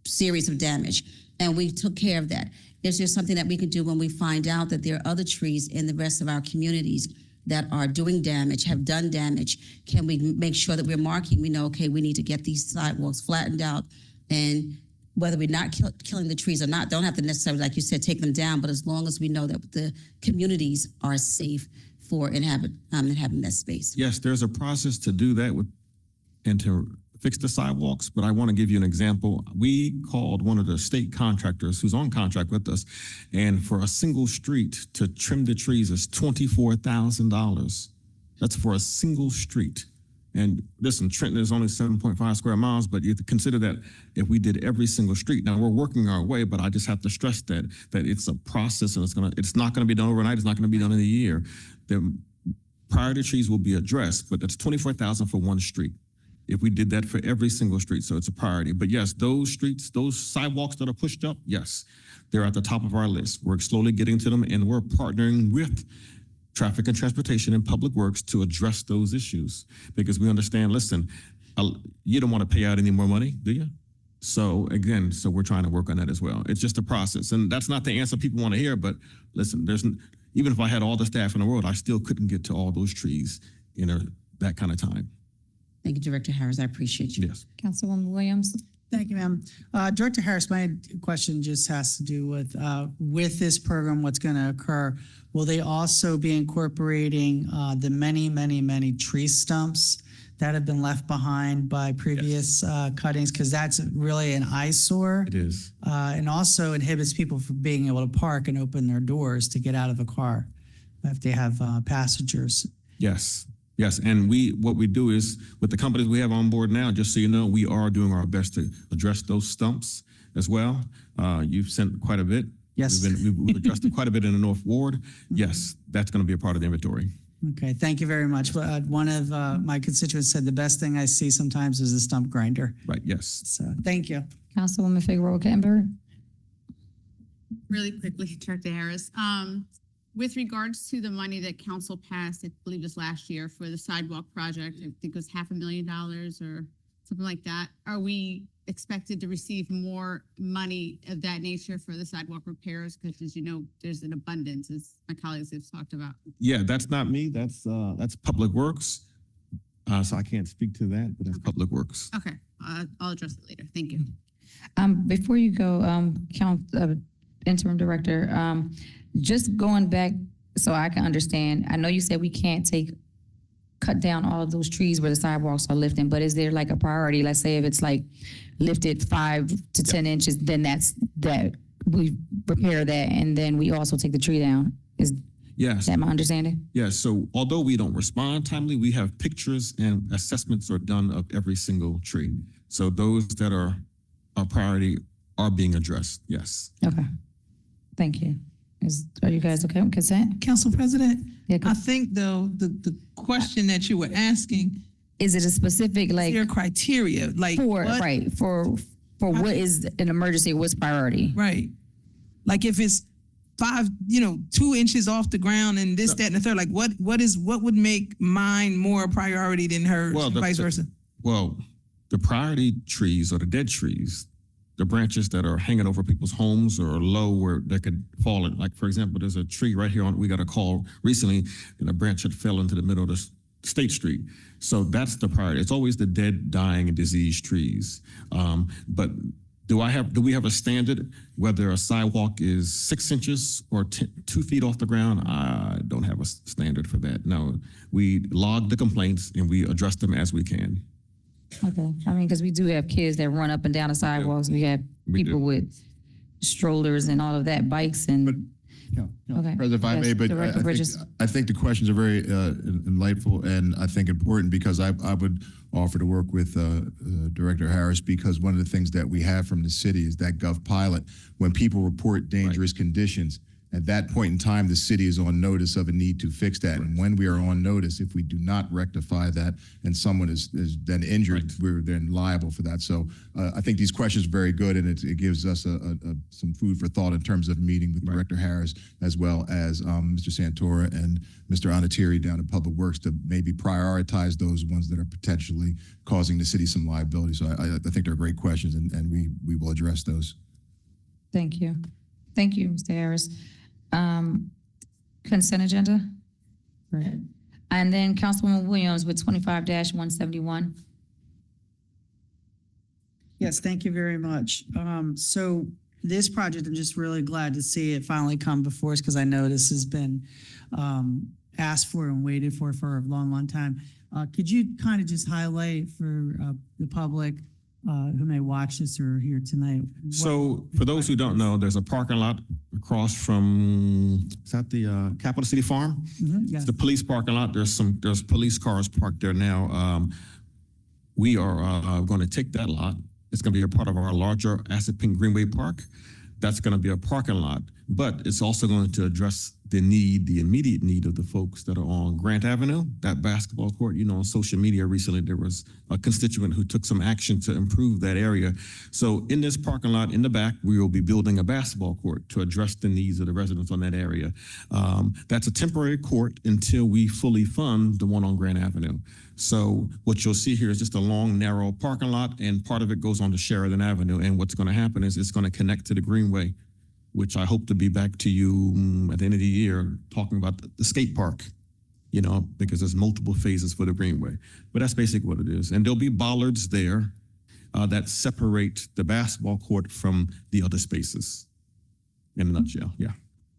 series of damage, and we took care of that. Is there something that we can do when we find out that there are other trees in the rest of our communities that are doing damage, have done damage? Can we make sure that we're marking, we know, okay, we need to get these sidewalks flattened out, and whether we're not killing the trees or not, don't have to necessarily, like you said, take them down, but as long as we know that the communities are safe for inhabiting that space. Yes, there's a process to do that and to fix the sidewalks, but I want to give you an example. We called one of the state contractors who's on contract with us, and for a single street to trim the trees is $24,000. That's for a single street. And listen, Trenton is only 7.5 square miles, but you have to consider that if we did every single street. Now we're working our way, but I just have to stress that it's a process, and it's not going to be done overnight. It's not going to be done in a year. The priority trees will be addressed, but that's $24,000 for one street. If we did that for every single street, so it's a priority. But yes, those streets, those sidewalks that are pushed up, yes, they're at the top of our list. We're slowly getting to them, and we're partnering with Traffic and Transportation and Public Works to address those issues because we understand, listen, you don't want to pay out any more money, do you? So again, we're trying to work on that as well. It's just a process, and that's not the answer people want to hear, but listen, even if I had all the staff in the world, I still couldn't get to all those trees in that kind of time. Thank you, Director Harris. I appreciate you. Yes. Councilwoman Williams. Thank you, ma'am. Director Harris, my question just has to do with this program, what's going to occur. Will they also be incorporating the many, many, many tree stumps that have been left behind by previous cuttings? Because that's really an eyesore. It is. And also inhibits people from being able to park and open their doors to get out of a car if they have passengers. Yes. Yes, and what we do is with the companies we have on board now, just so you know, we are doing our best to address those stumps as well. You've sent quite a bit. Yes. We've addressed quite a bit in the North Ward. Yes, that's going to be a part of the inventory. Okay, thank you very much. One of my constituents said the best thing I see sometimes is a stump grinder. Right, yes. So thank you. Councilwoman Figueroa Canberra. Really quickly, Director Harris. With regards to the money that council passed, I believe this last year for the sidewalk project, I think it was $500,000 or something like that, are we expected to receive more money of that nature for the sidewalk repairs? Because as you know, there's an abundance, as my colleagues have talked about. Yeah, that's not me. That's Public Works. So I can't speak to that, but that's Public Works. Okay, I'll address it later. Thank you. Before you go, Interim Director, just going back so I can understand, I know you said we can't cut down all of those trees where the sidewalks are lifting, but is there like a priority? Let's say if it's like lifted 5 to 10 inches, then that we repair that, and then we also take the tree down. Is Yes. that my understanding? Yes. So although we don't respond timely, we have pictures and assessments are done of every single tree. So those that are a priority are being addressed. Yes. Okay. Thank you. Are you guys okay with consent? Council President, Yeah, I think though, the question that you were asking, is it a specific like your criteria, like for what- right for what is an emergency? What's priority? Right. Like if it's 2 inches off the ground and this, that, and the third, like what would make mine more priority than hers, and vice versa? Well, the priority trees are the dead trees, the branches that are hanging over people's homes or low where they could fall in. Like, for example, there's a tree right here we got a call recently and a branch that fell into the middle of the State Street. So that's the priority. It's always the dead, dying, and diseased trees. But do we have a standard whether a sidewalk is 6 inches or 2 feet off the ground? I don't have a standard for that. No, we log the complaints and we address them as we can. Okay. I mean, because we do have kids that run up and down the sidewalks. We have people with strollers and all of that, bikes and. Okay. President, if I may, but Director Bridges. I think the questions are very enlightful and I think important because I would offer to work with Director Harris because one of the things that we have from the city is that Gov pilot, when people report dangerous conditions, at that point in time, the city is on notice of a need to fix that. And when we are on notice, if we do not rectify that and someone is then injured, we're then liable for that. So I think these questions are very good and it gives us some food for thought in terms of meeting with Director Harris as well as Mr. Santora and Mr. Anatiri down at Public Works to maybe prioritize those ones that are potentially causing the city some liability. So I think they're great questions and we will address those. Thank you. Thank you, Mr. Harris. Consent agenda? Right. And then Councilwoman Williams with 25-171. Yes, thank you very much. So this project, I'm just really glad to see it finally come before us because I know this has been asked for and waited for a long, long time. Could you kind of just highlight for the public who may watch this or hear tonight? So for those who don't know, there's a parking lot across from, is that the Capital City Farm? Yes. It's the police parking lot. There's police cars parked there now. We are going to take that lot. It's going to be a part of our larger Asset Pink Greenway Park. That's going to be a parking lot, but it's also going to address the immediate need of the folks that are on Grant Avenue, that basketball court. You know, on social media recently, there was a constituent who took some action to improve that area. So in this parking lot in the back, we will be building a basketball court to address the needs of the residents on that area. That's a temporary court until we fully fund the one on Grant Avenue. So what you'll see here is just a long, narrow parking lot, and part of it goes on to Sheridan Avenue. And what's going to happen is it's going to connect to the Greenway, which I hope to be back to you at the end of the year talking about the skate park, you know, because there's multiple phases for the Greenway. But that's basically what it is. And there'll be bollards there that separate the basketball court from the other spaces in a nutshell, yeah.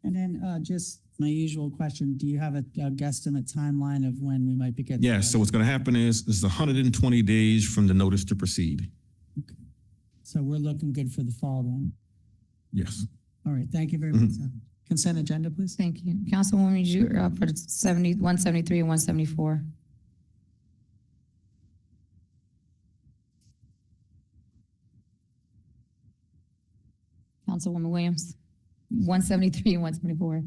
And then just my usual question, do you have a guesstimate timeline of when we might be getting? Yeah, so what's going to happen is 120 days from the notice to proceed. Okay. So we're looking good for the fall then? Yes. All right, thank you very much. Consent agenda, please. Thank you. Councilwoman, you're up for 173 and 174. Councilwoman Williams, 173 and 174.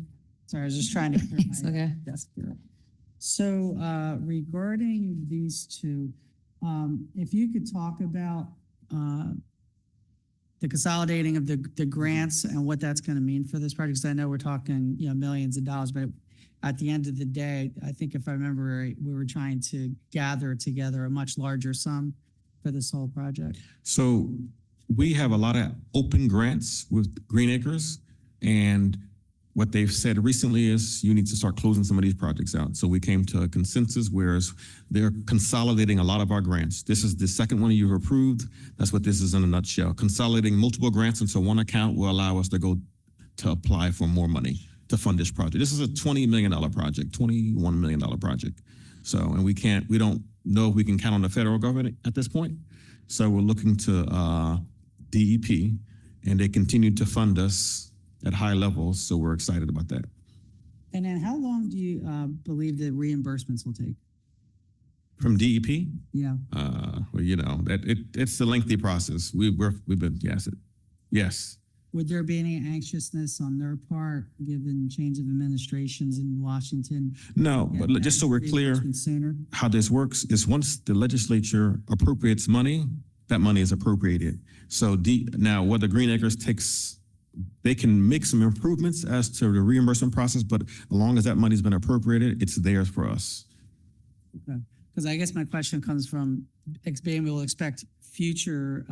Sorry, I was just trying to clear It's my okay. desk here. So regarding these two, if you could talk about the consolidating of the grants and what that's going to mean for this project, because I know we're talking millions of dollars, but at the end of the day, I think if I remember right, we were trying to gather together a much larger sum for this whole project? So we have a lot of open grants with Green Acres, and what they've said recently is you need to start closing some of these projects out. So we came to a consensus, whereas they're consolidating a lot of our grants. This is the second one you've approved. That's what this is in a nutshell. Consolidating multiple grants into one account will allow us to go to apply for more money to fund this project. This is a $20 million project, $21 million project. So, and we don't know if we can count on the federal government at this point. So we're looking to DEP, and they continue to fund us at high levels. So we're excited about that. And then how long do you believe the reimbursements will take? From DEP? Yeah. Well, you know, it's a lengthy process. We've been, yes. Would there be any anxiousness on their part, given change of administrations in Washington? No, Yeah, but just so we're clear, reimbursement sooner? how this works is once the legislature appropriates money, that money is appropriated. So now whether Green Acres they can make some improvements as to the reimbursement process, but as long as that money's been appropriated, it's theirs for us. Okay. Because I guess my question comes from being able to expect future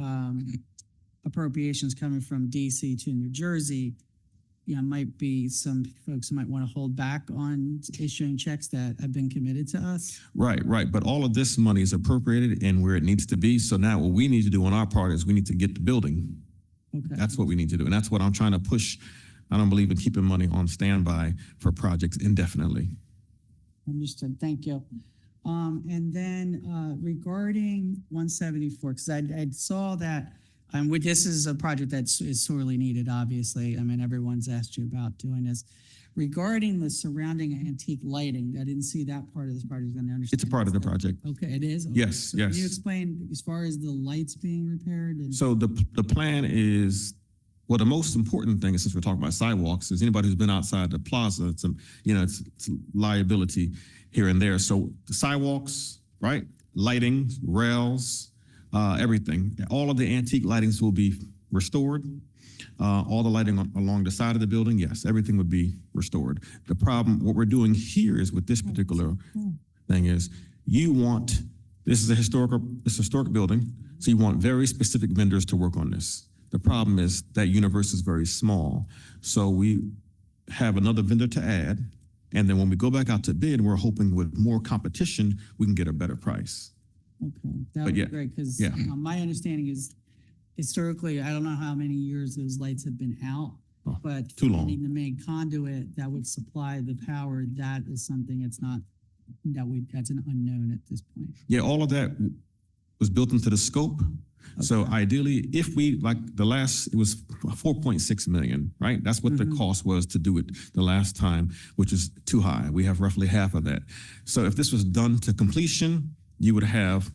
appropriations coming from DC to New Jersey. You know, might be some folks who might want to hold back on issuing checks that have been committed to us. Right. But all of this money is appropriated and where it needs to be. So now what we need to do on our part is we need to get the building. Okay. That's what we need to do. And that's what I'm trying to push. I don't believe in keeping money on standby for projects indefinitely. Understood. Thank you. And then regarding 174, because I saw that this is a project that is sorely needed, obviously. I mean, everyone's asked you about doing this. Regarding the surrounding antique lighting, I didn't see that part of this project. I understand. It's a part of the project. Okay, it is? Okay. Yes, So yes. Can you explain as far as the lights being repaired? So the plan is, well, the most important thing is, since we're talking about sidewalks, is anybody who's been outside the plaza, it's liability here and there. So the sidewalks, right? Lighting, rails, everything. All of the antique lightings will be restored. All the lighting along the side of the building, yes, everything would be restored. The problem, what we're doing here is with this particular thing is this is a historic building, so you want very specific vendors to work on this. The problem is that universe is very small. So we have another vendor to add, and then when we go back out to bid, we're hoping with more competition, we can get a better price. Okay, that would be great, because my understanding is historically, I don't know how many years those lights have been out, but too long. Needing the main conduit that would supply the power, that is something that's an unknown at this point. Yeah, all of that was built into the scope. Okay. So ideally, if we, like it was 4.6 million, right? That's what the cost was to do it the last time, which is too high. We have roughly half of that. So if this was done to completion, you would have,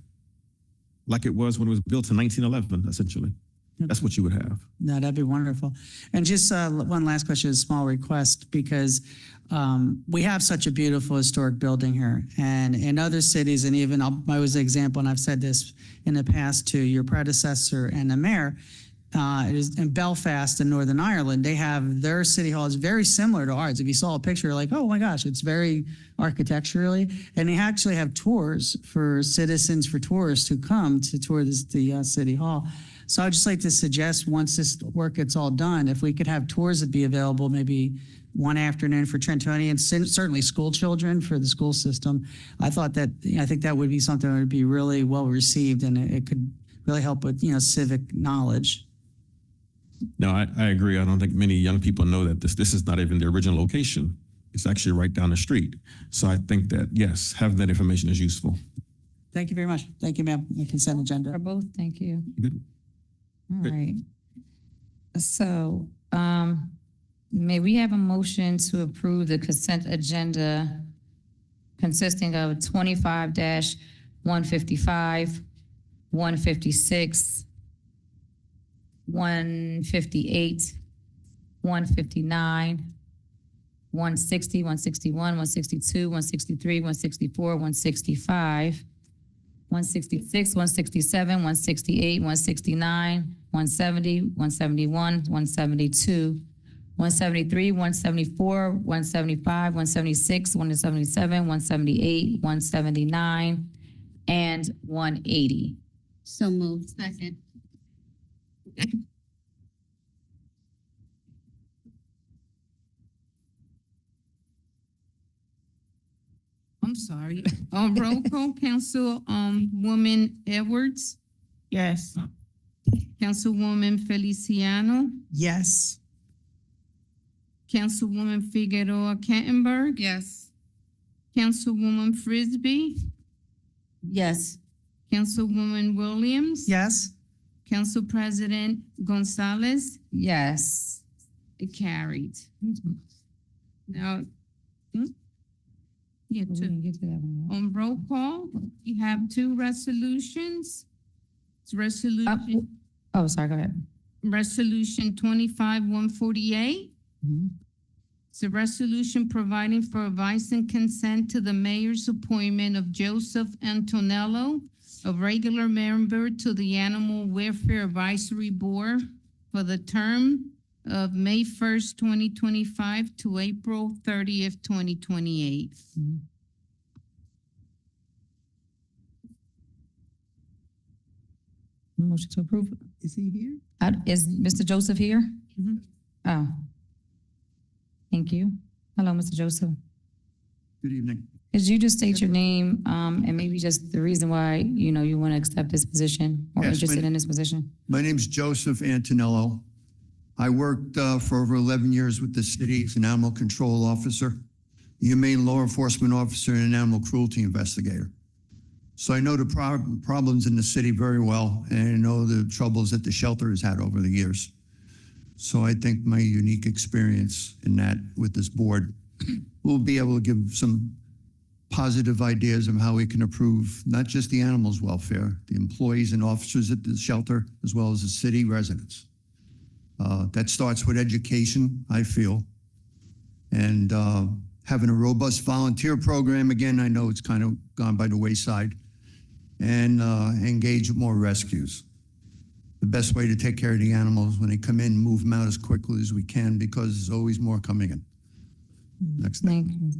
like it was when it was built in 1911, essentially. That's what you would have. No, that'd be wonderful. And just one last question, a small request, because we have such a beautiful historic building here. And in other cities, and even I was an example, and I've said this in the past to your predecessor and the mayor, it is in Belfast in Northern Ireland, they have their city hall is very similar to ours. If you saw a picture, you're like, oh my gosh, it's very architecturally. And they actually have tours for citizens, for tourists who come to tour the city hall. So I'd just like to suggest, once this work gets all done, if we could have tours that be available, maybe one afternoon for Trentonians, certainly school children for the school system. I think that would be something that would be really well received, and it could really help with, civic knowledge. No, I agree. I don't think many young people know that this is not even the original location. It's actually right down the street. So I think that, yes, having that information is useful. Thank you very much. Thank you, ma'am. The consent agenda. For both, thank you. Good. All right. So, may we have a motion to approve the consent agenda consisting of 25-155, 156, 158, 159, 160, 161, 162, 163, 164, 165, 166, 167, 168, 169, 170, 171, 172, 173, 174, 175, 176, 177, 178, 179, and 180. So moved. Second. I'm sorry. Roll call, Councilwoman Edwards, Yes. Councilwoman Feliciano, Yes. Councilwoman Figueroa Kettenberg, Yes. Councilwoman Frisbee, Yes. Councilwoman Williams. Yes. Council President Gonzalez. Yes. It carried. Now, yeah, We two. didn't get to that one yet. On roll call, we have two resolutions. It's resolution, Oh, sorry, go ahead. resolution 25-148. It's a resolution providing for advice and consent to the mayor's appointment of Joseph Antonello, a regular member to the Animal Welfare Advisory Board for the term of May 1st, 2025 to April 30th, 2028. Motion to approve. Is he here? Is Mr. Joseph here? Mhm. Oh. Thank you. Hello, Mr. Joseph. Good evening. Could you just state your name, and maybe just the reason why, you want to accept this position or Yes, interested in this position? My name's Joseph Antonello. I worked for over 11 years with the city as an animal control officer, humane law enforcement officer, and an animal cruelty investigator. So I know the problems in the city very well, and I know the troubles that the shelter has had over the years. So I think my unique experience in that with this board will be able to give some positive ideas of how we can improve not just the animals' welfare, the employees and officers at the shelter, as well as the city residents. That starts with education, I feel, and having a robust volunteer program. Again, I know it's kind of gone by the wayside, and engage more rescues. The best way to take care of the animals when they come in, move them out as quickly as we can, because there's always more coming in. Next thing. Thank you.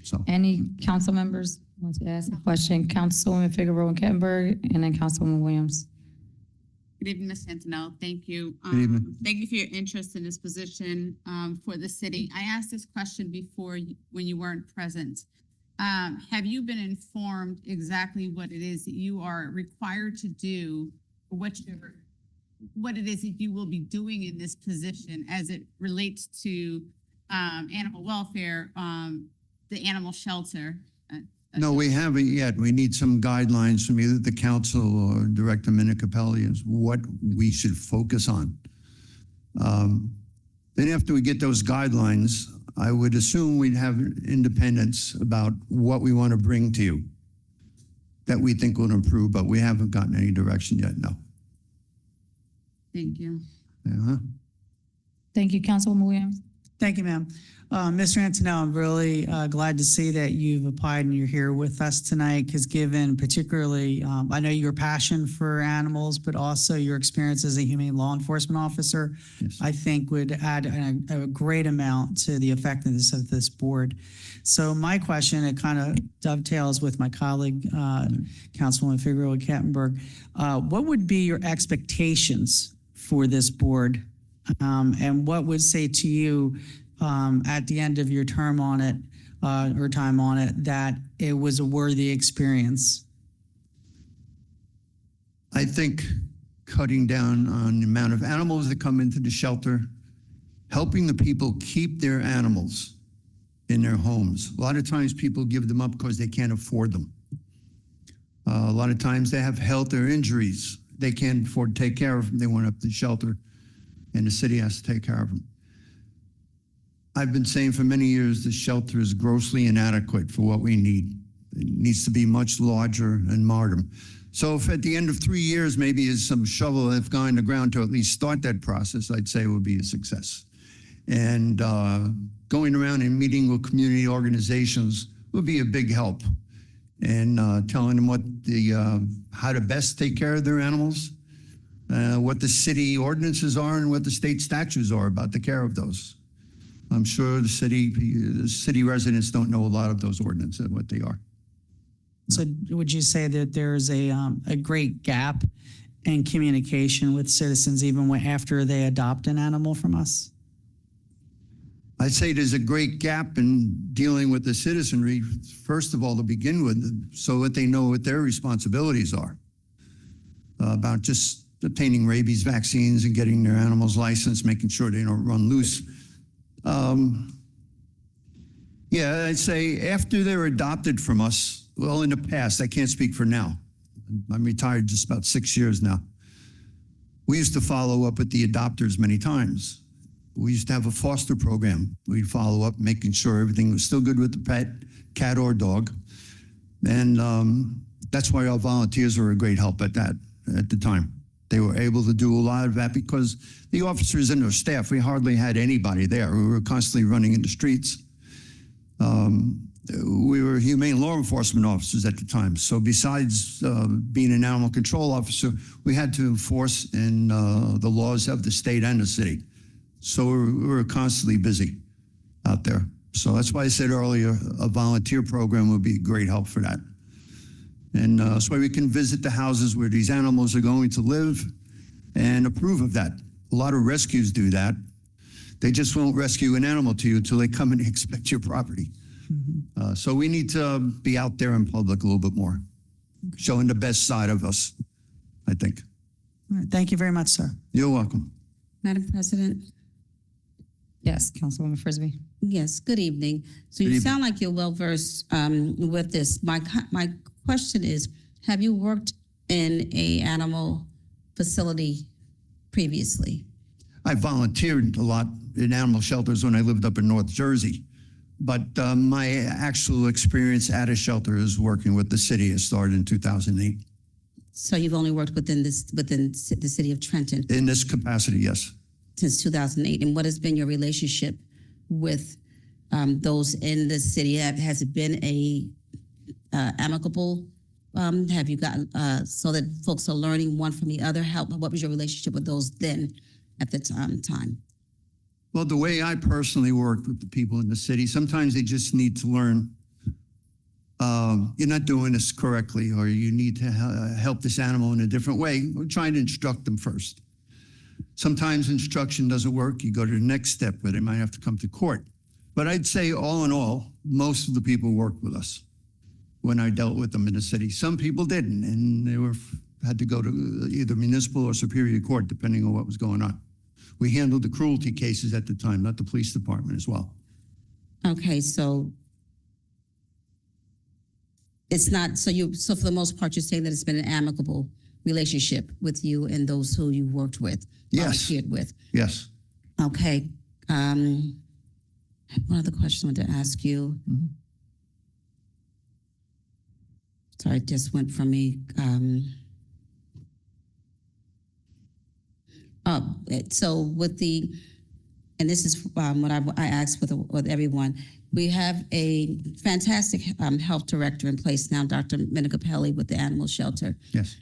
So. Any council members want to ask a question? Councilwoman Figueroa and Kettenberg, and then Councilwoman Williams. Good evening, Ms. Antonello. Thank you. Good evening. Thank you for your interest in this position for the city. I asked this question before when you weren't present. Have you been informed exactly what it is that you are required to do, or what it is that you will be doing in this position as it relates to animal welfare, the animal shelter? No, we haven't yet. We need some guidelines from either the council or Director Minicapelli as what we should focus on. Then after we get those guidelines, I would assume we'd have independence about what we want to bring to you that we think will improve, but we haven't gotten any direction yet, no. Thank you. Yeah. Thank you, Councilwoman Williams. Thank you, ma'am. Mr. Antonello, I'm really glad to see that you've applied and you're here with us tonight, because given particularly, I know your passion for animals, but also your experience as a humane law enforcement officer, Yes. I think would add a great amount to the effectiveness of this board. So my question, it kind of dovetails with my colleague, Councilwoman Figueroa Kettenberg. What would be your expectations for this board? And what would say to you at the end of your term on it, or time on it, that it was a worthy experience? I think cutting down on the amount of animals that come into the shelter, helping the people keep their animals in their homes. A lot of times people give them up because they can't afford them. A lot of times they have health or injuries. They can't afford to take care of them. They want up the shelter, and the city has to take care of them. I've been saying for many years the shelter is grossly inadequate for what we need. It needs to be much larger and modern. So if at the end of 3 years, maybe as some shovel have gone in the ground to at least start that process, I'd say it would be a success. And going around and meeting with community organizations would be a big help. And telling them what how to best take care of their animals, what the city ordinances are and what the state statutes are about the care of those. I'm sure the city residents don't know a lot of those ordinances, what they are. So would you say that there's a great gap in communication with citizens even after they adopt an animal from us? I'd say there's a great gap in dealing with the citizenry, first of all, to begin with, so that they know what their responsibilities are about just obtaining rabies vaccines and getting their animals licensed, making sure they don't run loose. Yeah, I'd say after they're adopted from us, well, in the past, I can't speak for now. I'm retired just about 6 years now. We used to follow up with the adopters many times. We used to have a foster program. We'd follow up, making sure everything was still good with the pet, cat or dog. And that's why our volunteers were a great help at the time. They were able to do a lot of that because the officers and their staff, we hardly had anybody there. We were constantly running in the streets. We were humane law enforcement officers at the time. So besides being an animal control officer, we had to enforce the laws of the state and the city. So we were constantly busy out there. So that's why I said earlier, a volunteer program would be a great help for that. And that's why we can visit the houses where these animals are going to live and approve of that. A lot of rescues do that. They just won't rescue an animal to you until they come and inspect your property. So we need to be out there in public a little bit more, showing the best side of us, I think. All right, thank you very much, sir. You're welcome. Madam President? Yes, Councilwoman Frisbee. Yes, good evening. So you sound like you're well-versed with this. My question is, have you worked in a animal facility previously? I volunteered a lot in animal shelters when I lived up in North Jersey. But my actual experience at a shelter is working with the city. It started in 2008. So you've only worked within the city of Trenton? In this capacity, yes. Since 2008. And what has been your relationship with those in the city? Has it been amicable? Have you gotten so that folks are learning one from the other? What was your relationship with those then at the time? Well, the way I personally worked with the people in the city, sometimes they just need to learn you're not doing this correctly, or you need to help this animal in a different way. We're trying to instruct them first. Sometimes instruction doesn't work. You go to the next step where they might have to come to court. But I'd say all in all, most of the people worked with us when I dealt with them in the city. Some people didn't, and they had to go to either municipal or superior court, depending on what was going on. We handled the cruelty cases at the time, not the police department as well. Okay, so it's not, so for the most part, you're saying that it's been an amicable relationship with you and those who you worked with, volunteered with? Yes. Okay. One other question I wanted to ask you. Sorry, it just went from me. So with and this is what I asked with everyone, we have a fantastic health director in place now, Dr. Minicapelli, with the animal shelter. Yes.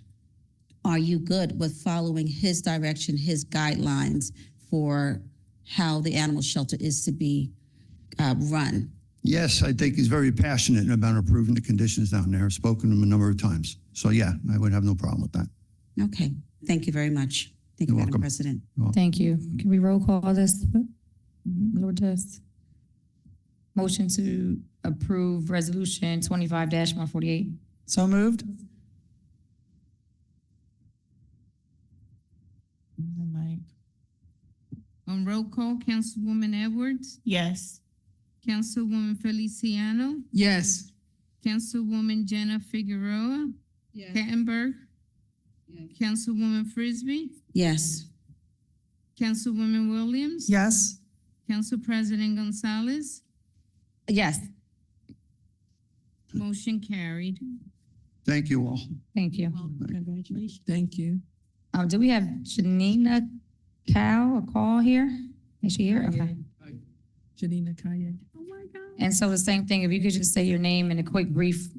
Are you good with following his direction, his guidelines for how the animal shelter is to be run? Yes, I think he's very passionate about improving the conditions down there. I've spoken to him a number of times. So yeah, I would have no problem with that. Okay, thank you very much. Thank you, Madam President. Thank you. Can we roll call this, Lourdes? Motion to approve resolution 25-148. So moved. On roll call, Councilwoman Edwards, Yes. Councilwoman Feliciano, Yes. Councilwoman Jenna Figueroa, Kattenberg, Councilwoman Frisbee, Yes. Councilwoman Williams, Yes. Council President Gonzalez, Yes. motion carried. Thank you all. Thank you. Congratulations. Thank you. Do we have Janina a call here? Is she here? Okay. Janina Kaye. And so the same thing, if you could just say your name and a quick brief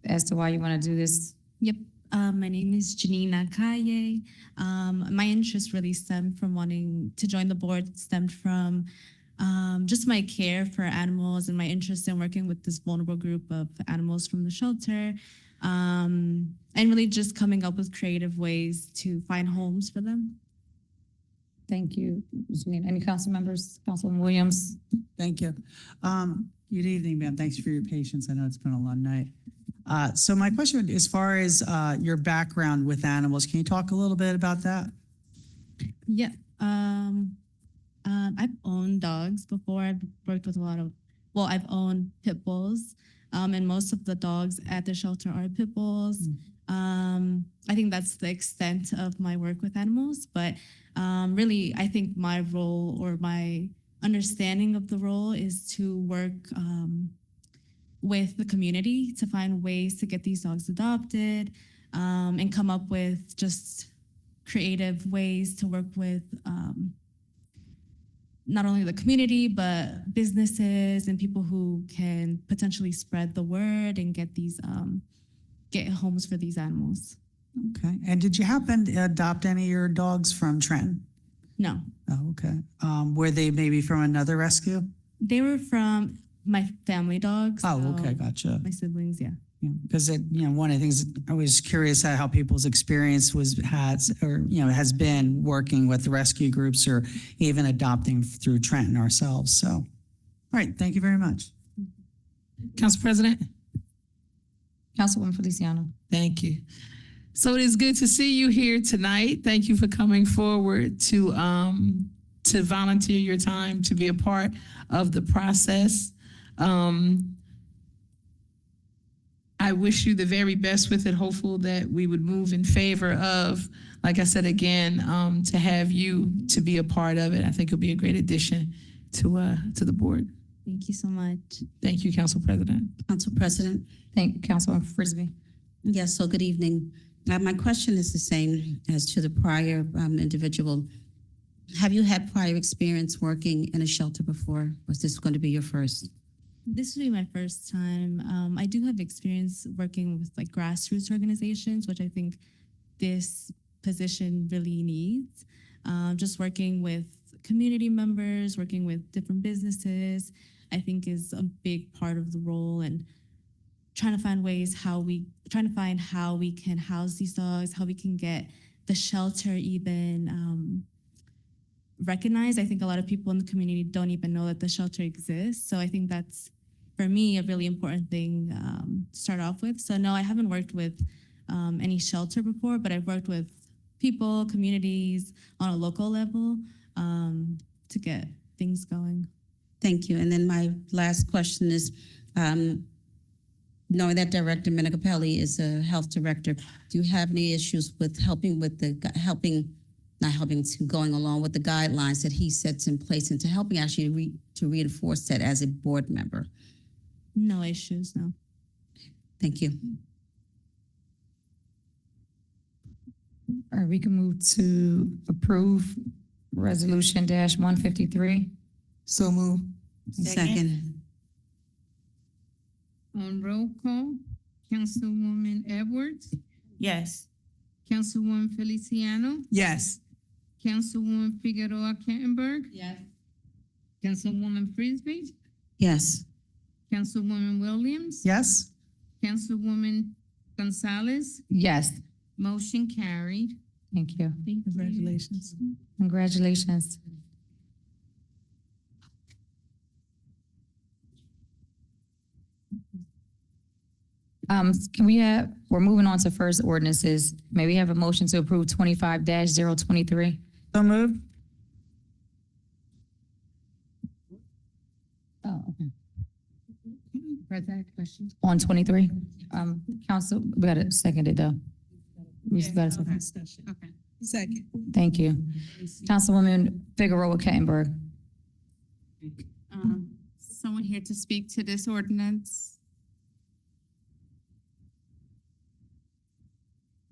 as to why you want to do this. Yep. My name is Janina Kaye. My interest really stemmed from wanting to join the board, stemmed from just my care for animals and my interest in working with this vulnerable group of animals from the shelter. and really just coming up with creative ways to find homes for them. Thank you, Ms. Janine. Any council members? Councilman Williams? Thank you. Good evening, ma'am. Thanks for your patience. I know it's been a long night. So my question, as far as your background with animals, can you talk a little bit about that? Yeah. I've owned dogs before. I've worked with a lot of, well, I've owned pit bulls, and most of the dogs at the shelter are pit bulls. I think that's the extent of my work with animals, but really, I think my role or my understanding of the role is to work with the community to find ways to get these dogs adopted, and come up with just creative ways to work with not only the community, but businesses and people who can potentially spread the word and get these get homes for these animals. Okay. And did you happen to adopt any of your dogs from Trenton? No. Oh, okay. Were they maybe from another rescue? They were from my family dogs. Oh, so okay, gotcha. My siblings, yeah. Because one of the things I was curious at how people's experience has been working with the rescue groups or even adopting through Trenton ourselves. So, all right, thank you very much. Council President? Councilwoman Feliciano? Thank you. So it is good to see you here tonight. Thank you for coming forward to volunteer your time to be a part of the process. I wish you the very best with it. Hopeful that we would move in favor of, like I said again, to have you to be a part of it. I think it'll be a great addition to the board. Thank you so much. Thank you, Council President. Council President. Thank you, Councilman Frisbee. Yes, so good evening. My question is the same as to the prior individual. Have you had prior experience working in a shelter before? Or is this going to be your first? This will be my first time. I do have experience working with like grassroots organizations, which I think this position really needs. Just working with community members, working with different businesses, I think is a big part of the role, and trying to find how we can house these dogs, how we can get the shelter even recognized. I think a lot of people in the community don't even know that the shelter exists. So I think that's, for me, a really important thing to start off with. So no, I haven't worked with any shelter before, but I've worked with people, communities on a local level to get things going. Thank you. And then my last question is, knowing that Director Minicapelli is a health director, do you have any issues with going along with the guidelines that he sets in place and to helping actually to reinforce that as a board member? No issues, no. Thank you. All right, we can move to approve Resolution -153. So move. Second. On roll call, Councilwoman Edwards, Yes. Councilwoman Feliciano, Yes. Councilwoman Figueroa Kettenberg. Yes. Councilwoman Frisbee, Yes. Councilwoman Williams. Yes. Councilwoman Gonzalez. Yes. Motion carried. Thank you. Congratulations. Congratulations. We're moving on to first ordinances. May we have a motion to approve 25-023? So moved. Oh, okay. President, questions? On 23? Council, we got to second it though. We just got to second. Okay. Second. Thank you. Councilwoman Figueroa Kettenberg. Someone here to speak to this ordinance?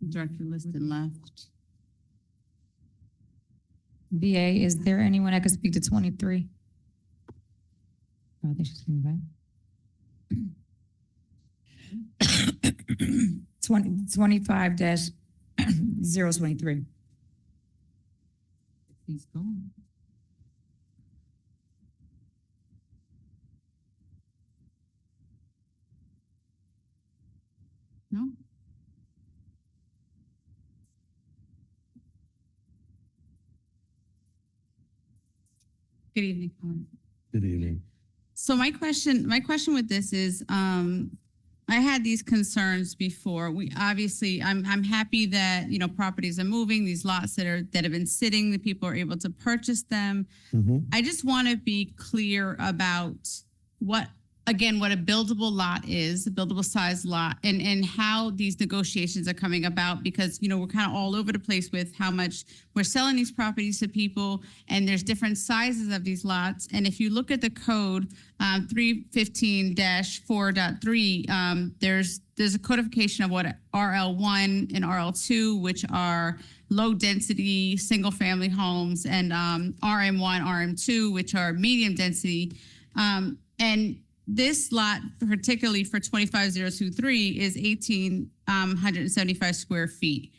Director listed left. VA, is there anyone that could speak to 23? Oh, I think she's coming back. 25-023. He's gone. No? Good evening. Good evening. So my question with this is, I had these concerns before. We obviously, I'm happy that, properties are moving, these lots that have been sitting, the people are able to purchase them. I just want to be clear about what a buildable lot is, a buildable size lot, and how these negotiations are coming about, because, we're kind of all over the place with how much we're selling these properties to people, and there's different sizes of these lots. And if you look at the code, 315-4.3, there's a codification of what RL1 and RL2, which are low density single family homes, and RM1, RM2, which are medium density. And this lot, particularly for 25023, is 1,875 square feet.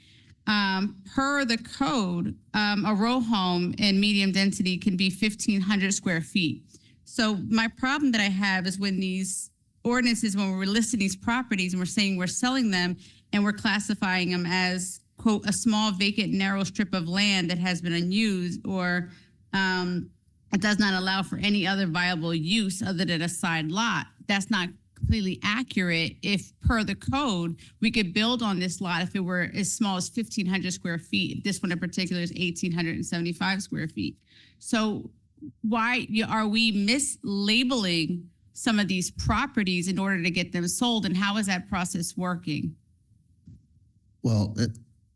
Per the code, a row home in medium density can be 1,500 square feet. So my problem that I have is when these ordinances, when we're listing these properties and we're saying we're selling them and we're classifying them as, quote, a small vacant narrow strip of land that has been unused, or it does not allow for any other viable use other than a side lot. That's not completely accurate. If per the code, we could build on this lot if it were as small as 1,500 square feet. This one in particular is 1,875 square feet. So why are we mislabeling some of these properties in order to get them sold, and how is that process working? Well,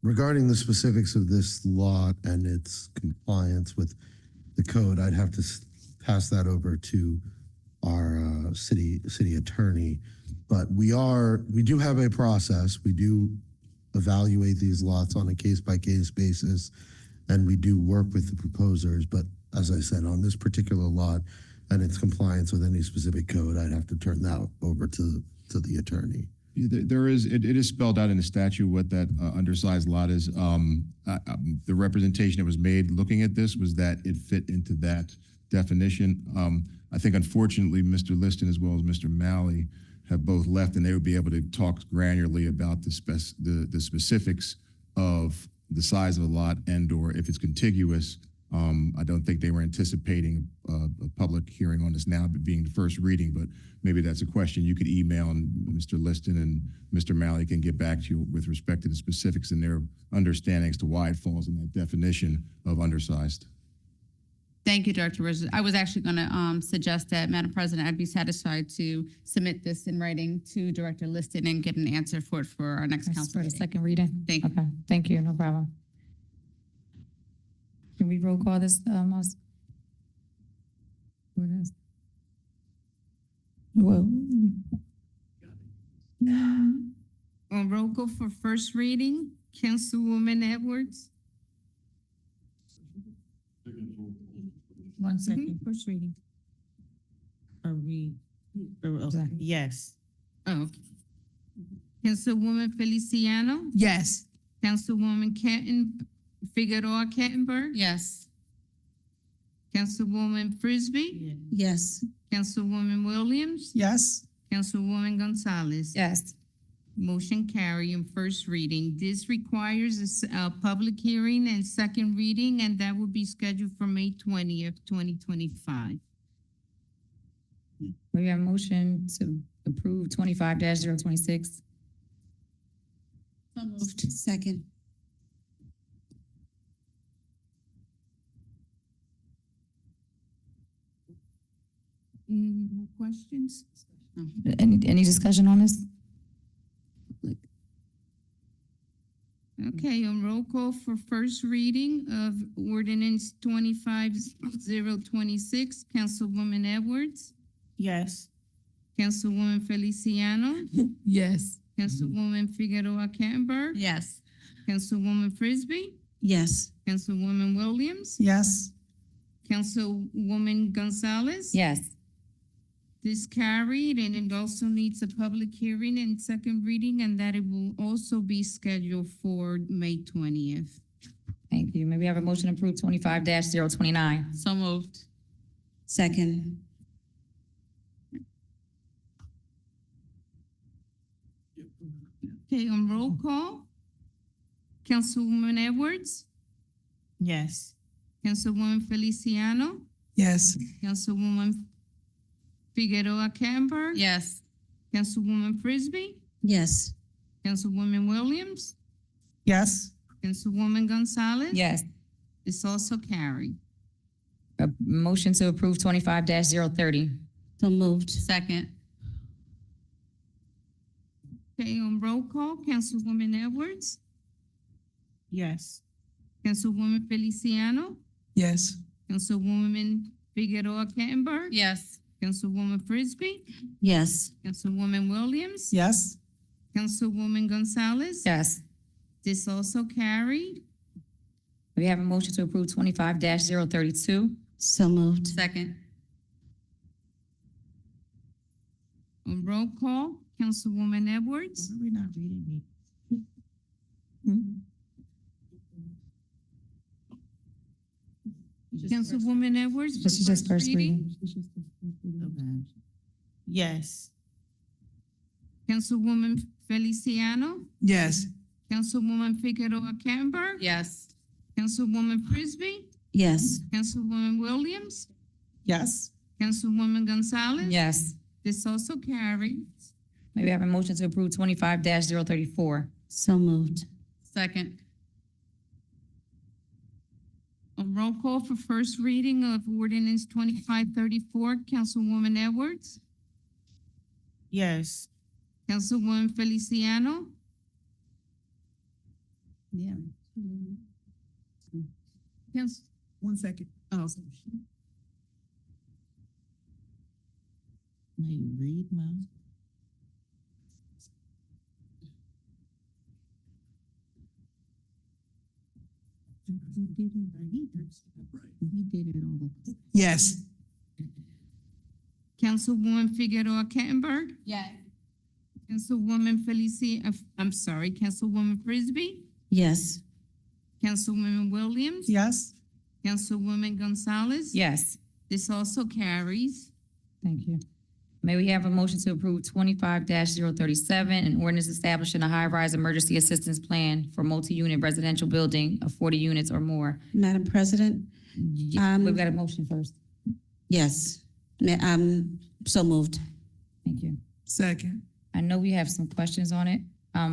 regarding the specifics of this lot and its compliance with the code, I'd have to pass that over to our city attorney. But we do have a process. We do evaluate these lots on a case-by-case basis, and we do work with the proposers. But as I said, on this particular lot and its compliance with any specific code, I'd have to turn that over to the attorney. It is spelled out in the statute what that undersized lot is. The representation that was made looking at this was that it fit into that definition. I think unfortunately, Mr. Liston as well as Mr. Malley have both left, and they would be able to talk granularly about the specifics of the size of a lot and/or if it's contiguous. I don't think they were anticipating a public hearing on this now, being the first reading, but maybe that's a question you could email, and Mr. Liston and Mr. Malley can get back to you with respect to the specifics and their understanding as to why it falls in that definition of undersized. Thank you, Director Rose. I was actually going to suggest that, Madam President, I'd be satisfied to submit this in writing to Director Liston and get an answer for it for our next council For the meeting. second reading? Thank you. Okay, thank you, no problem. Can we roll call this, Moss? Well, On roll call for first reading, Councilwoman Edwards. one second. First reading. Yes. Oh, okay. Councilwoman Feliciano. Yes. Councilwoman Figueroa Kettenberg. Yes. Councilwoman Frisbee. Yes. Councilwoman Williams. Yes. Councilwoman Gonzalez. Yes. Motion carry on first reading. This requires a public hearing and second reading, and that will be scheduled for May 20th, 2025. We have a motion to approve 25-026. So moved. Second. Any more questions? Any discussion on this? Okay, on roll call for first reading of ordinance 25-026, Councilwoman Edwards. Yes. Councilwoman Feliciano. Yes. Councilwoman Figueroa Kettenberg. Yes. Councilwoman Frisbee. Yes. Councilwoman Williams. Yes. Councilwoman Gonzalez. Yes. This carried, and it also needs a public hearing and second reading, and that it will also be scheduled for May 20th. Thank you. May we have a motion to approve 25-029? So moved. Second. Okay, on roll call, Councilwoman Edwards, Yes. Councilwoman Feliciano, Yes. Councilwoman Figueroa Camber, Yes. Councilwoman Frisbee, Yes. Councilwoman Williams, Yes. Councilwoman Gonzalez. Yes. It's also carried. A motion to approve 25-030. So moved. Second. Okay, on roll call, Councilwoman Edwards, Yes. Councilwoman Feliciano, Yes. Councilwoman Figueroa Camber, Yes. Councilwoman Frisbee, Yes. Councilwoman Williams, Yes. Councilwoman Gonzalez. Yes. This also carried. We have a motion to approve 25-032. So moved. Second. On roll call, Councilwoman Edwards, We're not reading Councilwoman Edwards. This is just first reading. it. Yes. Councilwoman Feliciano, Yes. Councilwoman Figueroa Camber, Yes. Councilwoman Frisbee, Yes. Councilwoman Williams, Yes. Councilwoman Gonzalez. Yes. This also carried. May we have a motion to approve 25-034. So moved. Second. On roll call for first reading of ordinance 2534, Councilwoman Edwards, Yes. Councilwoman Feliciano, Yeah. Council, 1 second. Oh. May you read, Mom? Yes. Councilwoman Figueroa Kettenberg, Yes. Councilwoman Councilwoman Frisbee, Yes. Councilwoman Williams, Yes. Councilwoman Gonzalez. Yes. This also carries. Thank you. May we have a motion to approve 25-037, an ordinance establishing a high-rise emergency assistance plan for multi-unit residential building of 40 units or more. Madam President? We've got a motion first. Yes. So moved. Thank you. Second. I know we have some questions on it.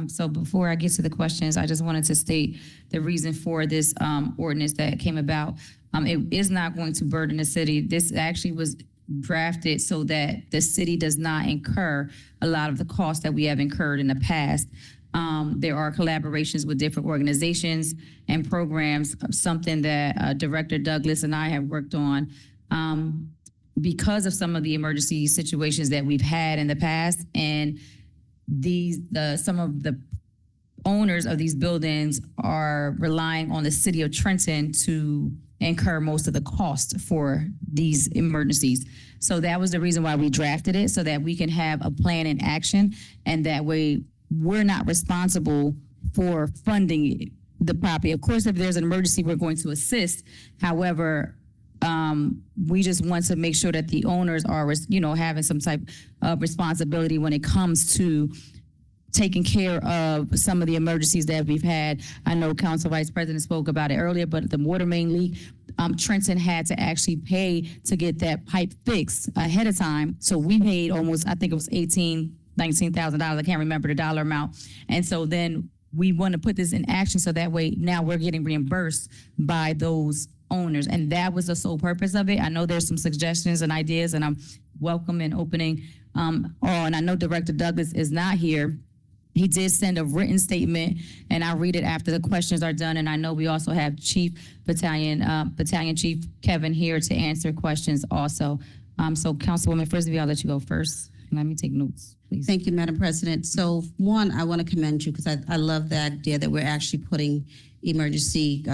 So before I get to the questions, I just wanted to state the reason for this ordinance that came about. It is not going to burden the city. This actually was drafted so that the city does not incur a lot of the costs that we have incurred in the past. There are collaborations with different organizations and programs, something that Director Douglas and I have worked on. Because of some of the emergency situations that we've had in the past, and some of the owners of these buildings are relying on the city of Trenton to incur most of the cost for these emergencies. So that was the reason why we drafted it, so that we can have a plan in action, and that way we're not responsible for funding the property. Of course, if there's an emergency, we're going to assist. However, we just want to make sure that the owners are, having some type of responsibility when it comes to taking care of some of the emergencies that we've had. I know Council Vice President spoke about it earlier, but the water main leak, Trenton had to actually pay to get that pipe fixed ahead of time. So we paid almost, I think it was $19,000. I can't remember the dollar amount. And so then we want to put this in action so that way now we're getting reimbursed by those owners. And that was the sole purpose of it. I know there's some suggestions and ideas, and I'm welcome in opening. And I know Director Douglas is not here. He did send a written statement, and I'll read it after the questions are done. And I know we also have Battalion Chief Kevin here to answer questions also. So Councilwoman Frisbee, I'll let you go first. Let me take notes, please. Thank you, Madam President. So one, I want to commend you because I love the idea that we're actually putting emergency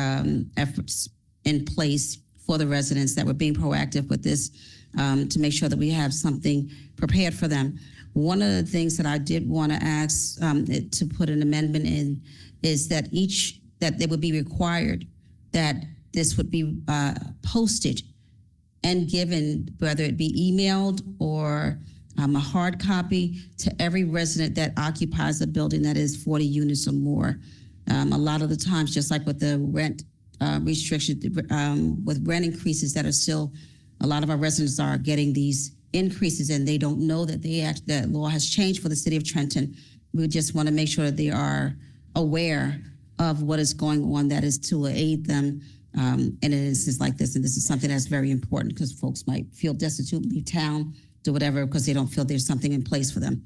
efforts in place for the residents, that we're being proactive with this to make sure that we have something prepared for them. One of the things that I did want to ask to put an amendment in is that that it would be required that this would be posted and given, whether it be emailed or a hard copy to every resident that occupies a building that is 40 units or more. A lot of the times, just like with the rent restriction, with rent increases that are still, a lot of our residents are getting these increases and they don't know that that law has changed for the city of Trenton. We just want to make sure that they are aware of what is going on, that is to aid them in instances like this. And this is something that's very important because folks might feel destitute, leave town, do whatever, because they don't feel there's something in place for them.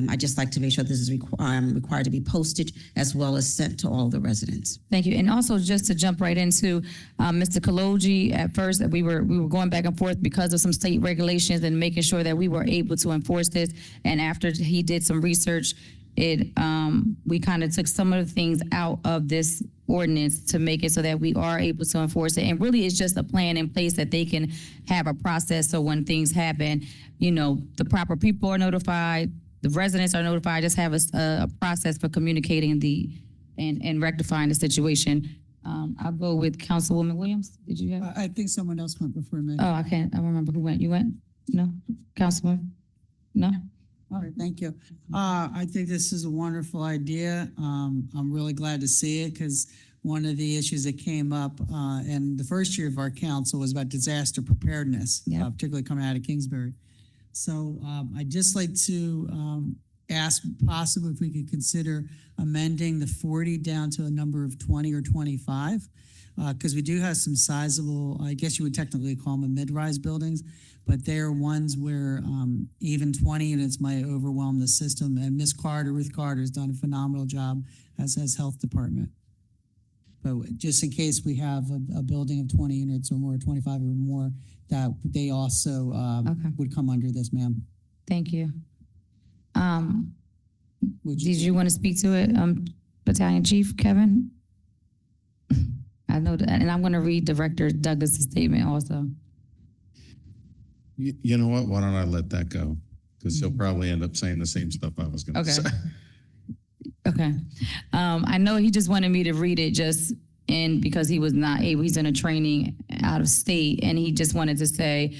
I just like to make sure this is required to be posted as well as sent to all the residents. Thank you. And also just to jump right into Mr. Kaloji, at first we were going back and forth because of some state regulations and making sure that we were able to enforce this. And after he did some research, we kind of took some of the things out of this ordinance to make it so that we are able to enforce it. And really it's just a plan in place that they can have a process. So when things happen, the proper people are notified, the residents are notified, just have a process for communicating and rectifying the situation. I'll go with Councilwoman Williams. Did you have? I think someone else went before me. Oh, I don't remember who went. You went? No? Councilwoman? No? All right, thank you. I think this is a wonderful idea. I'm really glad to see it because one of the issues that came up in the first year of our council was about disaster preparedness, particularly coming out of Kingsbury. So I'd just like to ask possibly if we could consider amending the 40 down to a number of 20 or 25, because we do have some sizable, I guess you would technically call them mid-rise buildings, but they are ones where even 20 units might overwhelm the system. And Ms. Carter, Ruth Carter, has done a phenomenal job, as has Health Department. But just in case we have a building of 20 units or more, 25 or more, that they also would come under this, ma'am. Thank you. Did you want to speak to it, Battalion Chief Kevin? I know that, and I'm going to read Director Douglas' statement also. You know what? Why don't I let that go? Because he'll probably end up saying the same stuff I was going to say. Okay. I know he just wanted me to read it because he was not able, he's in a training out of state, and he just wanted to say,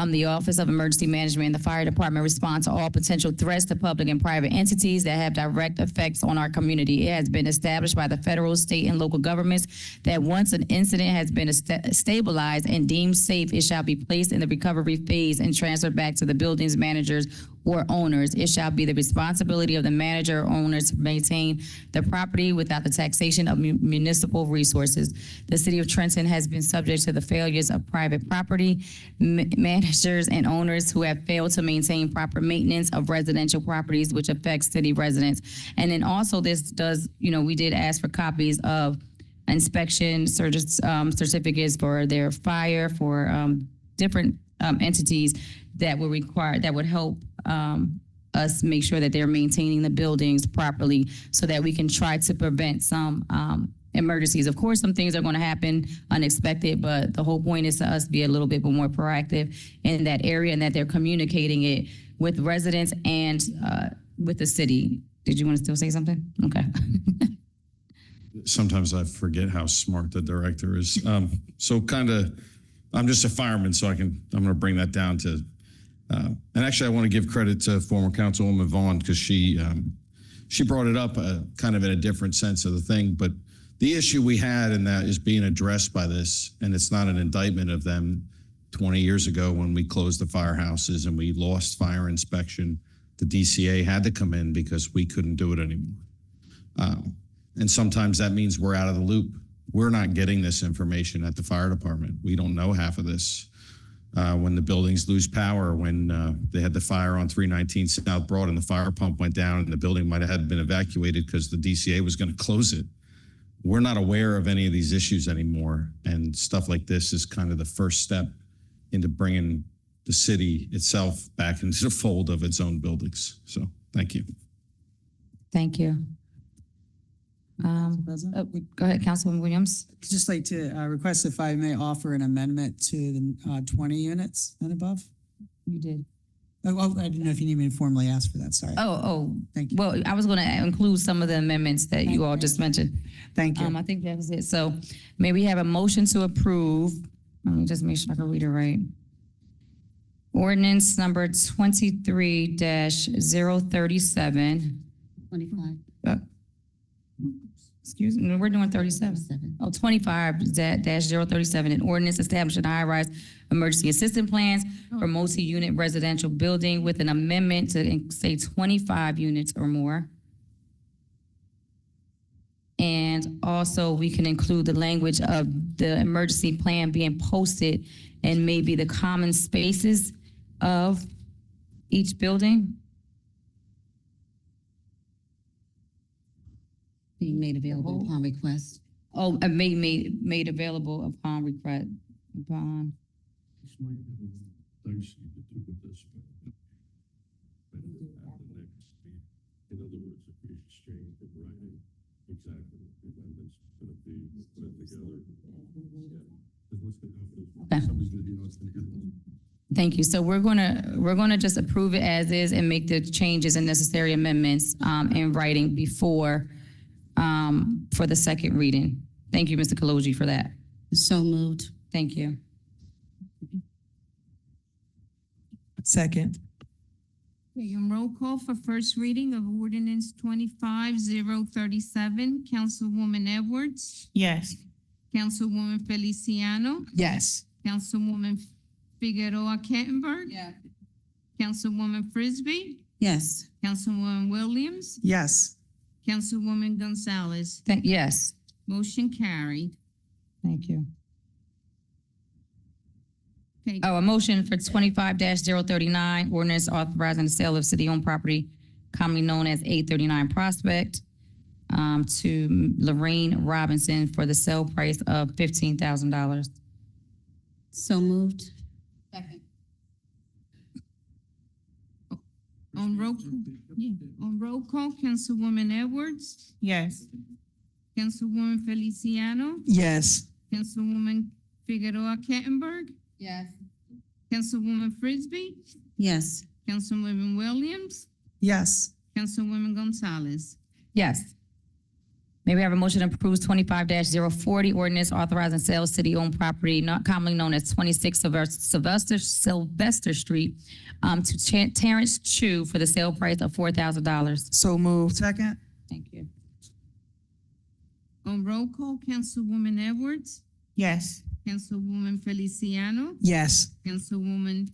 the Office of Emergency Management and the Fire Department respond to all potential threats to public and private entities that have direct effects on our community. It has been established by the federal, state, and local governments that once an incident has been stabilized and deemed safe, it shall be placed in the recovery phase and transferred back to the building's managers or owners. It shall be the responsibility of the manager or owners to maintain the property without the taxation of municipal resources. The city of Trenton has been subject to the failures of private property managers and owners who have failed to maintain proper maintenance of residential properties, which affects city residents. And then also this does, we did ask for copies of inspection certificates for their fire, for different entities that would help us make sure that they're maintaining the buildings properly so that we can try to prevent some emergencies. Of course, some things are going to happen unexpected, but the whole point is to us be a little bit more proactive in that area and that they're communicating it with residents and with the city. Did you want to still say something? Okay. Sometimes I forget how smart the director is. I'm just a fireman, so I'm going to bring that down to, and actually I want to give credit to former Councilwoman Vaughn because she brought it up kind of in a different sense of the thing, but the issue we had in that is being addressed by this, and it's not an indictment of them. 20 years ago when we closed the firehouses and we lost fire inspection, the DCA had to come in because we couldn't do it anymore. And sometimes that means we're out of the loop. We're not getting this information at the fire department. We don't know half of this. When the buildings lose power, when they had the fire on 319 South Broad and the fire pump went down and the building might have been evacuated because the DCA was going to close it. We're not aware of any of these issues anymore. And stuff like this is kind of the first step into bringing the city itself back into the fold of its own buildings. So thank you. Thank you. Go ahead, Councilwoman Williams. I'd just like to request if I may offer an amendment to the 20 units and above. You did. Oh, I didn't know if you need me to formally ask for that. Sorry. Thank you. Well, I was going to include some of the amendments that you all just mentioned. Thank you. I think that was it. So may we have a motion to approve? Let me just make sure I can read it right. Ordinance number 23-037. 25. Excuse me, we're doing 37. Oh, 25-037, an ordinance establishing high-rise emergency assistance plans for multi-unit residential building with an amendment to say 25 units or more. And also, we can include the language of the emergency plan being posted and maybe the common spaces of each building. Being made available upon request. Oh, made available upon request, upon. Okay. Thank you. So we're gonna just approve it as is and make the changes and necessary amendments in writing before for the second reading. Thank you, Mr. Kaloji, for that. So moved. Thank you. Second. Okay, on roll call for first reading of ordinance 25-037, Councilwoman Edwards, Yes. Councilwoman Feliciano, Yes. Councilwoman Figueroa Kettenberg. Yes. Councilwoman Frisbee, Yes. Councilwoman Williams, Yes. Councilwoman Gonzalez. Yes. Motion carried. Thank you. Okay, Oh, a motion for 25-039, ordinance authorizing the sale of city-owned property commonly known as 839 Prospect to Lorraine Robinson for the sale price of $15,000. So moved. Second. on roll, on roll call, Councilwoman Edwards, Yes. Councilwoman Feliciano, Yes. Councilwoman Figueroa Kettenberg, Yes. Councilwoman Frisbee, Yes. Councilwoman Williams, Yes. Councilwoman Gonzalez. Yes. May we have a motion to approve 25-040, ordinance authorizing sale of city-owned property not commonly known as 26 Sylvester Street to Terrence Chu for the sale price of $4,000. So moved. Second. Thank you. On roll call, Councilwoman Edwards, Yes. Councilwoman Feliciano, Yes. Councilwoman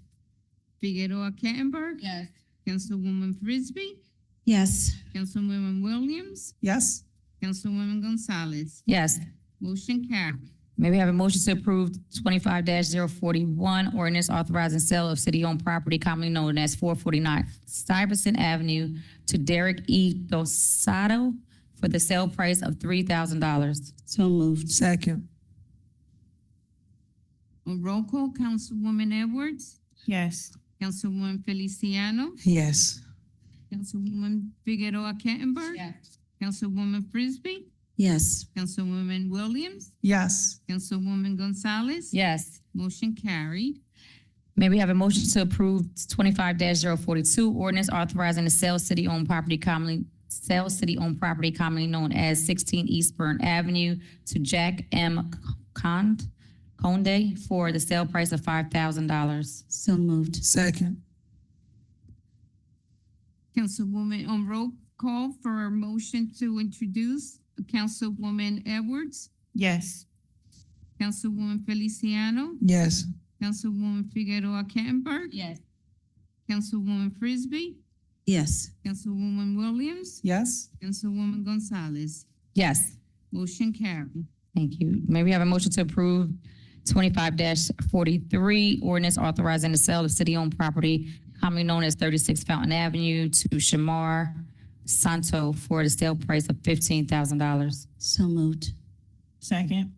Figueroa Kettenberg, Yes. Councilwoman Frisbee, Yes. Councilwoman Williams, Yes. Councilwoman Gonzalez. Yes. Motion carried. May we have a motion to approve 25-041, ordinance authorizing sale of city-owned property commonly known as 449 Stuyvesant Avenue to Derek E. Dosado for the sale price of $3,000. So moved. Second. On roll call, Councilwoman Edwards, Yes. Councilwoman Feliciano, Yes. Councilwoman Figueroa Kettenberg, Yes. Councilwoman Frisbee, Yes. Councilwoman Williams, Yes. Councilwoman Gonzalez. Yes. Motion carried. May we have a motion to approve 25-042, ordinance authorizing the sale of city-owned property commonly known as 16 Eastburn Avenue to Jack M. Conde for the sale price of $5,000. So moved. Second. Councilwoman, on roll call for a motion to introduce, Councilwoman Edwards, Yes. Councilwoman Feliciano, Yes. Councilwoman Figueroa Kettenberg, Yes. Councilwoman Frisbee, Yes. Councilwoman Williams, Yes. Councilwoman Gonzalez. Yes. Motion carried. Thank you. May we have a motion to approve 25-43, ordinance authorizing the sale of city-owned property commonly known as 36 Fountain Avenue to Shamar Santo for the sale price of $15,000. So moved. Second.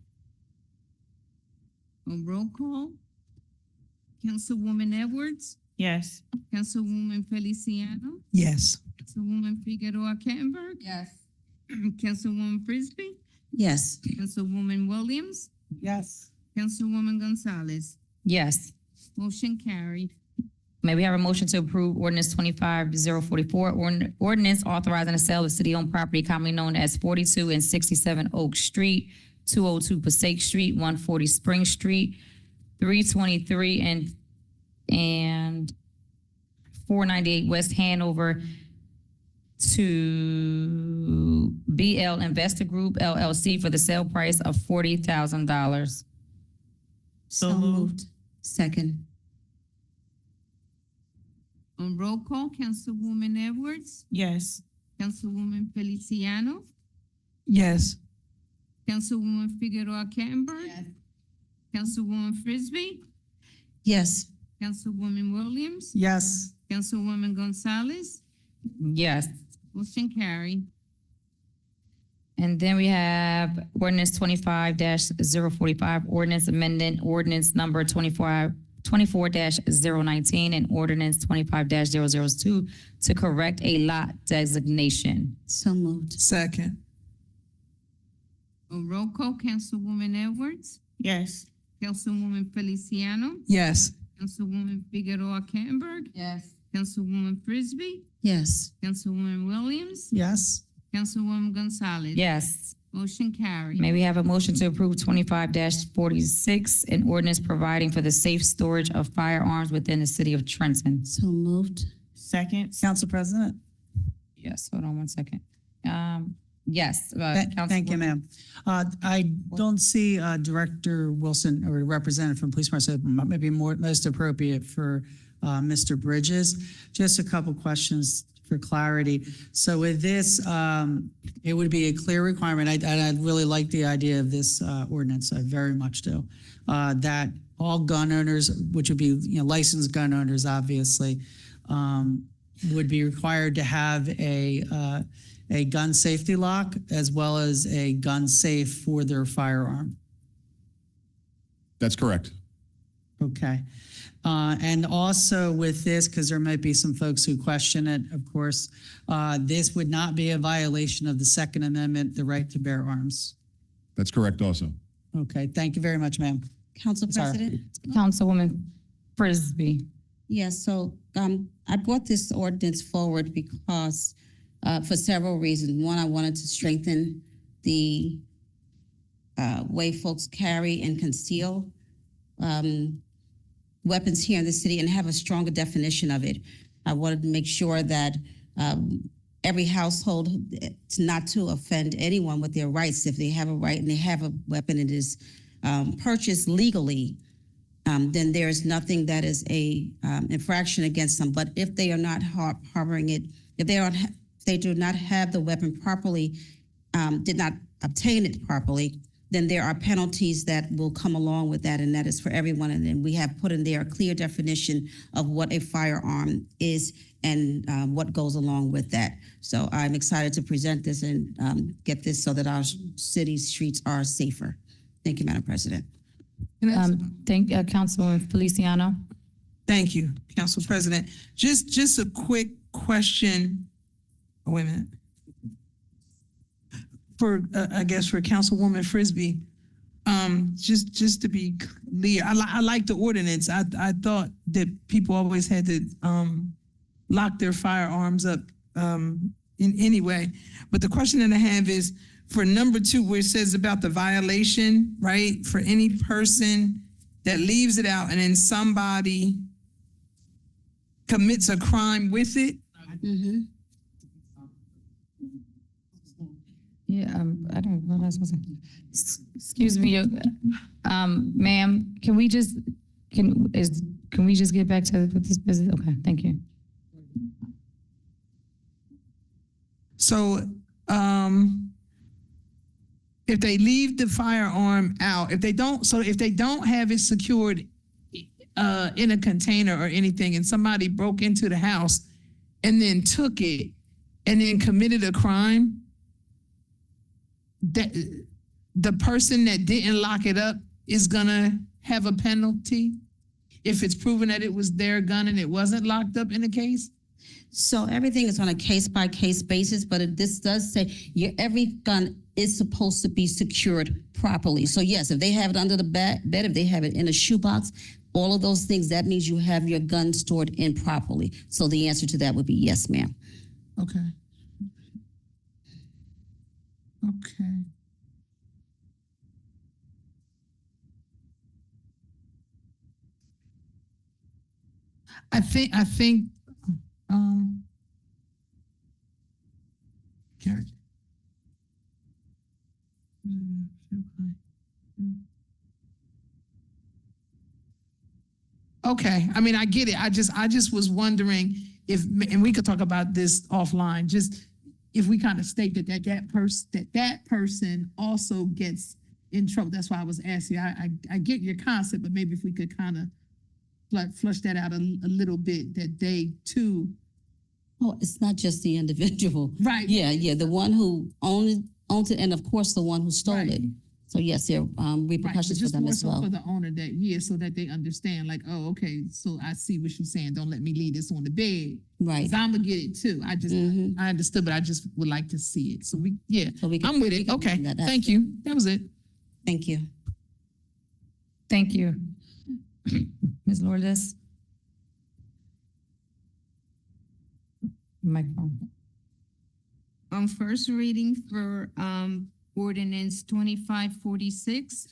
On roll call, Councilwoman Edwards, Yes. Councilwoman Feliciano, Yes. Councilwoman Figueroa Kettenberg, Yes. Councilwoman Frisbee, Yes. Councilwoman Williams, Yes. Councilwoman Gonzalez. Yes. Motion carried. May we have a motion to approve ordinance 25-044, ordinance authorizing the sale of city-owned property commonly known as 42 and 67 Oak Street, 202 Passaic Street, 140 Spring Street, 323 and and 498 West Hanover to BL Investor Group LLC for the sale price of $40,000. So moved. Second. On roll call, Councilwoman Edwards, Yes. Councilwoman Feliciano, Yes. Councilwoman Figueroa Kettner, Councilwoman Frisbee, Yes. Councilwoman Williams, Yes. Councilwoman Gonzalez, Yes. motion carried. And then we have ordinance 25-045, ordinance amendment, ordinance number 24-019, and ordinance 25-002 to correct a lot designation. So moved. Second. On roll call, Councilwoman Edwards, Yes. Councilwoman Feliciano, Yes. Councilwoman Figueroa Kettner, Yes. Councilwoman Frisbee, Yes. Councilwoman Williams, Yes. Councilwoman Gonzalez. Yes. Motion carried. May we have a motion to approve 25-46, an ordinance providing for the safe storage of firearms within the city of Trenton? So moved. Second. Council President? Yes, hold on one second. Yes. Thank you, ma'am. I don't see Director Wilson or representative from Police Department, so maybe most appropriate for Mr. Bridges. Just a couple questions for clarity. So with this, it would be a clear requirement, I really like the idea of this ordinance, I very much do, that all gun owners, which would be licensed gun owners, obviously, would be required to have a gun safety lock as well as a gun safe for their firearm. That's correct. Okay. And also with this, because there might be some folks who question it, of course, this would not be a violation of the Second Amendment, the right to bear arms. That's correct also. Okay, thank you very much, ma'am. Council Sorry. President? Councilwoman Frisbee. Yes, so I brought this ordinance forward because for several reasons. One, I wanted to strengthen the way folks carry and conceal weapons here in the city and have a stronger definition of it. I wanted to make sure that every household, not to offend anyone with their rights, if they have a right and they have a weapon and it is purchased legally, then there is nothing that is a infraction against them. But if they are not harboring it, if they do not have the weapon properly, did not obtain it properly, then there are penalties that will come along with that, and that is for everyone. And then we have put in there a clear definition of what a firearm is and what goes along with that. So I'm excited to present this and get this so that our city streets are safer. Thank you, Madam President. Thank Councilwoman Feliciano. Thank you, Council President. Just a quick question. Oh, wait a minute. For I guess for Councilwoman Frisbee, just to be clear, I like the ordinance. I thought that people always had to lock their firearms up in any way. But the question that I have is for number 2, where it says about the violation, right? For any person that leaves it out and then somebody commits a crime with it. Mm-hmm. Yeah, I don't know what I was supposed to. Excuse me, ma'am. Can we just get back to this business? Okay, thank you. So, if they leave the firearm out, if they don't have it secured in a container or anything, and somebody broke into the house and then took it and then committed a crime, that the person that didn't lock it up is gonna have a penalty if it's proven that it was their gun and it wasn't locked up in the case? So everything is on a case-by-case basis, but this does say every gun is supposed to be secured properly. So yes, if they have it under the bed, if they have it in a shoebox, all of those things, that means you have your gun stored in properly. So the answer to that would be yes, ma'am. Okay. Okay. I think, Karen. Okay, I mean, I get it. I just was wondering if, and we could talk about this offline, just if we kind of state that person also gets in trouble. That's why I was asking. I get your concept, but maybe if we could kind of flush that out a little bit, that they too. Well, it's not just the individual. Right. Yeah, the one who owns it, and of course, the one who stole it. So yes, there are repercussions for them as well. Just more so for the owner that, so that they understand, like, oh, okay, so I see what you're saying. Don't let me leave this on the bed. Right. Cause I'm gonna get it too. I understood, but I just would like to see it. So I'm with it. Okay, thank you. That was it. Thank you. Thank you. Ms. Lourdes? Microphone. On first reading for ordinance 2546,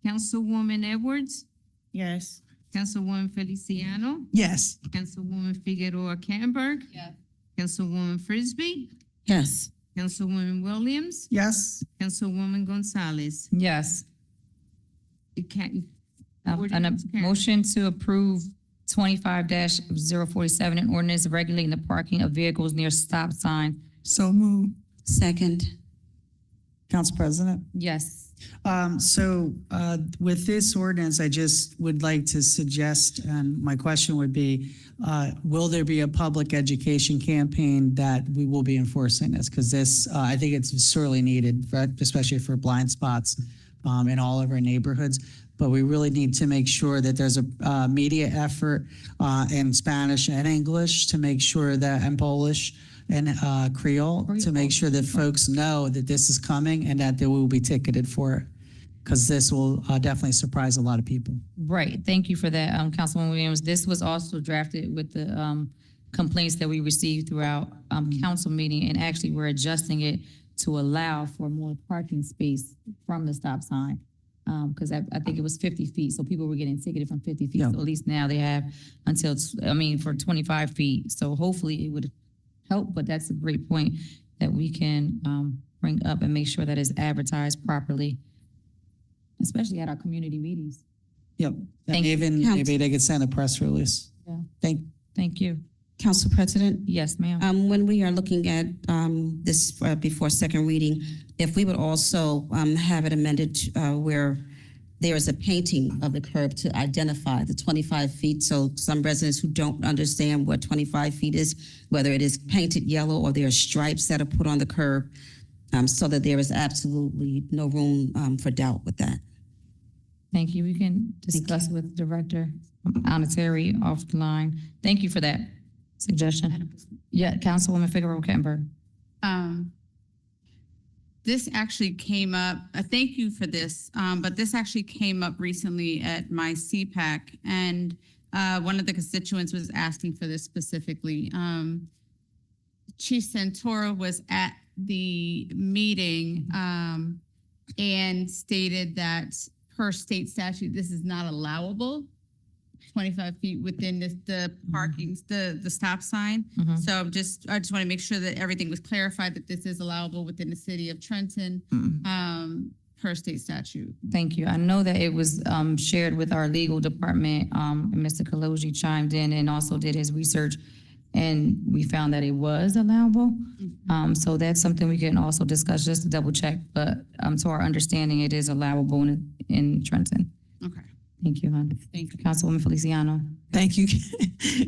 Councilwoman Edwards, Yes. Councilwoman Feliciano, Yes. Councilwoman Figueroa Camberg. Yes. Councilwoman Frisbee, Yes. Councilwoman Williams, Yes. Councilwoman Gonzalez. Yes. It can't. And a Ordinance carried. motion to approve 25-047, an ordinance regulating the parking of vehicles near stop sign. So moved. Second. Council President? Yes. With this ordinance, I just would like to suggest, and my question would be, will there be a public education campaign that we will be enforcing this? Because this, I think it's sorely needed, especially for blind spots in all of our neighborhoods. But we really need to make sure that there's a media effort in Spanish and English to make sure that, and Polish, and Creole, to make sure that folks know that this is coming and that they will be ticketed for it, because this will definitely surprise a lot of people. Right. Thank you for that, Councilwoman Williams. This was also drafted with the complaints that we received throughout council meeting, and actually we're adjusting it to allow for more parking space from the stop sign. Because I think it was 50 feet, so people were getting ticketed from 50 feet. Yeah. So at least now they have until, for 25 feet. So hopefully it would help, but that's a great point that we can bring up and make sure that it's advertised properly, especially at our community meetings. Yep. Thank you. Even maybe they could send a press release. Yeah. Thank you. Council President? Yes, ma'am. When we are looking at this before second reading, if we would also have it amended where there is a painting of the curb to identify the 25 feet. So some residents who don't understand what 25 feet is, whether it is painted yellow or there are stripes that are put on the curb, so that there is absolutely no room for doubt with that. Thank you. We can discuss with Director Onatary off the line. Thank you for that suggestion. Yeah, Councilwoman Figueroa Camberg. This actually came up, thank you for this, but this actually came up recently at my CPAC, and one of the constituents was asking for this specifically. Chief Santoro was at the meeting and stated that per state statute, this is not allowable. 25 feet within the parking, the stop sign. So I just want to make sure that everything was clarified, that this is allowable within the city of Trenton per state statute. Thank you. I know that it was shared with our legal department, and Mr. Kaloji chimed in and also did his research, and we found that it was allowable. So that's something we can also discuss just to double check, but to our understanding, it is allowable in Trenton. Okay. Thank you, hon. Thank you. Councilwoman Feliciano. Thank you,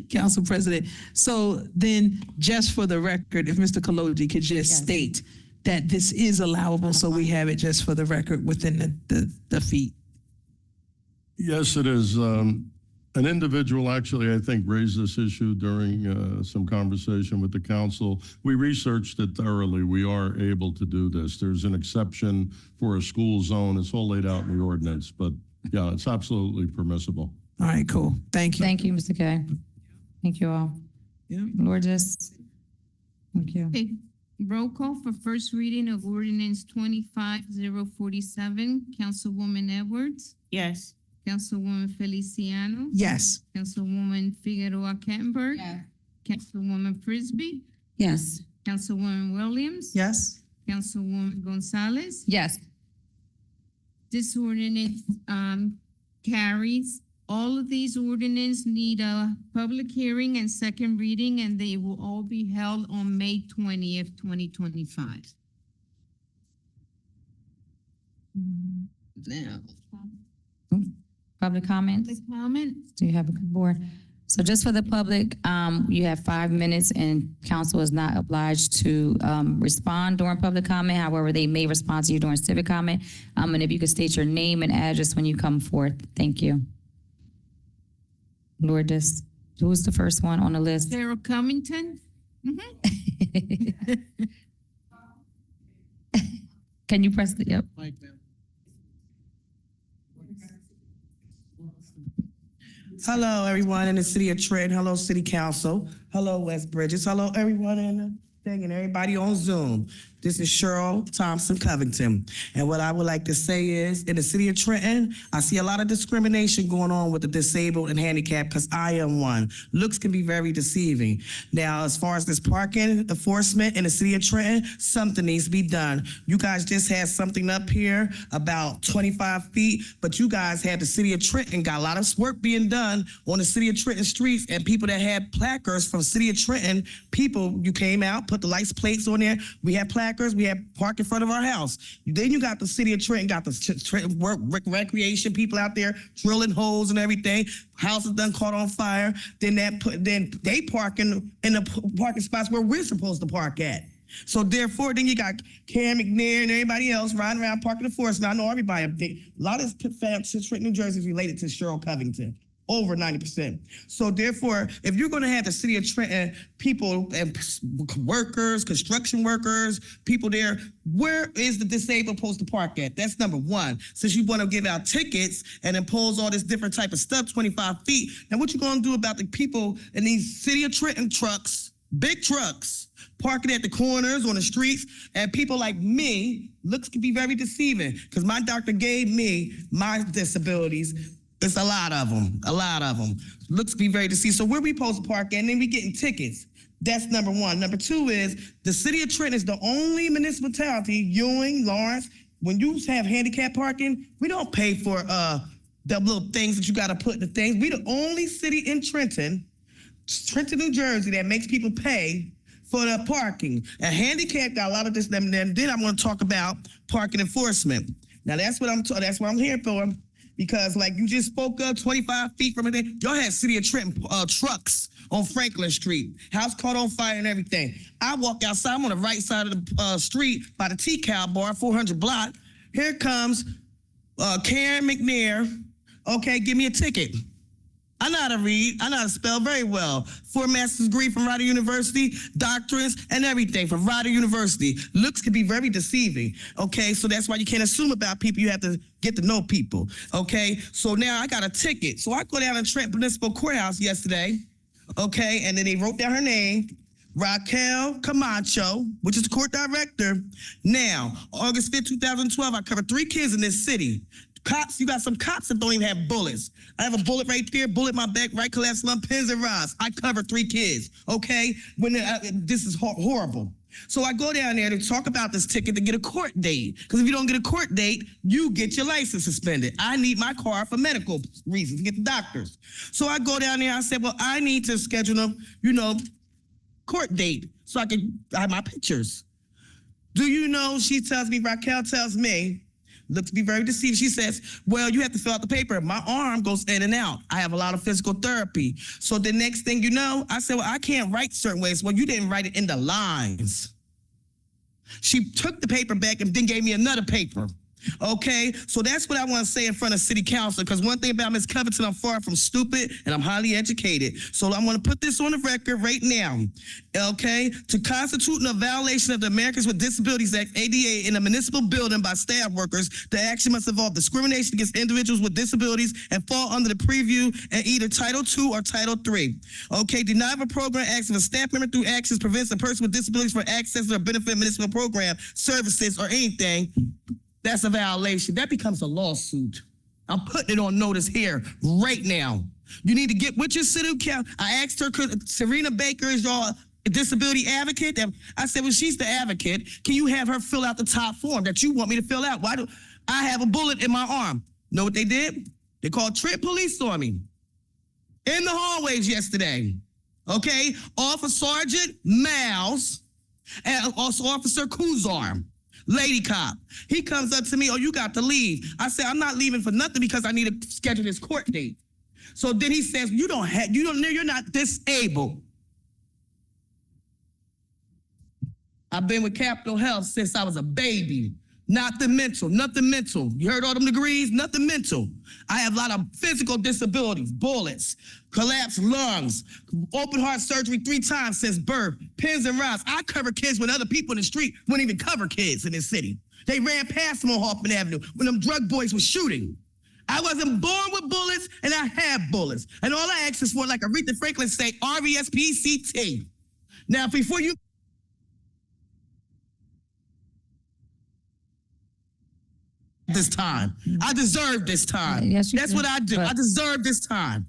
Council President. So then, just for the record, if Mr. Kaloji could just state that this is allowable, so we have it just for the record within the feet. Yes, it is. An individual actually, I think, raised this issue during some conversation with the council. We researched it thoroughly. We are able to do this. There's an exception for a school zone. It's all laid out in the ordinance, but yeah, it's absolutely permissible. All right, cool. Thank you. Thank you, Mr. K. Thank you all. Yeah. Lourdes. Thank you. Okay, roll call for first reading of ordinance 25-047. Councilwoman Edwards, Yes. Councilwoman Feliciano. Yes. Councilwoman Figueroa Kettenberg. Yes. Councilwoman Frisbee. Yes. Councilwoman Williams. Yes. Councilwoman Gonzalez. Yes. This ordinance carries. All of these ordinances need a public hearing and second reading, and they will all be held on May 20th, 2025. Now, Public comments? public comment? Do you have a good board? So just for the public, you have 5 minutes and council is not obliged to respond during public comment. However, they may respond to you during civic comment. And if you could state your name and address when you come forth. Thank you. Lourdes, who's the first one on the list? Sarah Covington? Can you press the, yep. Hello, everyone in the city of Trenton. Hello, City Council. Hello, West Bridges. Hello, everyone in the thing and everybody on Zoom. This is Cheryl Thompson Covington. And what I would like to say is, in the city of Trenton, I see a lot of discrimination going on with the disabled and handicapped because I am one. Looks can be very deceiving. Now, as far as this parking enforcement in the city of Trenton, something needs to be done. You guys just had something up here about 25 feet, but you guys had the city of Trenton, got a lot of work being done on the city of Trenton streets, and people that had placards from city of Trenton, people, you came out, put the license plates on there. We had placards, we had park in front of our house. Then you got the city of Trenton, got the Trenton recreation people out there drilling holes and everything. Houses done caught on fire. Then they park in the parking spots where we're supposed to park at. So therefore, then you got Cam McNair and everybody else riding around parking the forest. Now I know everybody. A lot of this Trenton, New Jersey is related to Cheryl Covington. Over 90%. So therefore, if you're going to have the city of Trenton people and workers, construction workers, people there, where is the disabled supposed to park at? That's number one. Since you want to give out tickets and impose all this different type of stuff, 25 feet. Now what you going to do about the people in these city of Trenton trucks, big trucks, parking at the corners, on the streets, and people like me, looks can be very deceiving because my doctor gave me my disabilities. It's a lot of them. Looks to be very deceived. So where we supposed to park at, and then we getting tickets. That's number one. Number two is the city of Trenton is the only municipality, Ewing, Lawrence, when you have handicap parking, we don't pay for the little things that you got to put in the things. We the only city in Trenton, New Jersey, that makes people pay for the parking. And handicap got a lot of this. Then I'm going to talk about parking enforcement. Now that's what I'm here for. Because like you just spoke up 25 feet from it, y'all had city of Trenton trucks on Franklin Street, house caught on fire and everything. I walk outside, I'm on the right side of the street by the T-Cow bar, 400 block. Here comes Karen McNair. Okay, give me a ticket. I know how to read, I know how to spell very well. 4 master's degree from Rider University, doctorates and everything from Rider University. Looks can be very deceiving, okay? So that's why you can't assume about people, you have to get to know people, okay? So now I got a ticket. So I go down to Trenton Municipal Courthouse yesterday, okay? And then they wrote down her name, Raquel Camacho, which is the court director. Now, August 5th, 2012, I covered 3 kids in this city. Cops, you got some cops that don't even have bullets. I have a bullet right there, bullet in my back, right collapse lung, pins and rods. I covered 3 kids, okay? This is horrible. So I go down there to talk about this ticket to get a court date. Because if you don't get a court date, you get your license suspended. I need my car for medical reasons, to get the doctors. So I go down there, I said, well, I need to schedule a, court date so I can have my pictures. Do you know, Raquel tells me, looks to be very deceived. She says, well, you have to fill out the paper. My arm goes in and out. I have a lot of physical therapy. So the next thing you know, I said, well, I can't write certain ways. Well, you didn't write it in the lines. She took the paper back and then gave me another paper. Okay, so that's what I want to say in front of City Council, because one thing about Ms. Covington, I'm far from stupid and I'm highly educated. So I'm going to put this on the record right now. Okay, to constitute a violation of the Americans with Disabilities Act, ADA, in a municipal building by staff workers, the action must involve discrimination against individuals with disabilities and fall under the preview in either Title II or Title III. Okay, deny of a program acts if a staff member through actions prevents a person with disabilities from accessing or benefit municipal program, services, or anything. That's a violation. That becomes a lawsuit. I'm putting it on notice here right now. You need to get with your city council. I asked her, Serena Baker is your disability advocate. I said, well, she's the advocate. Can you have her fill out the top form that you want me to fill out? Why do I have a bullet in my arm? Know what they did? They called Trenton police on me in the hallways yesterday. Okay, Officer Sergeant Miles and also Officer Kuzar, lady cop. He comes up to me, oh, you got to leave. I said, I'm not leaving for nothing because I need to schedule this court date. So then he says, you're not disabled. I've been with Capitol Health since I was a baby. Nothing mental. You heard all them degrees? Nothing mental. I have a lot of physical disabilities, bullets, collapsed lungs, open heart surgery 3 times since birth, pins and rods. I cover kids when other people in the street wouldn't even cover kids in this city. They ran past them on Hoffman Avenue when them drug boys were shooting. I wasn't born with bullets, and I have bullets. And all I ask is for, like Aretha Franklin say, R-E-S-P-C-T. Now, before you... this time. I deserve this time. Yes, That's what I do. I deserve this time.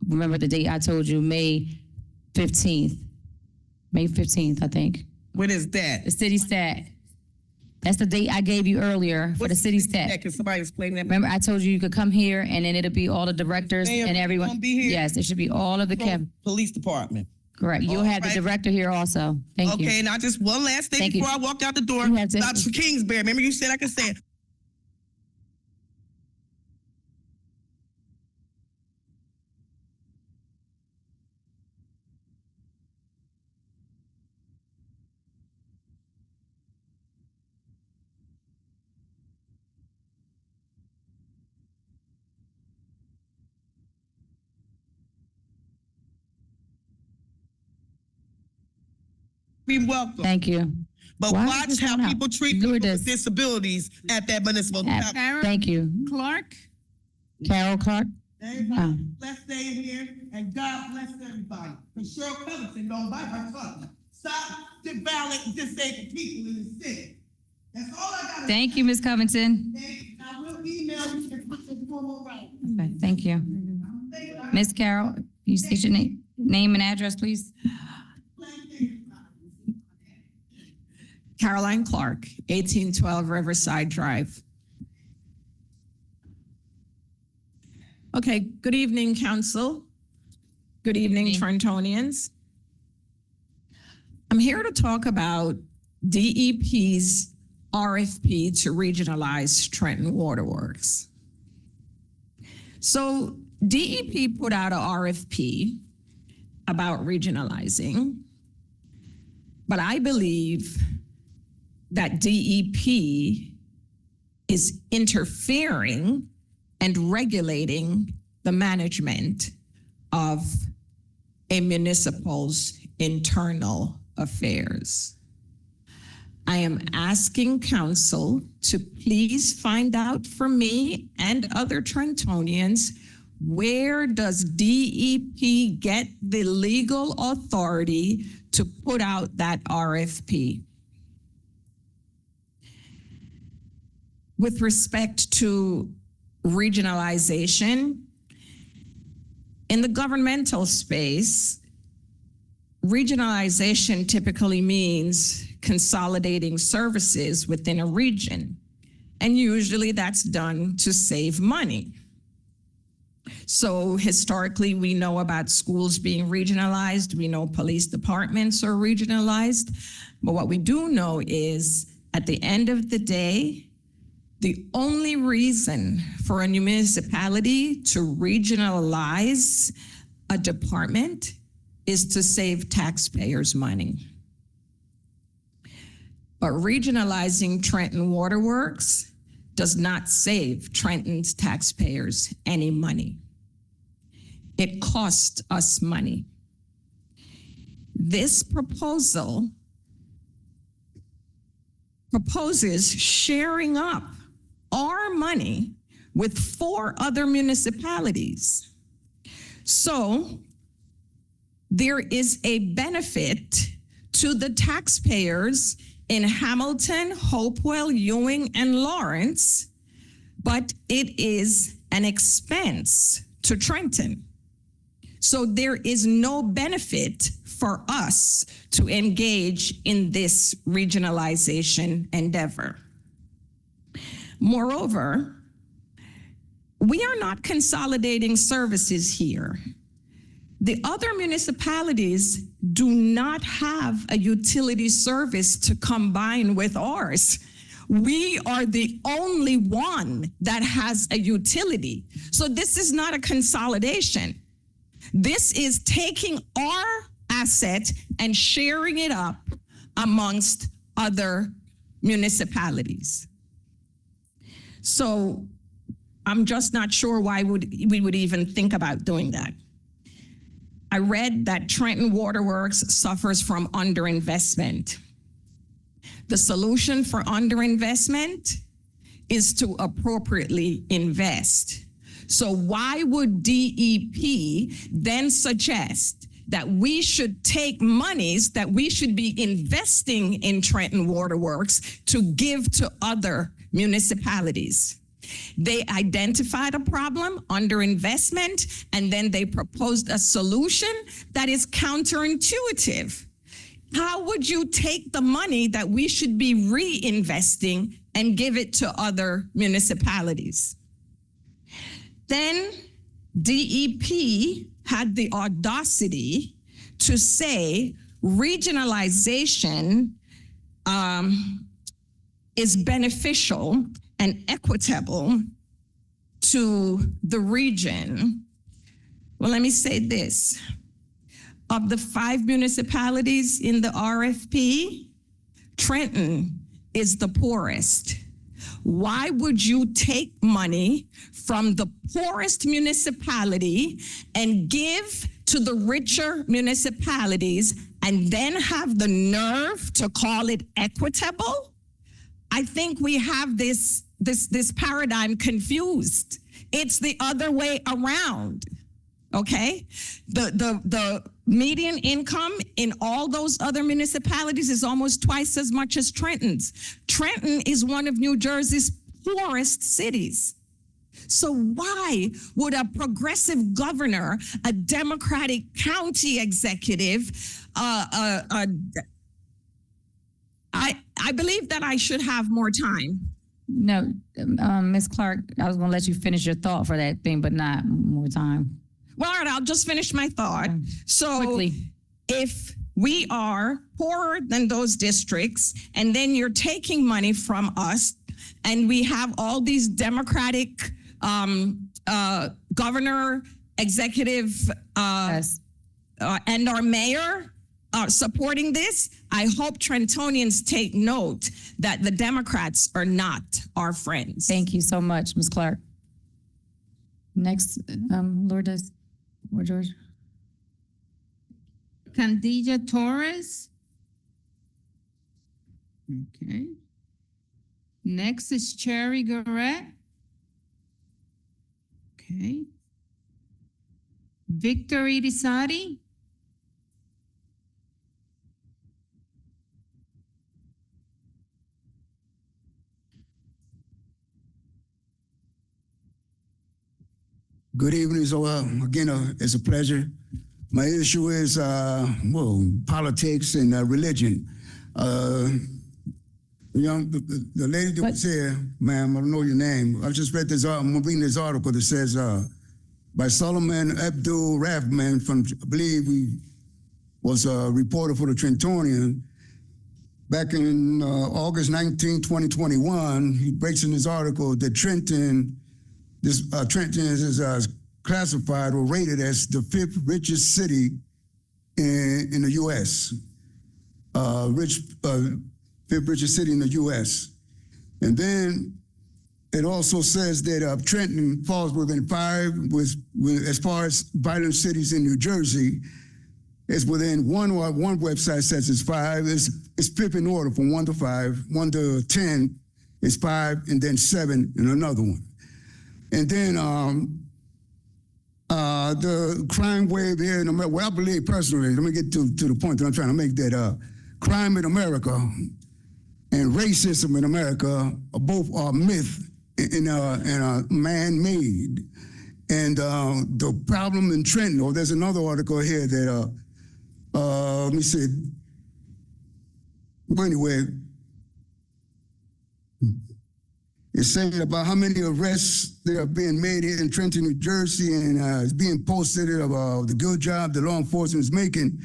Remember the date I told you, May 15th. May 15th, I think. What is that? The city stat. That's the date I gave you earlier for the city stat. Can somebody explain that? Remember, I told you you could come here and then it'll be all the directors Mayor, and everyone. gonna be here? Yes, it should be all of the Police department. Correct. You'll have the director here also. Thank you. Okay, now just one last thing Thank you. before I walk out the door. You have to- Dr. Kingsbury, remember you said I could say it. Be welcome. Thank you. But Why is watch this how going out? people treat people Lourdes. with disabilities at that municipal. Thank you. Clark? Carol Clark? Everybody, let's stay in here, and God bless everybody. Because Cheryl Covington don't bite her tongue. Stop violating disabled people in the city. That's all I got. Thank you, Ms. Covington. I will email you if it's formal right. Okay, thank you. Ms. Carol, you state your name and address, please? Caroline Clark, 1812 Riverside Drive. Okay, good evening, council. Good evening, Trentonians. I'm here to talk about DEP's RFP to regionalize Trenton Waterworks. So DEP put out an RFP about regionalizing, but I believe that DEP is interfering and regulating the management of a municipal's internal affairs. I am asking council to please find out for me and other Trentonians, where does DEP get the legal authority to put out that RFP? With respect to regionalization, in the governmental space, regionalization typically means consolidating services within a region, and usually that's done to save money. So historically, we know about schools being regionalized. We know police departments are regionalized. But what we do know is at the end of the day, the only reason for a municipality to regionalize a department is to save taxpayers money. But regionalizing Trenton Waterworks does not save Trenton's taxpayers any money. It costs us money. This proposal proposes sharing up our money with 4 other municipalities. So there is a benefit to the taxpayers in Hamilton, Hopewell, Ewing, and Lawrence, but it is an expense to Trenton. So there is no benefit for us to engage in this regionalization endeavor. Moreover, we are not consolidating services here. The other municipalities do not have a utility service to combine with ours. We are the only one that has a utility. So this is not a consolidation. This is taking our asset and sharing it up amongst other municipalities. So I'm just not sure why we would even think about doing that. I read that Trenton Waterworks suffers from underinvestment. The solution for underinvestment is to appropriately invest. So why would DEP then suggest that we should take monies that we should be investing in Trenton Waterworks to give to other municipalities? They identified a problem, underinvestment, and then they proposed a solution that is counterintuitive. How would you take the money that we should be reinvesting and give it to other municipalities? Then DEP had the audacity to say regionalization is beneficial and equitable to the region. Well, let me say this. Of the 5 municipalities in the RFP, Trenton is the poorest. Why would you take money from the poorest municipality and give to the richer municipalities and then have the nerve to call it equitable? I think we have this paradigm confused. It's the other way around, okay? The median income in all those other municipalities is almost twice as much as Trenton's. Trenton is one of New Jersey's poorest cities. So why would a progressive governor, a Democratic county executive, I believe that I should have more time. No, Ms. Clark, I was gonna let you finish your thought for that thing, but not more time. Well, all right, I'll just finish my thought. So Quickly. If we are poorer than those districts, and then you're taking money from us, and we have all these Democratic governor, executive, and our mayor supporting this, I hope Trentonians take note that the Democrats are not our friends. Thank you so much, Ms. Clark. Next, Lourdes or George. Candilla Torres. Okay. Next is Cherry Garrett. Okay. Victor Irizarry. Good evening. So again, it's a pleasure. My issue is politics and religion. The lady that was here, ma'am, I don't know your name. I just read this. I'm reading this article that says by Solomon Abdul Rahman from, I believe he was a reporter for the Trentonian. Back in August 19, 2021, he breaks in his article that Trenton is classified or rated as the 5th richest city in the U.S. 5th richest city in the U.S. And then it also says that Trenton falls within 5, as far as violent cities in New Jersey, it's within one website says it's 5. It's 5th in order from 1 to 5. 1 to 10 is 5, and then 7 in another one. And then the crime wave here in America, well, I believe personally, let me get to the point that I'm trying to make, that crime in America and racism in America are both myth and man-made. And the problem in Trenton, there's another article here that, let me see. Well, anyway, it's saying about how many arrests that are being made here in Trenton, New Jersey, and it's being posted about the good job the law enforcement is making.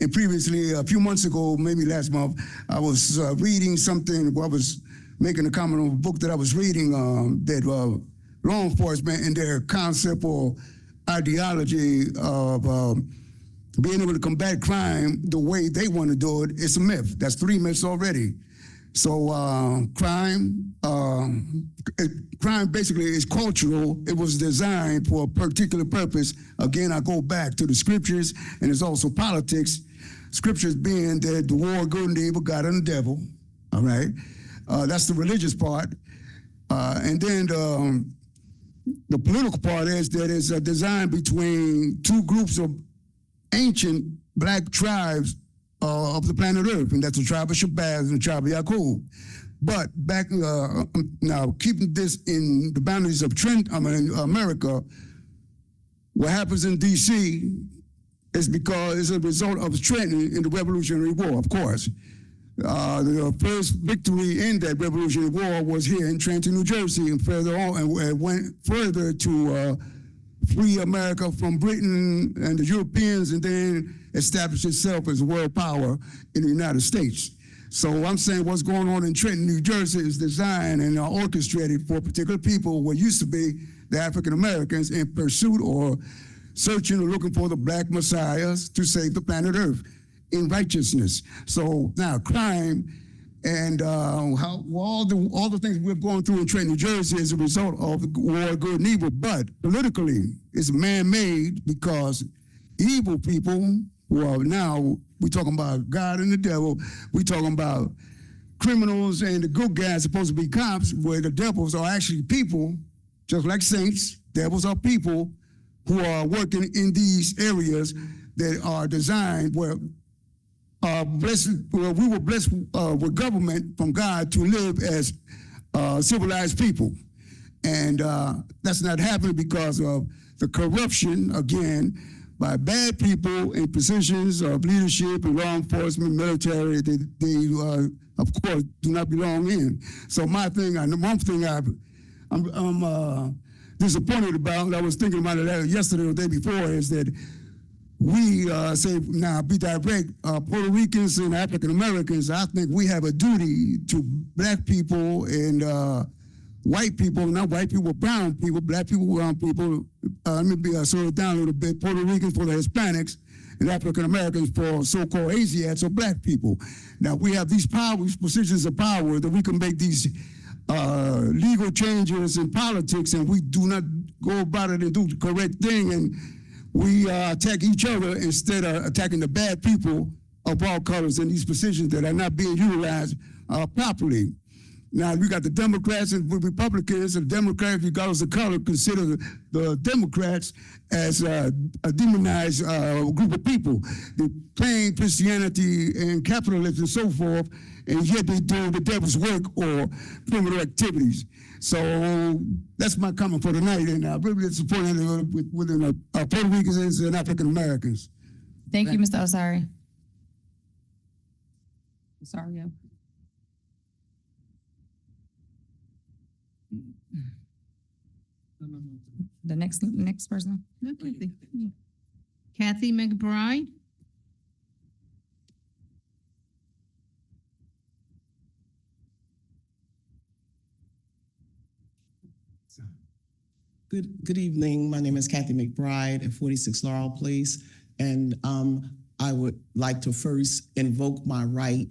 And previously, a few months ago, maybe last month, I was reading something, I was making a comment on a book that I was reading that law enforcement and their concept or ideology of being able to combat crime the way they want to do it, it's a myth. That's 3 myths already. So crime basically is cultural. It was designed for a particular purpose. Again, I go back to the scriptures, and it's also politics. Scriptures being that the war of good and evil, God and the devil. All right, that's the religious part, and then the political part is that it's a design between 2 groups of ancient black tribes of the planet Earth, and that's the tribe of Shabazz and the tribe of Yaakov. But back now, keeping this in the boundaries of America, what happens in D.C. is because it's a result of Trenton in the Revolutionary War, of course. The first victory in that Revolutionary War was here in Trenton, New Jersey, and further on, and went further to free America from Britain and the Europeans, and then establish itself as a world power in the United States. So I'm saying what's going on in Trenton, New Jersey is designed and orchestrated for particular people what used to be the African Americans in pursuit or searching or looking for the black messiahs to save the planet Earth in righteousness. So now crime and how all the things we're going through in Trenton, New Jersey is a result of the war of good and evil, but politically it's man-made because evil people who are now, we're talking about God and the devil, we're talking about criminals and the good guys supposed to be cops, where the devils are actually people, just like saints. Devils are people who are working in these areas that are designed where we were blessed with government from God to live as civilized people. And that's not happening because of the corruption, again, by bad people in positions of leadership and law enforcement, military, they of course, do not belong in. So my thing, and one thing I'm disappointed about, I was thinking about it yesterday or the day before, is that we say, now be direct, Puerto Ricans and African Americans, I think we have a duty to black people and white people, not white people, brown people, black people, brown people. Let me slow it down a little bit. Puerto Ricans for the Hispanics and African Americans for so-called Asiatics or black people. Now we have these positions of power that we can make these legal changes in politics, and we do not go about it and do the correct thing, and we attack each other instead of attacking the bad people of all colors in these positions that are not being utilized properly. Now, we got the Democrats and Republicans, and Democrats, regardless of color, consider the Democrats as a demonized group of people. They're playing Christianity and capitalism and so forth, and yet they do the devil's work or criminal activities. So that's my comment for tonight, and I'm really disappointed within Puerto Ricans and African Americans. Thank you, Mr. Osari. Osario. The next person. Okay. Kathy McBride. Good evening. My name is Kathy McBride at 46 Laurel Place. And I would like to first invoke my right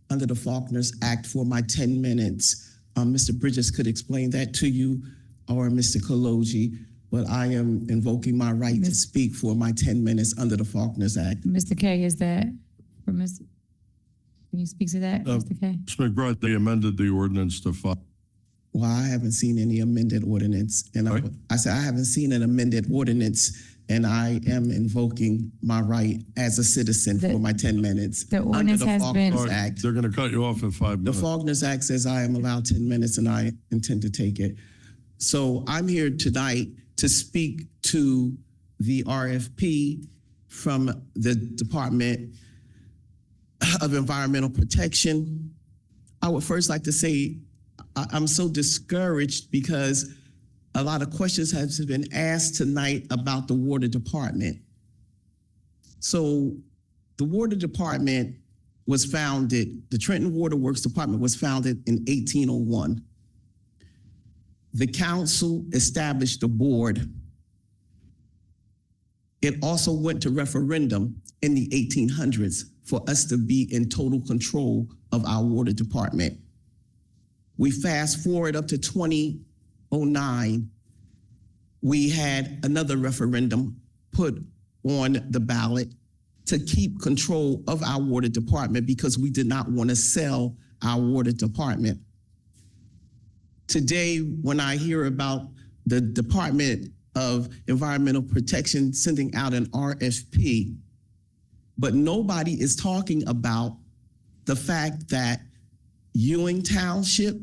under the Faulkner's Act for my 10 minutes. Mr. Bridges could explain that to you, or Mr. Kaloji, but I am invoking my right to speak for my 10 minutes under the Faulkner's Act. Mr. K, is that for Ms.? Can you speak to that, Mr. K? Ms. McBride, they amended the ordinance to Well, I haven't seen any amended ordinance. And I said, I haven't seen an amended ordinance, and I am invoking my right as a citizen for my 10 minutes. The ordinance has been. Act. They're going to cut you off in 5 minutes. The Faulkner's Act says I am allowed 10 minutes, and I intend to take it. So I'm here tonight to speak to the RFP from the Department of Environmental Protection. I would first like to say I'm so discouraged because a lot of questions have been asked tonight about the water department. So the water department was founded, the Trenton Water Works Department was founded in 1801. The council established a board. It also went to referendum in the 1800s for us to be in total control of our water department. We fast forward up to 2009, we had another referendum put on the ballot to keep control of our water department because we did not want to sell our water department. Today, when I hear about the Department of Environmental Protection sending out an RFP, but nobody is talking about the fact that Ewing Township,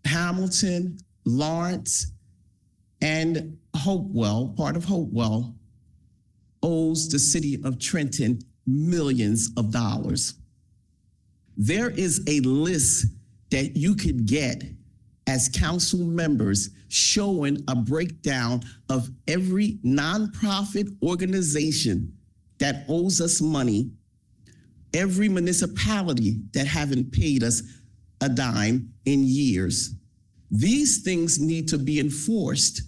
Hamilton, Lawrence, and Hopewell, part of Hopewell, owes the city of Trenton millions of dollars. There is a list that you could get as council members showing a breakdown of every nonprofit organization that owes us money, every municipality that haven't paid us a dime in years. These things need to be enforced.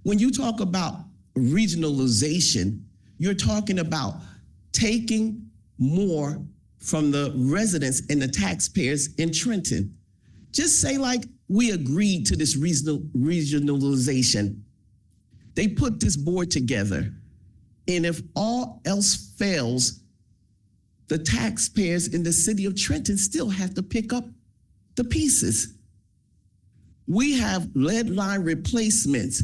When you talk about regionalization, you're talking about taking more from the residents and the taxpayers in Trenton. Just say like we agreed to this regionalization. They put this board together, and if all else fails, the taxpayers in the city of Trenton still have to pick up the pieces. We have lead line replacements.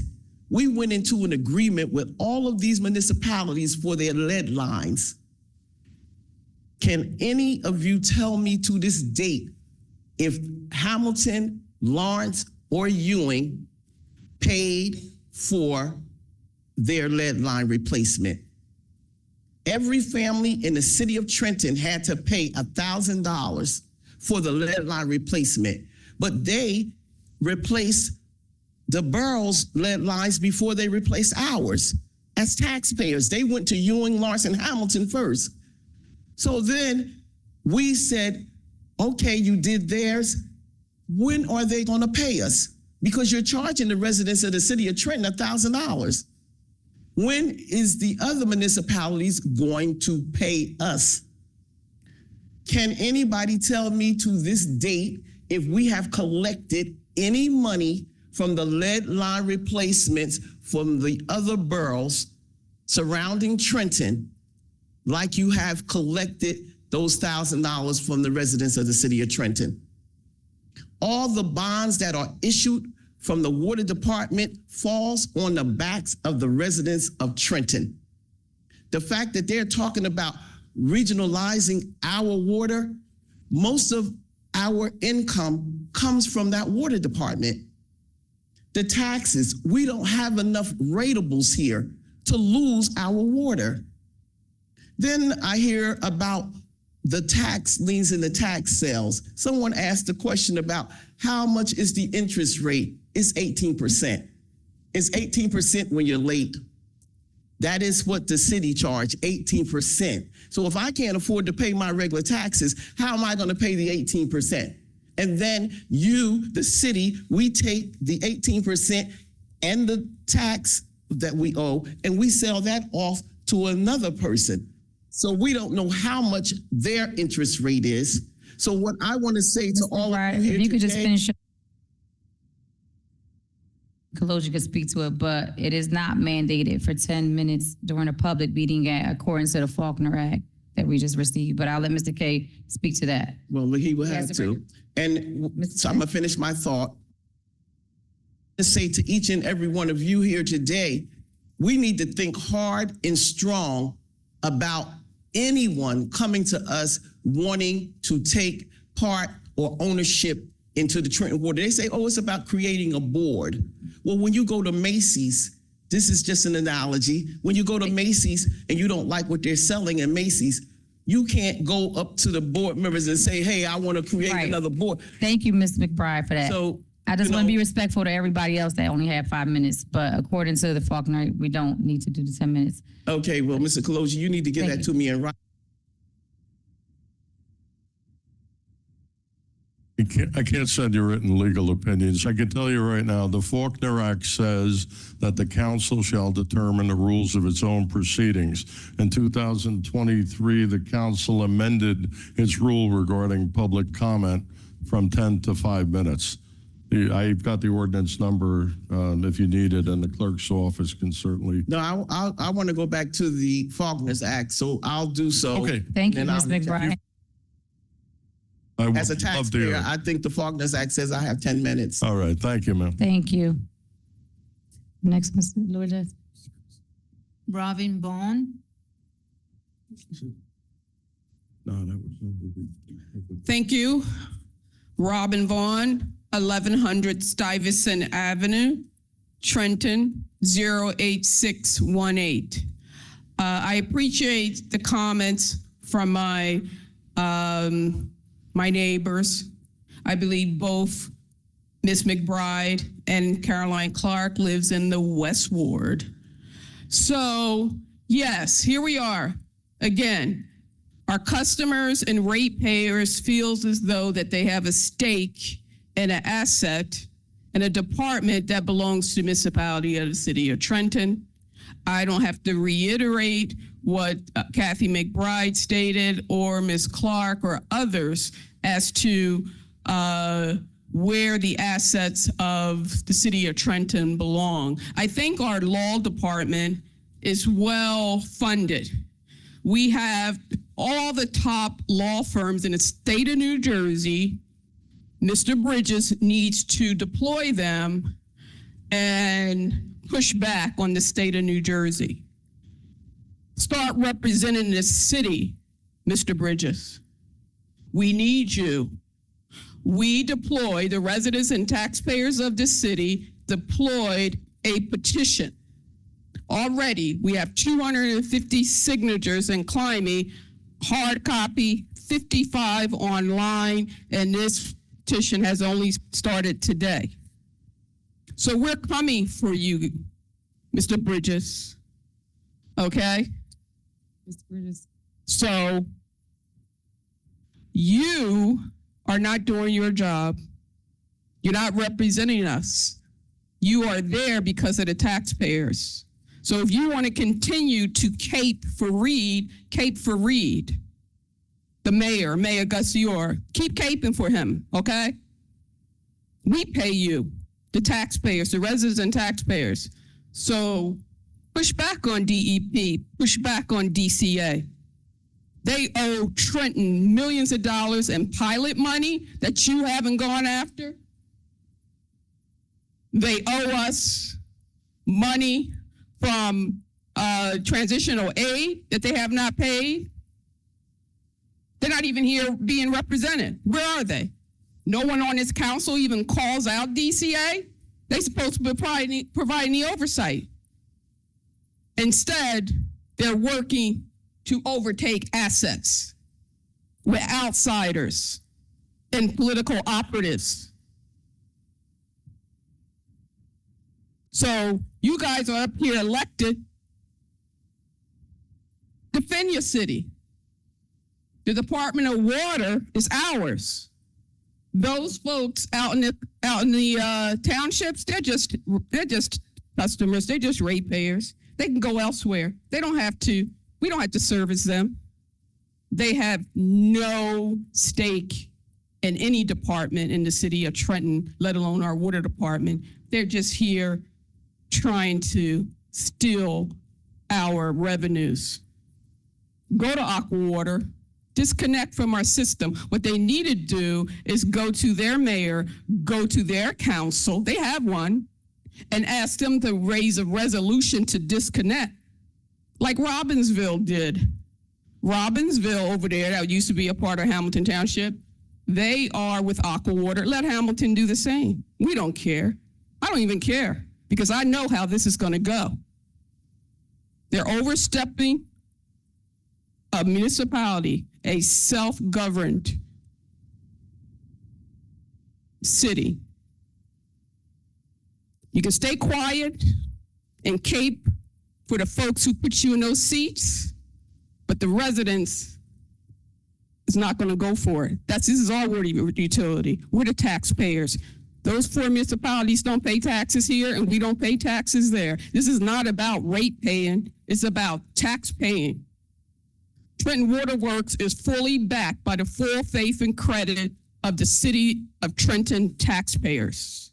We went into an agreement with all of these municipalities for their lead lines. Can any of you tell me to this date if Hamilton, Lawrence, or Ewing paid for their lead line replacement? Every family in the city of Trenton had to pay $1,000 for the lead line replacement, but they replaced the borough's lead lines before they replaced ours. As taxpayers, they went to Ewing, Lawrence, and Hamilton first. So then we said, okay, you did theirs. When are they gonna pay us? Because you're charging the residents of the city of Trenton $1,000. When is the other municipalities going to pay us? Can anybody tell me to this date if we have collected any money from the lead line replacements from the other boroughs surrounding Trenton, like you have collected those $1,000 from the residents of the city of Trenton? All the bonds that are issued from the water department falls on the backs of the residents of Trenton. The fact that they're talking about regionalizing our water, most of our income comes from that water department. The taxes, we don't have enough ratables here to lose our water. Then I hear about the tax liens and the tax sales. Someone asked the question about how much is the interest rate? It's 18%. It's 18% when you're late. That is what the city charge, 18%. So if I can't afford to pay my regular taxes, how am I going to pay the 18%? And then you, the city, we take the 18% and the tax that we owe, and we sell that off to another person. So we don't know how much their interest rate is. So what I want to say to all of you here if you could just today- finish. Kaloji could speak to it, but it is not mandated for 10 minutes during a public meeting according to the Faulkner Act that we just received. But I'll let Mr. K speak to that. Well, he will He have has to. And so I'm gonna finish my thought. To say to each and every one of you here today, we need to think hard and strong about anyone coming to us wanting to take part or ownership into the Trenton Water. They say, oh, it's about creating a board. Well, when you go to Macy's, this is just an analogy. When you go to Macy's and you don't like what they're selling in Macy's, you can't go up to the board members and say, hey, I want to create another board. Thank you, Ms. McBride, for that. So I just want to be respectful to everybody else that only had 5 minutes, but according to the Faulkner, we don't need to do the 10 minutes. Okay, well, Mr. Kaloji, you need to give that to me in writing. I can't send you written legal opinions. I can tell you right now, the Faulkner Act says that the council shall determine the rules of its own proceedings. In 2023, the council amended its rule regarding public comment from 10 to 5 minutes. I've got the ordinance number if you need it, and the clerk's office can certainly. No, I want to go back to the Faulkner's Act, so I'll do so. Okay. Thank you, Ms. McBride. As a taxpayer, I think the Faulkner's Act says I have 10 minutes. All right, thank you, ma'am. Thank you. Next, Mr. Lourdes. Robin Vaughn. No, that was. Thank you. Robin Vaughn, 1100 Stuyvesant Avenue, Trenton, 08618. I appreciate the comments from my neighbors. I believe both Ms. McBride and Caroline Clark lives in the West Ward. So yes, here we are again. Our customers and ratepayers feels as though that they have a stake and an asset in a department that belongs to the municipality of the city of Trenton. I don't have to reiterate what Kathy McBride stated or Ms. Clark or others as to where the assets of the city of Trenton belong. I think our law department is well funded. We have all the top law firms in the state of New Jersey. Mr. Bridges needs to deploy them and push back on the state of New Jersey. Start representing this city, Mr. Bridges. We need you. We deployed, the residents and taxpayers of this city deployed a petition. Already, we have 250 signatures in Climate, hard copy, 55 online, and this petition has only started today. So we're coming for you, Mr. Bridges, okay? Mr. Bridges. So you are not doing your job. You're not representing us. You are there because of the taxpayers. So if you want to continue to cape for Reed, the mayor, Mayor Gus Yor, keep caping for him, okay? We pay you, the taxpayers, the residents and taxpayers. So push back on DEP, push back on DCA. They owe Trenton millions of dollars in pilot money that you haven't gone after. They owe us money from transitional aid that they have not paid. They're not even here being represented. Where are they? No one on this council even calls out DCA. They're supposed to be providing the oversight. Instead, they're working to overtake assets with outsiders and political operatives. So you guys are up here elected. Defend your city. The Department of Water is ours. Those folks out in the townships, they're just customers. They're just ratepayers. They can go elsewhere. We don't have to service them. They have no stake in any department in the city of Trenton, let alone our water department. They're just here trying to steal our revenues. Go to Aqua Water, disconnect from our system. What they need to do is go to their mayor, go to their council, they have one, and ask them to raise a resolution to disconnect, like Robbinsville did. Robbinsville over there, that used to be a part of Hamilton Township, they are with Aqua Water. Let Hamilton do the same. We don't care. I don't even care, because I know how this is going to go. They're overstepping a municipality, a self-governed city. You can stay quiet and cape for the folks who put you in those seats, but the residents is not going to go for it. This is our water utility. We're the taxpayers. Those 4 municipalities don't pay taxes here, and we don't pay taxes there. This is not about rate paying. It's about tax paying. Trenton Water Works is fully backed by the full faith and credit of the city of Trenton taxpayers.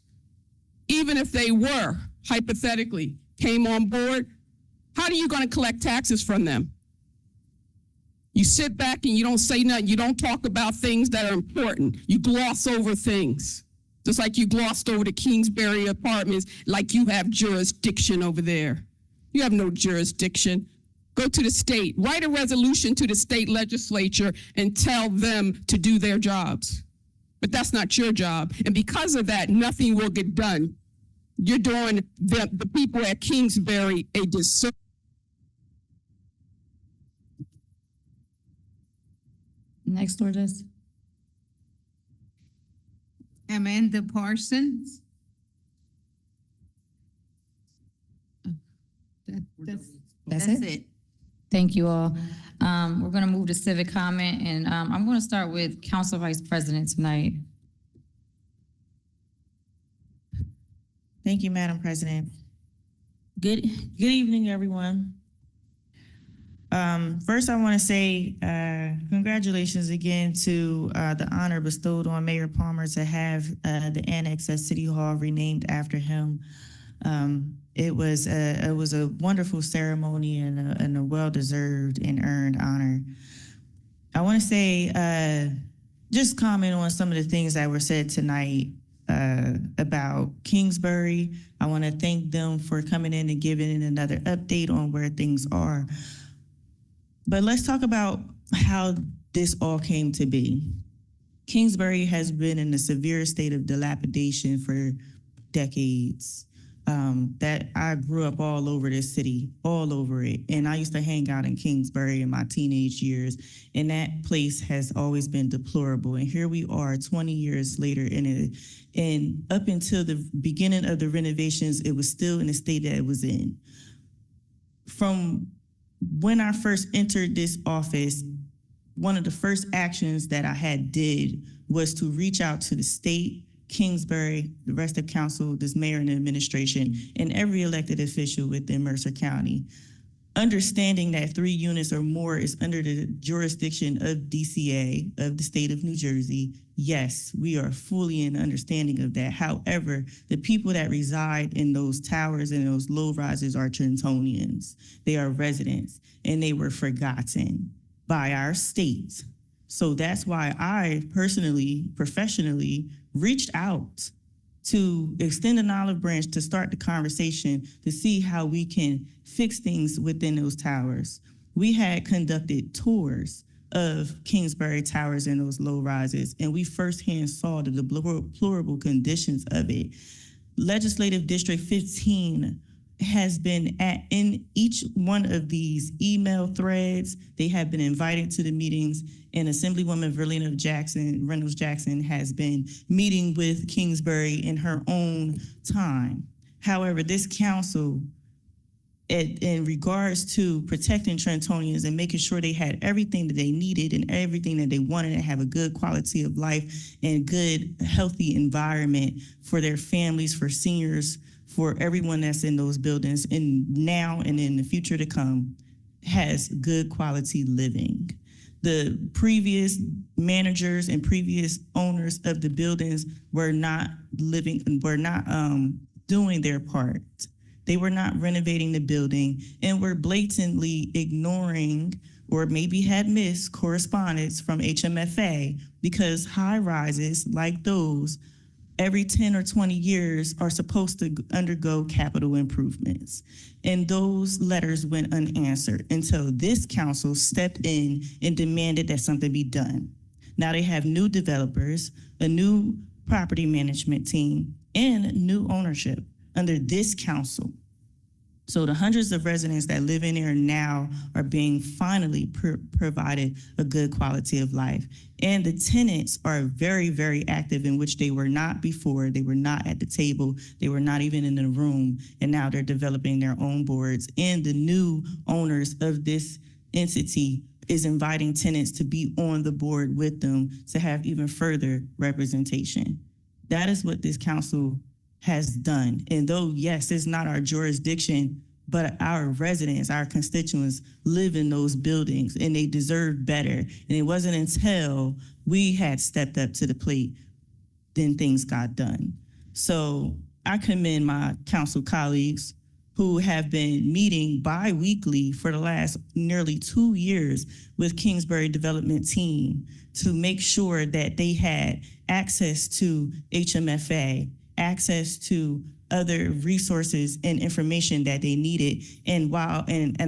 Even if they were, hypothetically, came on board, how are you going to collect taxes from them? You sit back and you don't say nothing. You don't talk about things that are important. You gloss over things. Just like you glossed over the Kingsbury apartments, like you have jurisdiction over there. You have no jurisdiction. Go to the state, write a resolution to the state legislature and tell them to do their jobs. But that's not your job. And because of that, nothing will get done. You're doing the people at Kingsbury a disservice. Next, Lourdes. Amanda Parsons. That's it. Thank you all. We're going to move to civic comment, and I'm going to start with Council Vice President tonight. Thank you, Madam President. Good evening, everyone. First, I want to say congratulations again to the honor bestowed on Mayor Palmer to have the annex at City Hall renamed after him. It was a wonderful ceremony and a well-deserved and earned honor. I want to say, just comment on some of the things that were said tonight about Kingsbury. I want to thank them for coming in and giving another update on where things are. But let's talk about how this all came to be. Kingsbury has been in a severe state of dilapidation for decades. That I grew up all over this city, all over it. And I used to hang out in Kingsbury in my teenage years, and that place has always been deplorable. And here we are 20 years later, and up until the beginning of the renovations, it was still in the state that it was in. From when I first entered this office, one of the first actions that I did was to reach out to the state, Kingsbury, the rest of council, this mayor and administration, and every elected official within Mercer County, understanding that 3 units or more is under the jurisdiction of DCA, of the state of New Jersey. Yes, we are fully in understanding of that. However, the people that reside in those towers and those low rises are Trentonians. They are residents, and they were forgotten by our state. So that's why I personally, professionally, reached out to extend an olive branch to start the conversation to see how we can fix things within those towers. We had conducted tours of Kingsbury Towers and those low rises, and we firsthand saw the deplorable conditions of it. Legislative District 15 has been in each one of these email threads. They have been invited to the meetings, and Assemblywoman Reynolds Jackson has been meeting with Kingsbury in her own time. However, this council, in regards to protecting Trentonians and making sure they had everything that they needed and everything that they wanted to have a good quality of life and good, healthy environment for their families, for seniors, for everyone that's in those buildings, and now and in the future to come, has good quality living. The previous managers and previous owners of the buildings were not doing their part. They were not renovating the building and were blatantly ignoring or maybe had missed correspondence from HMFA, because high rises like those every 10 or 20 years are supposed to undergo capital improvements. And those letters went unanswered until this council stepped in and demanded that something be done. Now they have new developers, a new property management team, and new ownership under this council. So the hundreds of residents that live in there now are being finally provided a good quality of life. And the tenants are very, very active, in which they were not before. They were not at the table. They were not even in the room. And now they're developing their own boards. And the new owners of this entity is inviting tenants to be on the board with them to have even further representation. That is what this council has done. And though, yes, it's not our jurisdiction, but our residents, our constituents live in those buildings and they deserve better. And it wasn't until we had stepped up to the plate then things got done. So I commend my council colleagues who have been meeting bi-weekly for the last nearly 2 years with Kingsbury Development Team to make sure that they had access to HMFA, access to other resources and information that they needed, and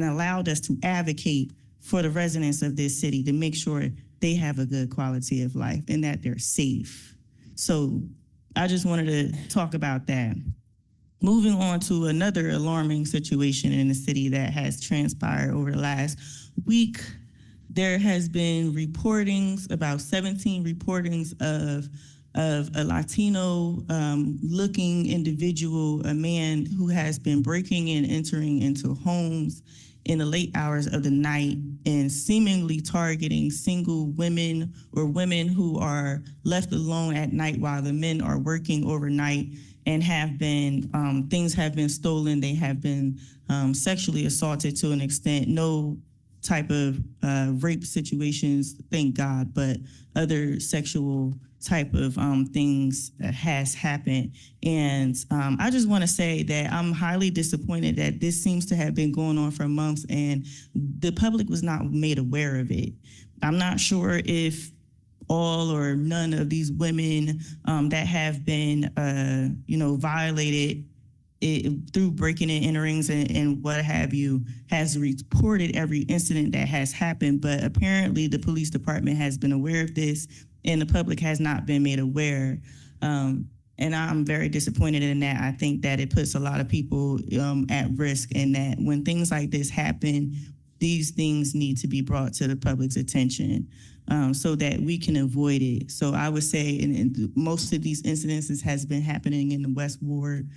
allowed us to advocate for the residents of this city to make sure they have a good quality of life and that they're safe. So I just wanted to talk about that. Moving on to another alarming situation in the city that has transpired over the last week, there has been reportings, about 17 reportings of a Latino looking individual, a man who has been breaking and entering into homes in the late hours of the night and seemingly targeting single women or women who are left alone at night while the men are working overnight, and have been, things have been stolen. They have been sexually assaulted to an extent. No type of rape situations, thank God, but other sexual type of things has happened. And I just want to say that I'm highly disappointed that this seems to have been going on for months and the public was not made aware of it. I'm not sure if all or none of these women that have been, violated through breaking and enterings and what have you, has reported every incident that has happened. But apparently the police department has been aware of this and the public has not been made aware. And I'm very disappointed in that. I think that it puts a lot of people at risk, and that when things like this happen, these things need to be brought to the public's attention so that we can avoid it. So I would say, and most of these incidences has been happening in the West Ward.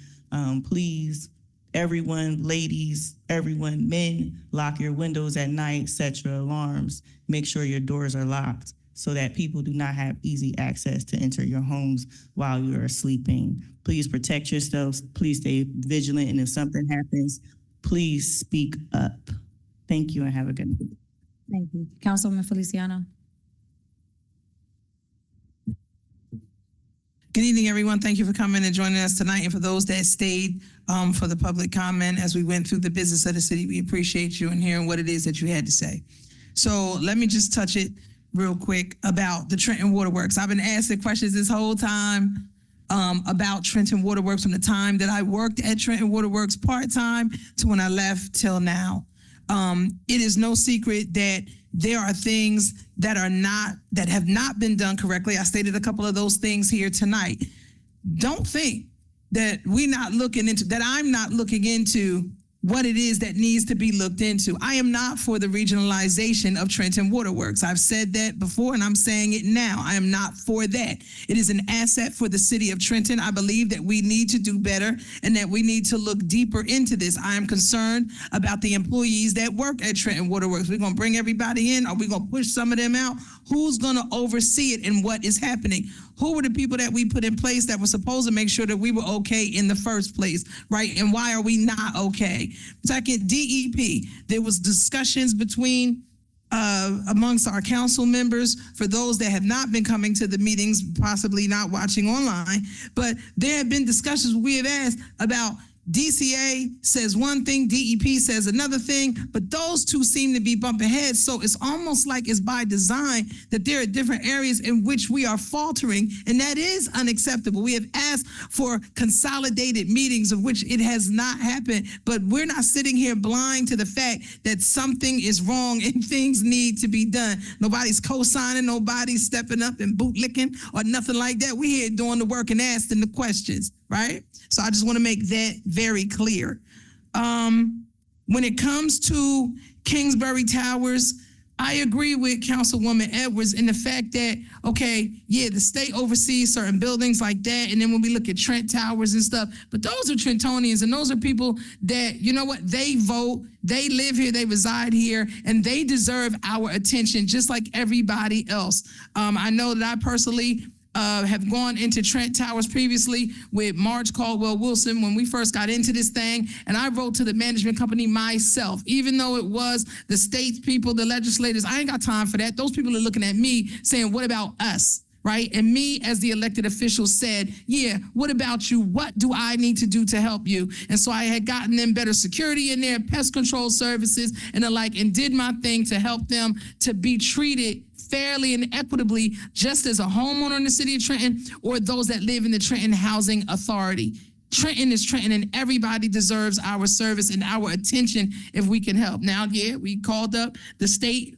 Please, everyone, ladies, everyone, men, lock your windows at night, set your alarms, make sure your doors are locked so that people do not have easy access to enter your homes while you are sleeping. Please protect yourselves. Please stay vigilant. And if something happens, please speak up. Thank you and have a good night. Thank you. Councilwoman Feliciano. Good evening, everyone. Thank you for coming and joining us tonight. And for those that stayed for the public comment as we went through the business of the city, we appreciate you and hearing what it is that you had to say. So let me just touch it real quick about the Trenton Waterworks. I've been asking questions this whole time about Trenton Waterworks from the time that I worked at Trenton Waterworks part-time to when I left till now. It is no secret that there are things that have not been done correctly. I stated a couple of those things here tonight. Don't think that I'm not looking into what it is that needs to be looked into. I am not for the regionalization of Trenton Waterworks. I've said that before and I'm saying it now. I am not for that. It is an asset for the city of Trenton. I believe that we need to do better and that we need to look deeper into this. I am concerned about the employees that work at Trenton Waterworks. We're going to bring everybody in. Are we going to push some of them out? Who's going to oversee it and what is happening? Who were the people that we put in place that were supposed to make sure that we were okay in the first place, right? And why are we not okay? Second, DEP. There was discussions between amongst our council members, for those that have not been coming to the meetings, possibly not watching online, but there have been discussions we have asked about DCA says one thing, DEP says another thing, but those two seem to be bumping heads. So it's almost like it's by design that there are different areas in which we are faltering, and that is unacceptable. We have asked for consolidated meetings, of which it has not happened, but we're not sitting here blind to the fact that something is wrong and things need to be done. Nobody's co-signing, nobody's stepping up and bootlicking or nothing like that. We're here doing the work and asking the questions, right? So I just want to make that very clear. When it comes to Kingsbury Towers, I agree with Councilwoman Edwards in the fact that, okay, yeah, the state oversees certain buildings like that, and then when we look at Trent Towers and stuff, but those are Trentonians, and those are people that, you know what, they vote, they live here, they reside here, and they deserve our attention just like everybody else. I know that I personally have gone into Trent Towers previously with Marge Caldwell Wilson when we first got into this thing, and I wrote to the management company myself, even though it was the state people, the legislators. I ain't got time for that. Those people are looking at me saying, what about us? Right? And me as the elected official said, yeah, what about you? What do I need to do to help you? And so I had gotten them better security in there, pest control services and the like, and did my thing to help them to be treated fairly and equitably, just as a homeowner in the city of Trenton or those that live in the Trenton Housing Authority. Trenton is Trenton, and everybody deserves our service and our attention if we can help. Now, yeah, we called up the state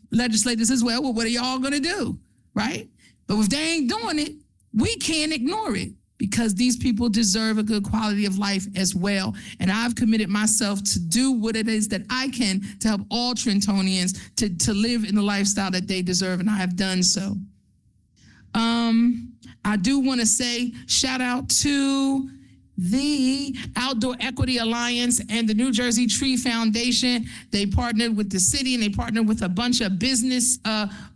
legislators as well. Well, what are y'all gonna do, right? But if they ain't doing it, we can't ignore it, because these people deserve a good quality of life as well. And I've committed myself to do what it is that I can to help all Trentonians to live in the lifestyle that they deserve, and I have done so. I do want to say shout out to the Outdoor Equity Alliance and the New Jersey Tree Foundation. They partnered with the city and they partnered with a bunch of business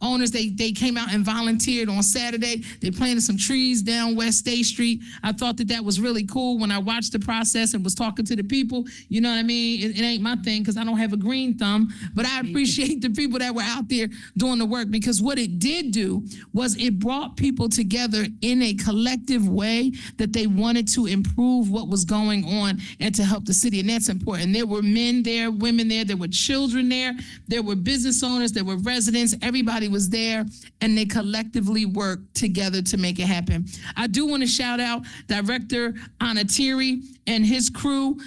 owners. They came out and volunteered on Saturday. They planted some trees down West State Street. I thought that was really cool when I watched the process and was talking to the people. You know what I mean? It ain't my thing because I don't have a green thumb, but I appreciate the people that were out there doing the work, because what it did do was it brought people together in a collective way that they wanted to improve what was going on and to help the city, and that's important. There were men there, women there were children there were business owners, there were residents, everybody was there, and they collectively worked together to make it happen. I do want to shout out Director Anatiri and his crew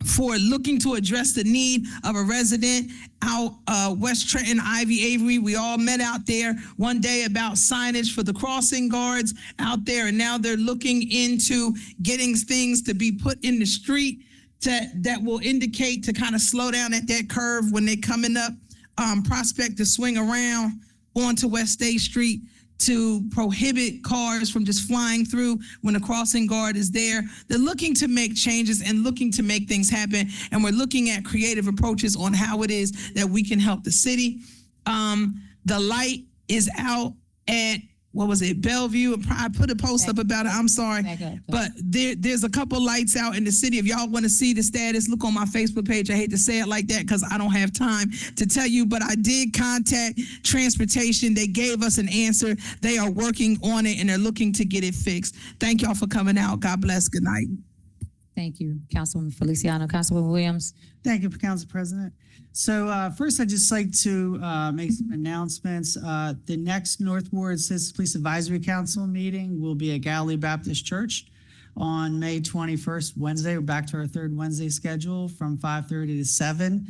for looking to address the need of a resident out West Trenton, Ivy Avery. We all met out there one day about signage for the crossing guards out there, and now they're looking into getting things to be put in the street that will indicate to kind of slow down at that curve when they're coming up Prospect to swing around onto West State Street, to prohibit cars from just flying through when the crossing guard is there. They're looking to make changes and looking to make things happen, and we're looking at creative approaches on how it is that we can help the city. The light is out at, what was it, Bellevue? I put a post up about it, I'm sorry. But there's a couple lights out in the city. If y'all want to see the status, look on my Facebook page. I hate to say it like that because I don't have time to tell you, but I did contact transportation. They gave us an answer. They are working on it and they're looking to get it fixed. Thank y'all for coming out. God bless. Good night. Thank you, Councilwoman Feliciano. Councilwoman Williams. Thank you, Council President. So first, I'd just like to make some announcements. The next North Ward Citizens Police Advisory Council meeting will be at Galilee Baptist Church on May 21st, Wednesday. We're back to our third Wednesday schedule from 5:30 to 7.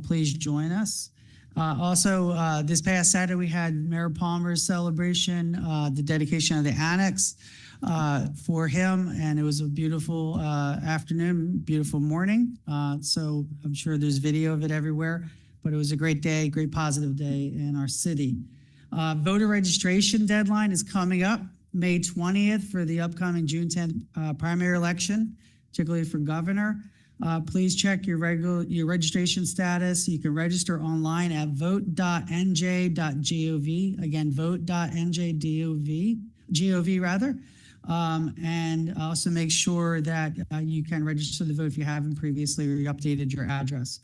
Please join us. Also, this past Saturday, we had Mayor Palmer's celebration, the dedication of the annex. for him, and it was a beautiful afternoon, beautiful morning. So I'm sure there's video of it everywhere, but it was a great day, great positive day in our city. Voter registration deadline is coming up May 20th for the upcoming June 10th primary election, particularly for governor. Please check your registration status. You can register online at vote.nj.gov. Again, vote.nj.gov rather. And also make sure that you can register to vote if you haven't previously or you updated your address.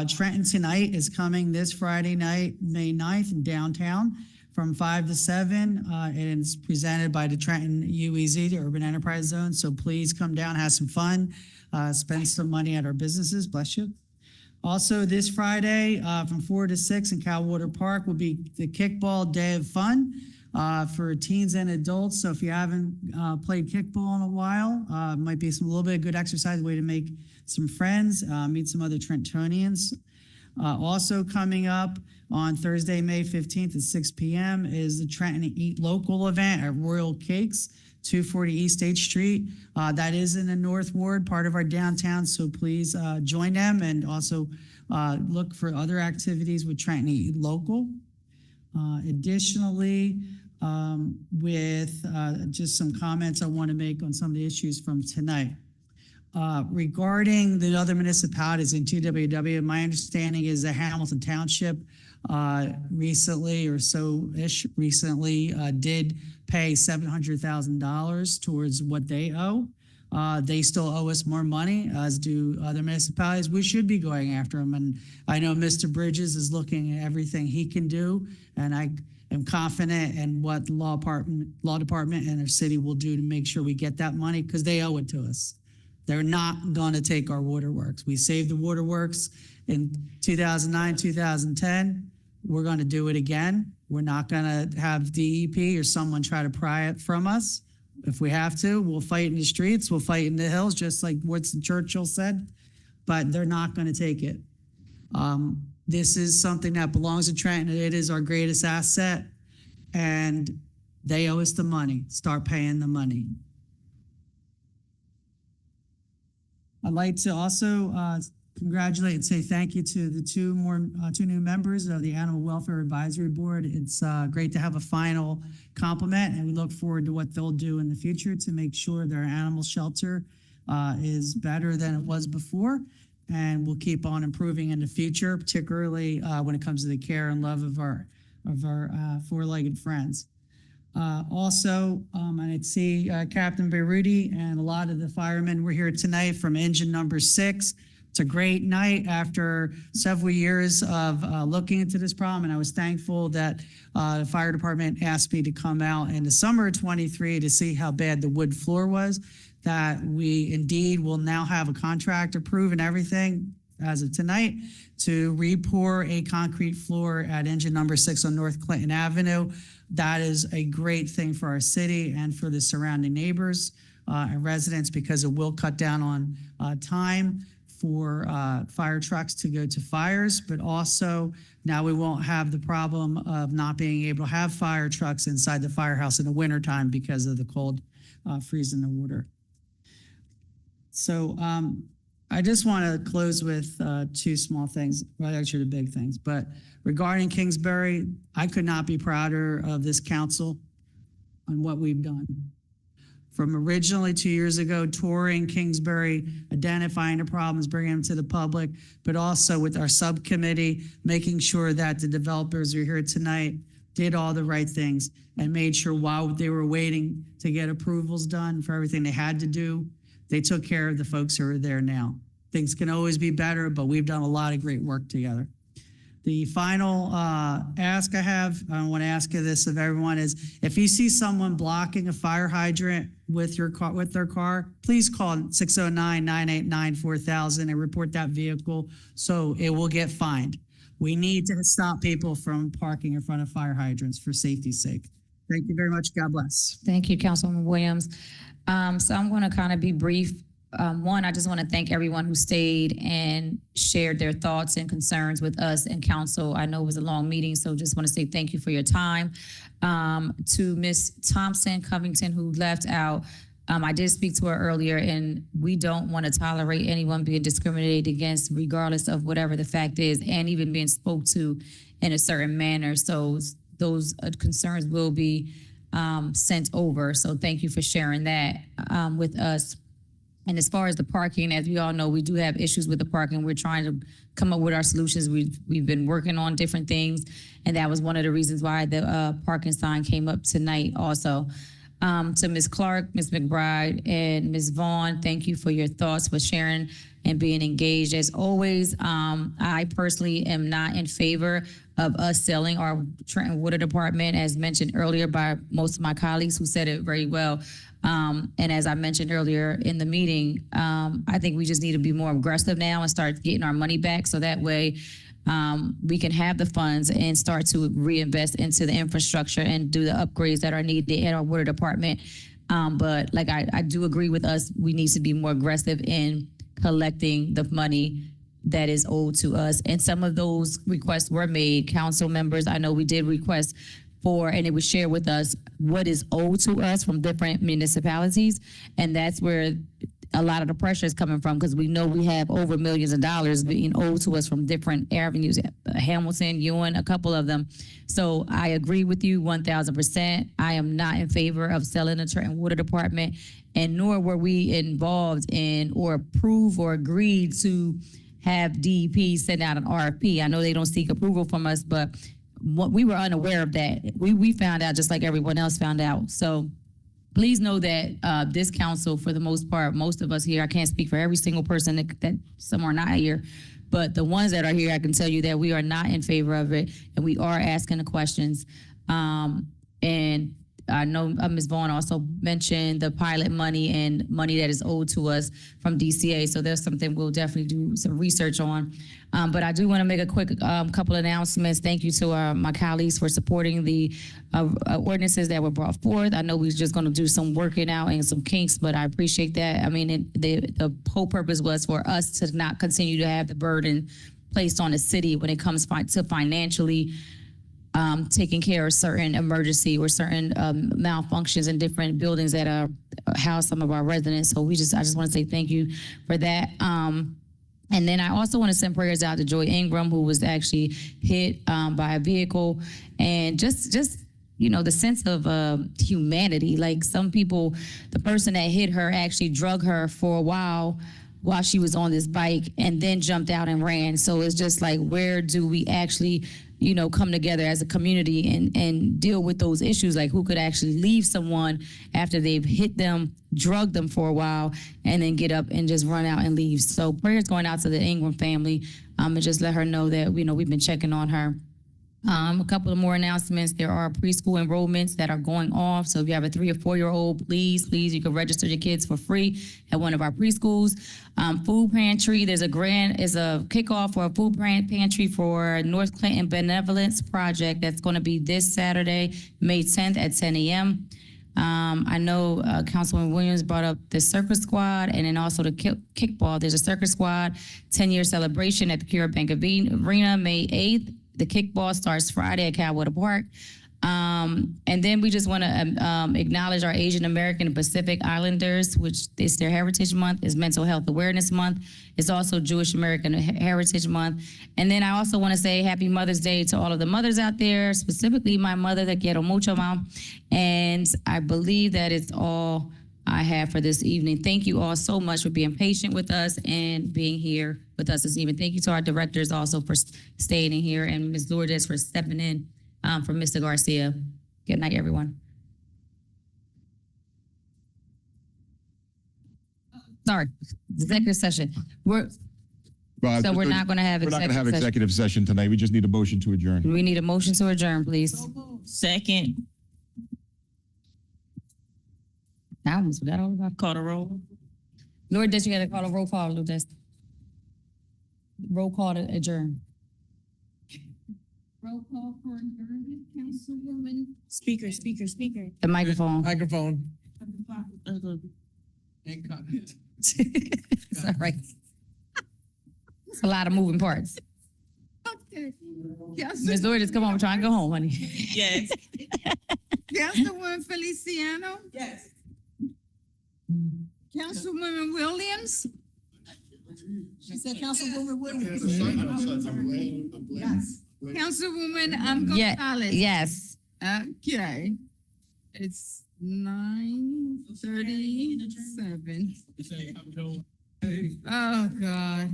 Trenton Tonight is coming this Friday night, May 9th in downtown from 5 to 7. And it's presented by the Trenton UEZ, the Urban Enterprise Zone. So please come down, have some fun, spend some money at our businesses. Bless you. Also this Friday from 4 to 6 in Calwater Park will be the Kickball Day of Fun for teens and adults. So if you haven't played kickball in a while, might be a little bit of good exercise, way to make some friends, meet some other Trentonians. Also coming up on Thursday, May 15th at 6 p.m. is the Trenton Eat Local event at Royal Cakes, 240 East 8th Street. That is in the North Ward, part of our downtown, so please join them and also look for other activities with Trenton Eat Local. Additionally, with just some comments I want to make on some of the issues from tonight. Regarding the other municipalities in TWW, my understanding is that Hamilton Township recently did pay $700,000 towards what they owe. They still owe us more money, as do other municipalities. We should be going after them. And I know Mr. Bridges is looking at everything he can do, and I am confident in what the law department and our city will do to make sure we get that money, because they owe it to us. They're not going to take our waterworks. We saved the waterworks in 2009, 2010. We're going to do it again. We're not going to have DEP or someone try to pry it from us. If we have to, we'll fight in the streets, we'll fight in the hills, just like Winston Churchill said, but they're not going to take it. This is something that belongs to Trenton. It is our greatest asset, and they owe us the money. Start paying the money. I'd like to also congratulate and say thank you to the two new members of the Animal Welfare Advisory Board. It's great to have a final compliment, and we look forward to what they'll do in the future to make sure their animal shelter is better than it was before, and we'll keep on improving in the future, particularly when it comes to the care and love of our four-legged friends. Also, I see Captain Beirути and a lot of the firemen were here tonight from engine number 6. It's a great night after several years of looking into this problem, and I was thankful that the fire department asked me to come out in the summer of 23 to see how bad the wood floor was, that we indeed will now have a contract approved and everything as of tonight to re-pour a concrete floor at engine number 6 on North Clinton Avenue. That is a great thing for our city and for the surrounding neighbors and residents, because it will cut down on time for fire trucks to go to fires, but also now we won't have the problem of not being able to have fire trucks inside the firehouse in the wintertime because of the cold freezing the water. So I just want to close with two small things, well, actually the big things, but regarding Kingsbury, I could not be prouder of this council on what we've done. From originally 2 years ago, touring Kingsbury, identifying the problems, bringing them to the public, but also with our subcommittee, making sure that the developers who are here tonight did all the right things and made sure while they were waiting to get approvals done for everything they had to do, they took care of the folks who are there now. Things can always be better, but we've done a lot of great work together. The final ask I want to ask you this of everyone is, if you see someone blocking a fire hydrant with their car, please call 609-989-4000 and report that vehicle so it will get fined. We need to stop people from parking in front of fire hydrants for safety's sake. Thank you very much. God bless. Thank you, Councilwoman Williams. So I'm going to kind of be brief. one, I just want to thank everyone who stayed and shared their thoughts and concerns with us and council. I know it was a long meeting, so just want to say thank you for your time. To Ms. Thompson Covington, who left out, I did speak to her earlier, and we don't want to tolerate anyone being discriminated against, regardless of whatever the fact is, and even being spoke to in a certain manner. So those concerns will be sent over. So thank you for sharing that with us. And as far as the parking, as we all know, we do have issues with the parking. We're trying to come up with our solutions. We've been working on different things, and that was one of the reasons why the parking sign came up tonight also. To Ms. Clark, Ms. McBride, and Ms. Vaughn, thank you for your thoughts, for sharing and being engaged. As always, I personally am not in favor of us selling our Trenton Water Department, as mentioned earlier by most of my colleagues who said it very well. And as I mentioned earlier in the meeting, I think we just need to be more aggressive now and start getting our money back, so that way we can have the funds and start to reinvest into the infrastructure and do the upgrades that are needed in our water department. But like I do agree with us, we need to be more aggressive in collecting the money that is owed to us. And some of those requests were made. Council members, I know we did request for, and it was shared with us, what is owed to us from different municipalities. And that's where a lot of the pressure is coming from, because we know we have over millions of dollars being owed to us from different avenues, Hamilton, Ewan, a couple of them. So I agree with you 1,000%. I am not in favor of selling the Trenton Water Department, and nor were we involved in or approve or agreed to have DEP send out an RFP. I know they don't seek approval from us, but what we were unaware of that. We found out just like everyone else found out. So please know that this council, for the most part, most of us here, I can't speak for every single person that some are not here, but the ones that are here, I can tell you that we are not in favor of it, and we are asking the questions. And I know Ms. Vaughn also mentioned the pilot money and money that is owed to us from DCA. So there's something we'll definitely do some research on. But I do want to make a quick couple announcements. Thank you to my colleagues for supporting the ordinances that were brought forth. I know we're just going to do some working out and some kinks, but I appreciate that. I mean, the whole purpose was for us to not continue to have the burden placed on the city when it comes to financially taking care of certain emergency or certain malfunctions in different buildings that house some of our residents. So I just want to say thank you for that. And then I also want to send prayers out to Joy Ingram, who was actually hit by a vehicle, and just the sense of humanity. Like, some people, the person that hit her actually drug her for a while she was on this bike and then jumped out and ran. So it's just like, where do we actually come together as a community and deal with those issues? Like, who could actually leave someone after they've hit them, drugged them for a while, and then get up and just run out and leave? So prayers going out to the Ingram family, and just let her know that we've been checking on her. A couple of more announcements. There are preschool enrollments that are going off. So if you have a 3 or 4 year old, please, you can register your kids for free at one of our preschools. Food pantry. There's a kickoff for a food pantry for North Clinton Benevolence Project. That's going to be this Saturday, May 10th at 10 a.m. I know Councilman Williams brought up the circus squad, and then also the kickball. There's a circus squad 10-year celebration at the Cure Bank Arena, May 8th. The kickball starts Friday at Cowwater Park. And then we just want to acknowledge our Asian American and Pacific Islanders, which is their Heritage Month, is Mental Health Awareness Month. It's also Jewish American Heritage Month. And then I also want to say Happy Mother's Day to all of the mothers out there, specifically my mother, Te quiero mucho, Mom. And I believe that is all I have for this evening. Thank you all so much for being patient with us and being here with us this evening. Thank you to our directors also for staying in here, and Ms. Lourdes for stepping in for Mr. Garcia. Good night, everyone. Sorry, executive session. We're not going to have executive session tonight. We just need a motion to adjourn. We need a motion to adjourn, please. Second. I almost forgot all about Call the roll. Lourdes, you got to call a roll call, Lourdes. Roll call to adjourn. Roll call for adjournment, Councilwoman. Speaker. The microphone. Microphone. Ain't got it. It's all right. It's a lot of moving parts. Okay. Ms. Lourdes, come on, we're trying to go home, honey. Yes. Councilwoman Feliciano? Yes. Councilwoman Williams? She said Councilwoman Williams. Yes. Councilwoman Gonzalez? Yes. Okay. It's 9:37. Oh, God.